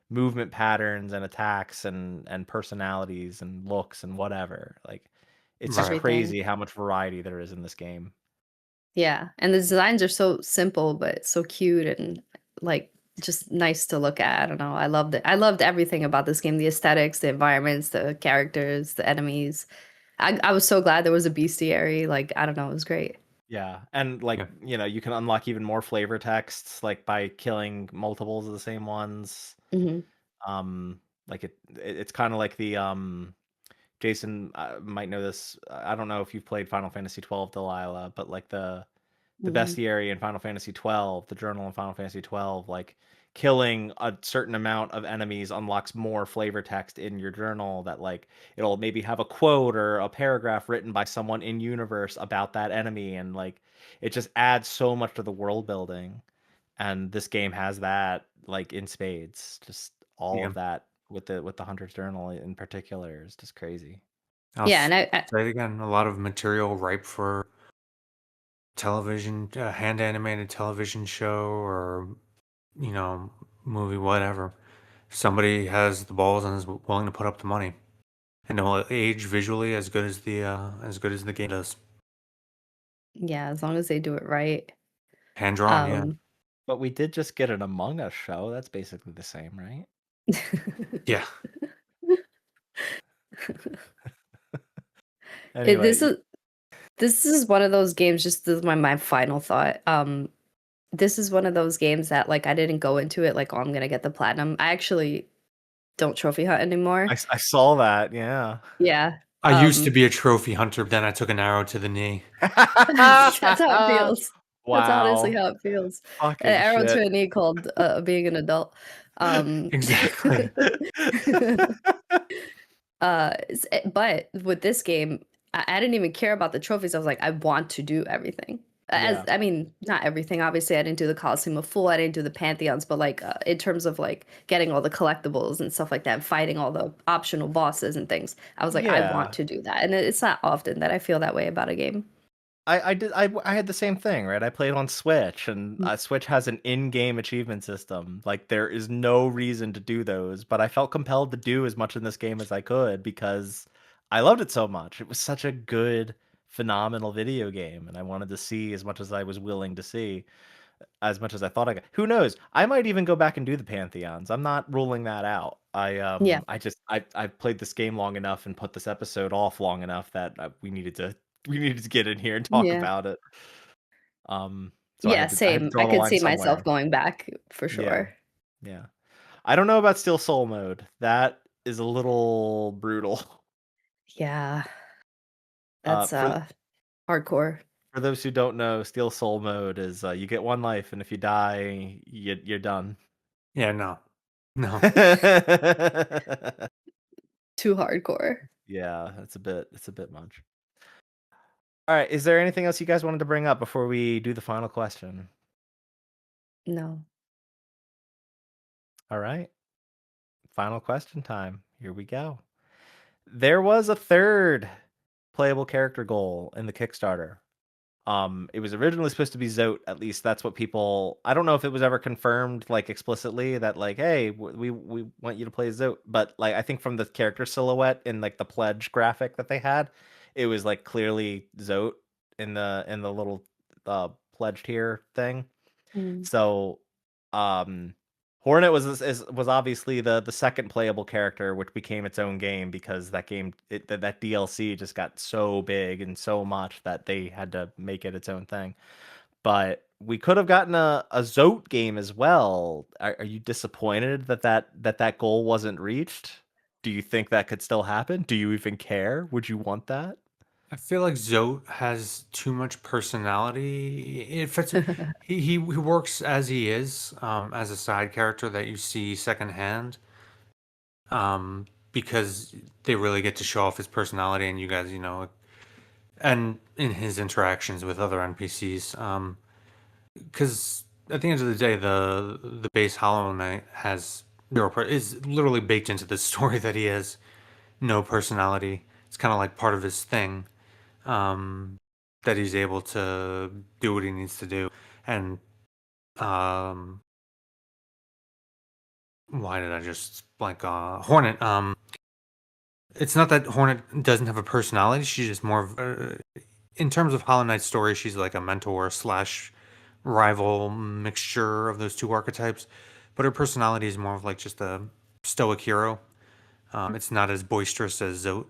movement patterns and attacks and personalities and looks and whatever. Like, it's just Right. Everything. crazy how much variety there is in this game. Yeah, and the designs are so simple, but so cute and, like, just nice to look at. I don't know, I loved it. I loved everything about this game, the aesthetics, the environments, the characters, the enemies. I was so glad there was a bestiary, like, I don't know, it was great. Yeah, and like, Yeah. you can unlock even more flavor texts like by killing multiples of the same ones. Mhm, Like it's kind of like the Jason might know this. I don't know if you've played Final Fantasy 12, Delilah, but like the mhm. bestiary in Final Fantasy 12, the journal in Final Fantasy 12, like killing a certain amount of enemies unlocks more flavor text in your journal that like it'll maybe have a quote or a paragraph written by someone in universe about that enemy, and like it just adds so much to the world building. And this game has that like in spades. Just all Yeah. of that with the Hunter's Journal in particular is just crazy. I'll Yeah, and I say it again. A lot of material ripe for television, hand animated television show, or you know, movie, whatever. Somebody has the balls and is willing to put up the money, and it will age visually as good as the game does. yeah, as long as they do it right. Hand drawn, yeah, Um But we did just get an Among Us show. That's basically the same, right? yeah, It Anyway, this is one of those games, just this is my final thought, this is one of those games that, like, I didn't go into it like, "Oh, I'm gonna get the platinum." I actually don't trophy hunt anymore. I saw that. Yeah. Yeah, I used to be a trophy hunter, but then I took an arrow to the knee. that's how it feels. That's honestly Wow. how it feels. An Fucking arrow to shit. a knee called, being an adult. Um, Exactly. but with this game, I didn't even care about the trophies. I was like, I want to do everything. As Yeah. I mean, not everything. Obviously, I didn't do the Coliseum of Fool. I didn't do the Pantheons, but like in terms of like getting all the collectibles and stuff like that, and fighting all the optional bosses and things, I was like, I want Yeah. to do that. And it's not often that I feel that way about a game. I had the same thing, right? I played on Switch, and Mm, Switch has an in-game achievement system. Like there is no reason to do those, but I felt compelled to do as much in this game as I could because I loved it so much. It was such a good, phenomenal video game, and I wanted to see as much as I was willing to see, as much as I thought I could. Who knows? I might even go back and do the Pantheons. I'm not ruling that out. yeah, I've played this game long enough and put this episode off long enough that we needed to get in here and talk yeah. about it. Um, so Yeah, I had to same. I draw the could line see myself somewhere. going back for Yeah, sure. yeah. I don't know about Steel Soul mode. That is a little brutal. Yeah, Uh, that's for hardcore. for those who don't know, Steel Soul mode is you get one life, and if you die, you're done. Yeah, no, no. Too hardcore. Yeah, it's a bit much. All right, is there anything else you guys wanted to bring up before we do the final question? No. All right, final question time. Here we go. There was a third playable character goal in the Kickstarter. It was originally supposed to be Zote. At least that's what people. I don't know if it was ever confirmed like explicitly that like, hey, we want you to play Zote. But like, I think from the character silhouette in like the pledge graphic that they had, it was like clearly Zote in the little pledged here thing. Mm. So, Hornet was obviously the second playable character, which became its own game because that game that DLC just got so big and so much that they had to make it its own thing. But we could have gotten a Zote game as well. Are you disappointed that that goal wasn't reached? Do you think that could still happen? Do you even care? Would you want that? I feel like Zote has too much personality. It fits. He works as he is, as a side character that you see secondhand, because they really get to show off his personality, and you guys, and in his interactions with other NPCs. Because at the end of the day, the base Hollow Knight has is literally baked into the story that he has no personality. It's kind of like part of his thing, um, that he's able to do what he needs to do. And um, why did I just blank? Hornet. It's not that Hornet doesn't have a personality. She's just more of, in terms of Hollow Knight's story, she's like a mentor slash rival mixture of those two archetypes. But her personality is more of like just a stoic hero. It's not as boisterous as Zote.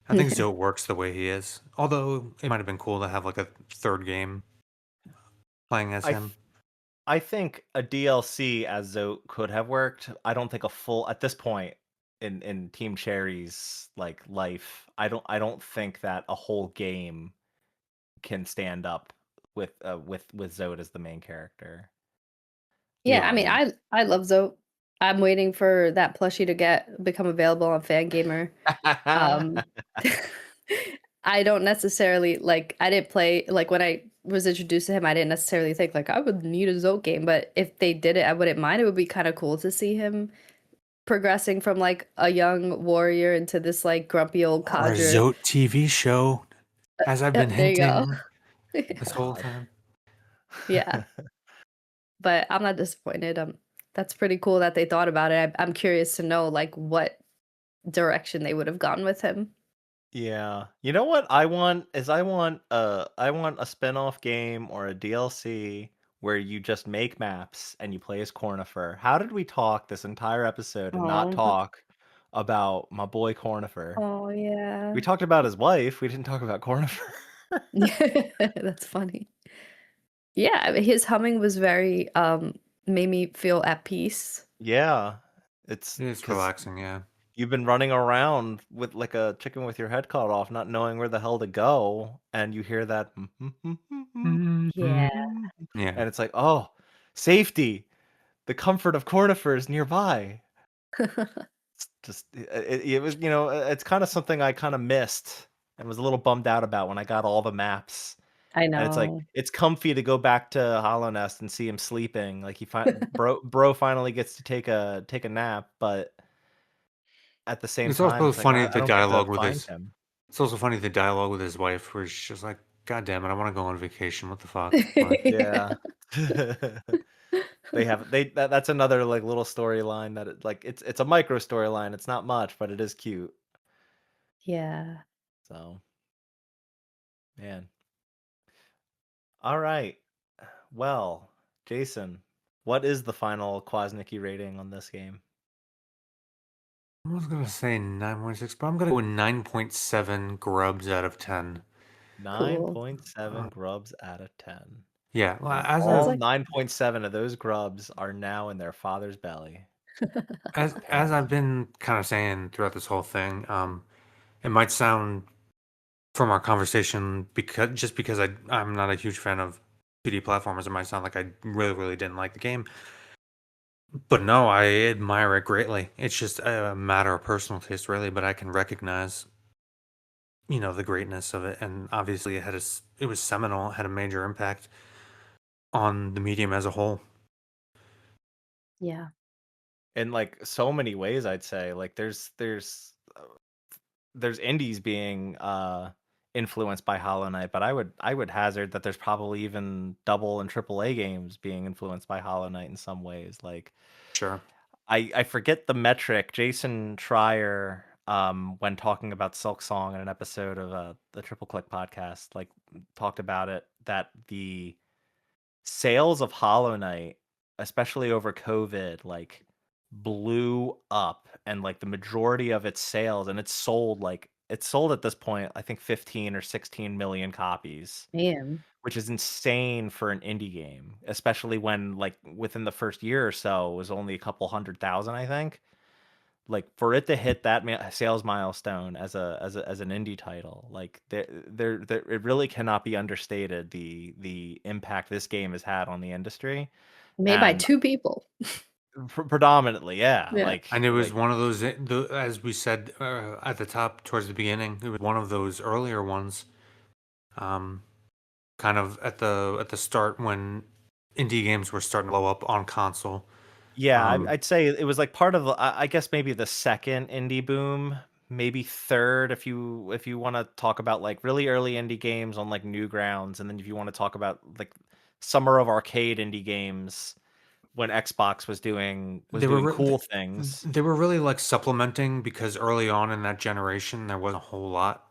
I think Zote works the way he is. Although it might have been cool to have like a third game playing as I him. I think a DLC as Zote could have worked. I don't think a full at this point in Team Cherry's like life. I don't think that a whole game can stand up with Zote as the main character. Yeah, I mean, Um, I love Zoe. I'm waiting for that plushie to become available on Fangamer. Um, I don't necessarily like. I didn't play like when I was introduced to him. I didn't necessarily think like I would need a Zoe game, but if they did it, I wouldn't mind. It would be kind of cool to see him progressing from like a young warrior into this like grumpy old Or a codger. Zote TV show, as I've been There you go. hinting this whole God. time. Yeah, but I'm not disappointed. That's pretty cool that they thought about it. I'm curious to know like what direction they would have gone with him. Yeah. You know what I want is I want a spin-off game or a DLC where you just make maps and you play as Cornifer. How did we talk this entire episode and not Oh, talk about my boy Cornifer? oh We yeah. talked about his wife, we didn't talk about Cornifer. That's funny. Yeah, I mean, his humming was very made me feel at peace. Yeah. It's It's because relaxing, yeah. you've been running around with like a chicken with your head cut off, not knowing where the hell to go, and you hear that Yeah. Yeah. and it's like, oh, safety. The comfort of Cornifer is nearby. It's just it was it's kind of something I kind of missed and was a little bummed out about when I got all the maps. I And it's like know. it's comfy to go back to Hallownest and see him sleeping. Like bro finally gets to take a nap, but at the same It's time, also it's like funny I the don't get to dialogue with find his. him. It's also funny the dialogue with his wife, where she's just like, "God damn it, I want to go on vacation. What the fuck?" Like, Yeah. That's another like little storyline that it's a micro storyline. It's not much, but it is cute. Yeah. So, man. All right. Well, Jason, what is the final Kwasnicky rating on this game? I was gonna say 9.6, but I'm gonna go with 9.7 grubs out of 10. Cool. 9.7 Uh, grubs out of 10. yeah, And as Sounds I all like 9.7 of those grubs are now in their father's belly, as I've apparently. been kind of saying throughout this whole thing, it might sound from our conversation because I'm not a huge fan of 2D platformers, it might sound like I really didn't like the game. But no, I admire it greatly. It's just a matter of personal taste, really. But I can recognize, the greatness of it, and obviously it was seminal, it had a major impact on the medium as a whole. yeah. In like so many ways, I'd say. Like there's indies being influenced by Hollow Knight, but I would hazard that there's probably even double and triple A games being influenced by Hollow Knight in some ways. Like Sure, I forget the metric. Jason Schreier, when talking about Silk Song in an episode of the Triple Click podcast, like talked about it that the sales of Hollow Knight, especially over COVID, like blew up, and like the majority of its sales, and it's sold at this point, I think 15 or 16 million copies, Man. which is insane for an indie game, especially when like within the first year or so it was only a couple 100,000, I think. like for it to hit that sales milestone as an indie title, like there it really cannot be understated the impact this game has had on the industry. Made by And 2 people. predominantly, yeah, Yeah. And it was like one of those, as we said at the top towards the beginning, it was one of those earlier ones, um, kind of at the start when indie games were starting to blow up on console. yeah, Um, I'd say it was like part of I guess maybe the second indie boom, maybe third if you want to talk about like really early indie games on like Newgrounds, and then if you want to talk about like summer of arcade indie games when Xbox was they were doing cool things. they were really like supplementing because early on in that generation there wasn't a whole lot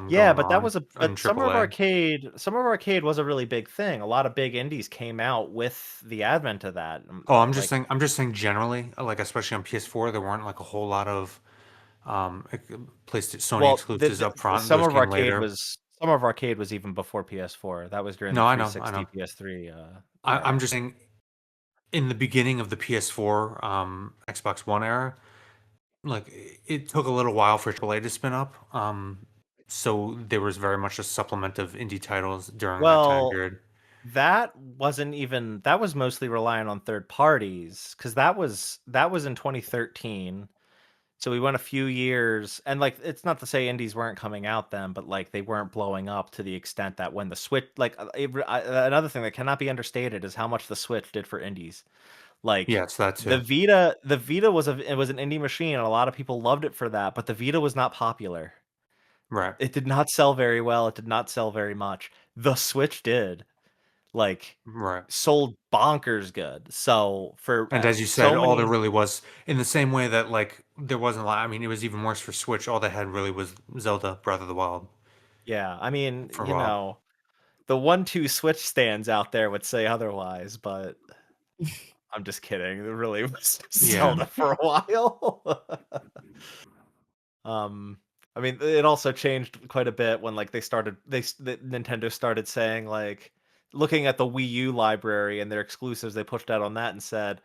Yeah, going but that on was a in but AAA. Summer of Arcade was a really big thing. A lot of big indies came out with the advent of that. Oh, Like I'm just saying generally, like especially on PS4, there weren't like a whole lot of Sony well, exclusives up front. Those came later. Summer of Arcade was even before PS4. That was during the No, I 360 know. PS3 I'm era. just saying in the beginning of the PS4, Xbox One era, like it took a little while for AAA to spin up. So there was very much a supplement of indie titles during that time Well, period. that was mostly relying on third parties because that was in 2013. So we went a few years, and like it's not to say indies weren't coming out then, but like they weren't blowing up to the extent that when the Switch, like another thing that cannot be understated is how much the Switch did for indies. Like Yes, that too. The Vita was it was an indie machine, and a lot of people loved it for that, but the Vita was not popular. Right, It did not sell very well. It did not sell very much. The Switch did. Like right. sold bonkers good. So for And as you said, so all there many really was, in the same way that like there wasn't a lot. I mean, it was even worse for Switch. All they had really was Zelda Breath of the Wild yeah, I mean, for a while. the 1-2 Switch stands out there would say otherwise, but I'm just kidding. It really was Yeah, Zelda for a while. um, I mean, it also changed quite a bit when like Nintendo started saying like looking at the Wii U library and their exclusives they pushed out on that and said,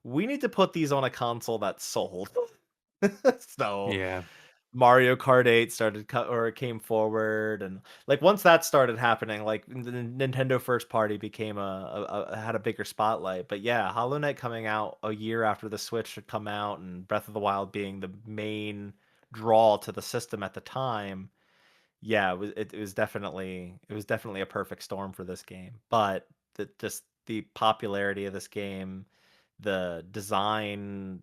"We need to put these on a console that's sold." So yeah, Mario Kart 8 or came forward, and like once that started happening, like the Nintendo first party became had a bigger spotlight. But yeah, Hollow Knight coming out a year after the Switch had come out, and Breath of the Wild being the main draw to the system at the time. Yeah, it was definitely a perfect storm for this game. But just the popularity of this game, the design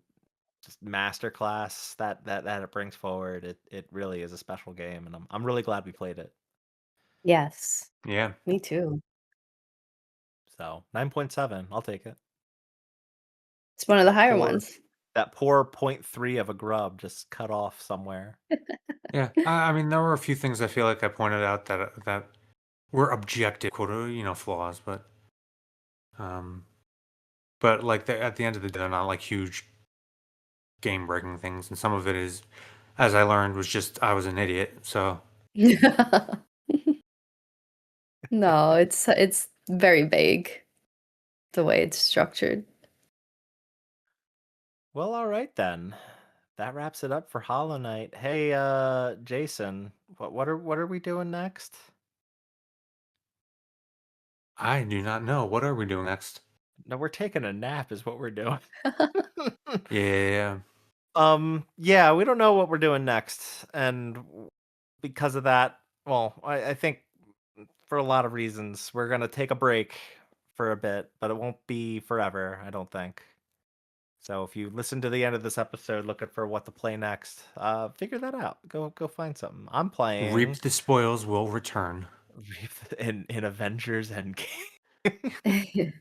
just masterclass that it brings forward. It really is a special game, and I'm really glad we played it. Yes. yeah. Me too. So 9.7, I'll take it. It's one of the That higher poor ones. that poor point .3 of a grub just cut off somewhere. Yeah, I mean, there were a few things I feel like I pointed out that were objective, flaws, um, but like at the end of the day, they're not like huge game breaking things, and some of it is, as I learned, was just I was an idiot. So No, it's very vague the way it's structured. Well, all right then. That wraps it up for Hollow Knight. Hey, Jason, what are we doing next? I do not know. What are we doing next? No, we're taking a nap, is what we're doing. Yeah, Yeah, we don't know what we're doing next, and because of that, well, I think for a lot of reasons, we're gonna take a break for a bit, but it won't be forever, I don't think. So if you listen to the end of this episode looking for what to play next, figure that out. Go find something. I'm reap playing the spoils will return. in Avengers Endgame.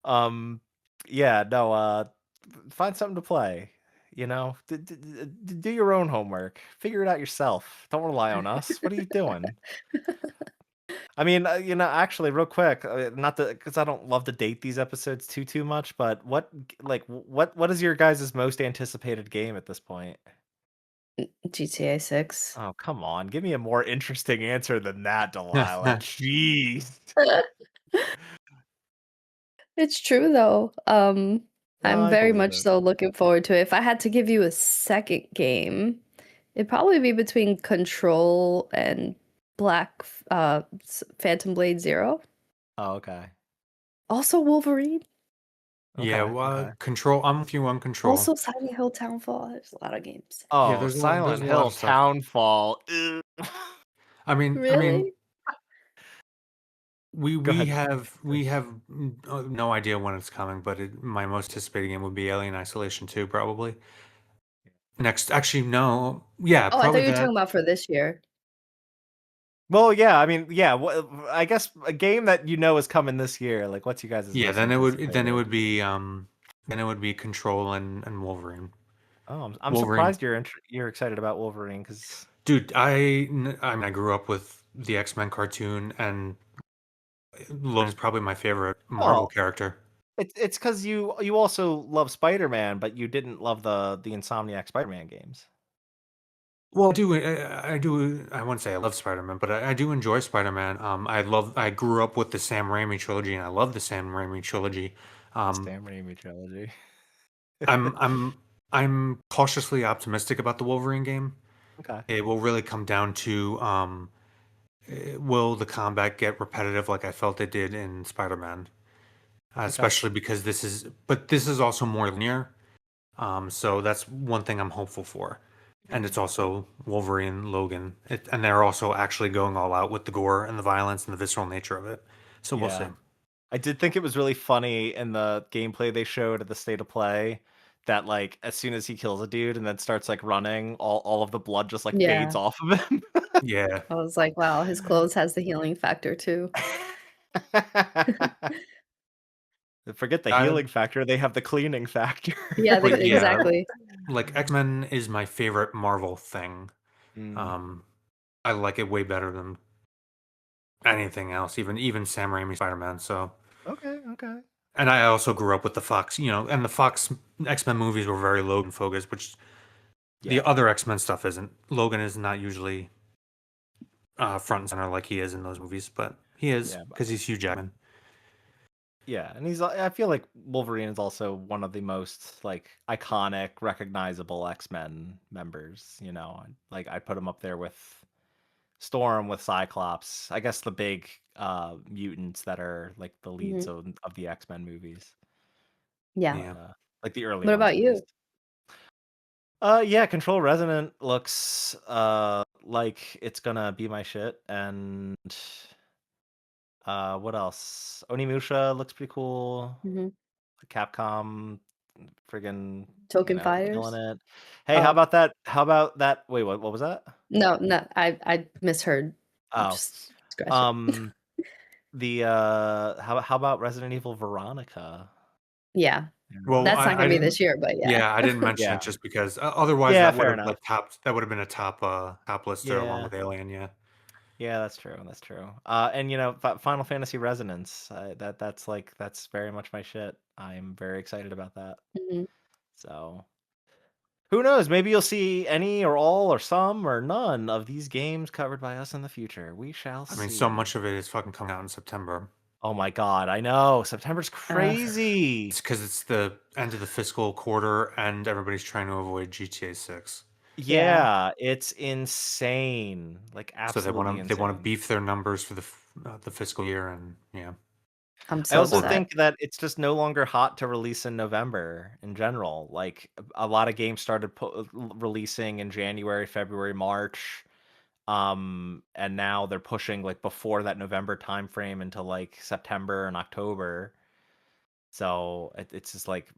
Um, yeah, no, find something to play. You know, do your own homework. Figure it out yourself. Don't rely on us. What are you doing? I mean, actually, real quick, not because I don't love to date these episodes too much, but what is your guys' most anticipated game at this point? GTA 6. Oh, come on, give me a more interesting answer than that, Delilah. Jeez. It's true though. No, I'm I very believe much it. so looking forward to it. If I had to give you a second game, it'd probably be between Control and Phantom Blade Zero. Oh, okay. Also Wolverine. Yeah, Okay. well, Okay. Control. I'm with you on Control. Also Silent Hill Townfall. There's a lot of games. Yeah, Oh, there's Silent a lot Hill of stuff. Townfall. Ugh. I mean, Really? we Go we ahead. have we have no idea when it's coming, but my most anticipated game would be Alien Isolation 2, probably. Next, actually, no. Yeah, Oh, I thought probably you were that. talking about for this year. Well, yeah, I mean, yeah, I guess a game that you know is coming this year. Like, what's you guys' Yeah, most then anticipated? it would be Control and Wolverine. Oh, I'm Wolverine, surprised you're excited about Wolverine because dude. I mean, I grew up with the X-Men cartoon, and Logan's probably my favorite Marvel well, character. it's because you also love Spider-Man, but you didn't love the Insomniac Spider-Man games. Well, I wouldn't say I love Spider-Man, but I do enjoy Spider-Man. I grew up with the Sam Raimi trilogy, and I love the Sam Raimi trilogy. Um, Sam Raimi trilogy. I'm I'm I'm cautiously optimistic about the Wolverine game. Okay. It will really come down to will the combat get repetitive like I felt it did in Spider-Man, Okay. especially because this is also more linear. So that's one thing I'm hopeful for. And it's also Wolverine, Logan, and they're also actually going all out with the gore and the violence and the visceral nature of it. So we'll see. Yeah. I did think it was really funny in the gameplay they showed at the state of play that like as soon as he kills a dude and then starts like running, all of the blood just like fades Yeah. off of him. Yeah, I was like, wow, his clothes has the healing factor too. Forget the I, healing factor, they have the cleaning factor. Yeah, but yeah, exactly. like X-Men is my favorite Marvel thing. Mm, Um, I like it way better than anything else, even Sam Raimi Spider-Man. So, okay, okay. and I also grew up with the Fox, and the Fox X-Men movies were very Logan focused, which the Yeah. other X-Men stuff isn't. Logan is not usually front and center like he is in those movies, but he is Yeah. because he's Hugh Jackman. Yeah, and I feel like Wolverine is also one of the most like iconic, recognizable X-Men members, you know. Like I'd put him up there with Storm, with Cyclops. I guess the big mutants that are like the leads Mhm. of the X-Men movies. Yeah. But Yeah. like the early What ones about at you? least. Yeah, Control Resonant looks like it's gonna be my shit. And what else? Onimusha looks pretty cool. Mhm. Capcom friggin', Token killing Fires? it. Hey, how Oh, about that? How about that? Wait, what was that? no, no, I misheard. Oh, Just scratch it. um, the how about Resident Evil Veronica? Yeah. Well, That's not I gonna be didn't. this year, but yeah. Yeah, I didn't mention Yeah, it just because otherwise yeah, that would fair have enough. that would have been a top lister along Yeah, with Alien. Yeah. yeah, that's true. That's true. And Final Fantasy Resonance. That's very much my shit. I'm very excited about that. Mhm. So who knows? Maybe you'll see any or all or some or none of these games covered by us in the future. We shall I mean, so see. much of it is fucking coming out in September. Oh my god, I know. September's Uh, crazy. It's because it's the end of the fiscal quarter and everybody's trying to avoid GTA 6. yeah, Yeah, it's insane. Like So absolutely they want to insane. beef their numbers for the fiscal year, and yeah. I'm I so also Or upset. think that it's just no longer hot to release in November in general. Like a lot of games started releasing in January, February, March. And now they're pushing like before that November timeframe into like September and October. So it's just like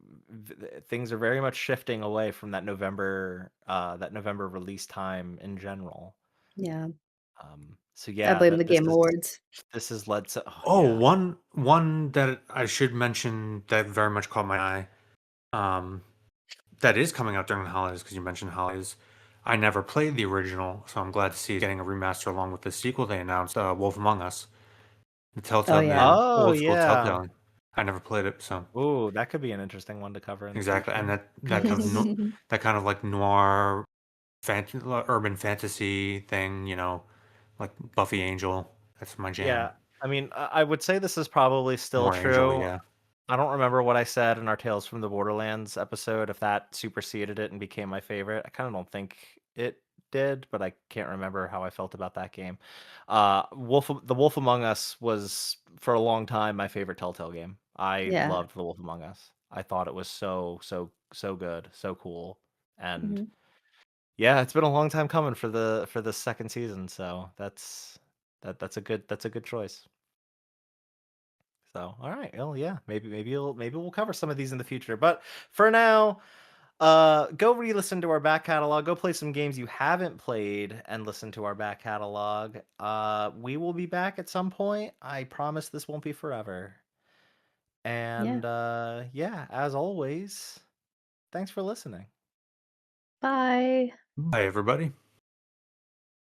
things are very much shifting away from that November release time in general. Yeah. So I yeah, blame the that Game Awards. this has led to oh, one that I should mention that very much caught my eye. Um, that is coming out during the holidays because you mentioned holidays. I never played the original, so I'm glad to see it getting a remaster along with the sequel they announced, Wolf Among Us, Oh yeah. the Oh old school yeah. Telltale. I never played it, so Ooh, that could be an interesting one to cover in the exactly, and future. that kind of like noir, urban fantasy thing, like Buffy Angel. That's my jam. Yeah, I mean, I would say this is probably still More Angel, true. yeah. I don't remember what I said in our Tales from the Borderlands episode, if that superseded it and became my favorite. I kind of don't think it did, but I can't remember how I felt about that game. The Wolf Among Us was for a long time my favorite Telltale game. I Yeah. loved The Wolf Among Us. I thought it was so good, so cool. And Mhm. yeah, it's been a long time coming for the second season, so that's a good choice. So, all right. Well, yeah, maybe we'll cover some of these in the future. But for now, go re-listen to our back catalog. Go play some games you haven't played and listen to our back catalog. We will be back at some point. I promise this won't be forever. Yeah. And yeah, as always, thanks for listening. Bye. Bye, everybody.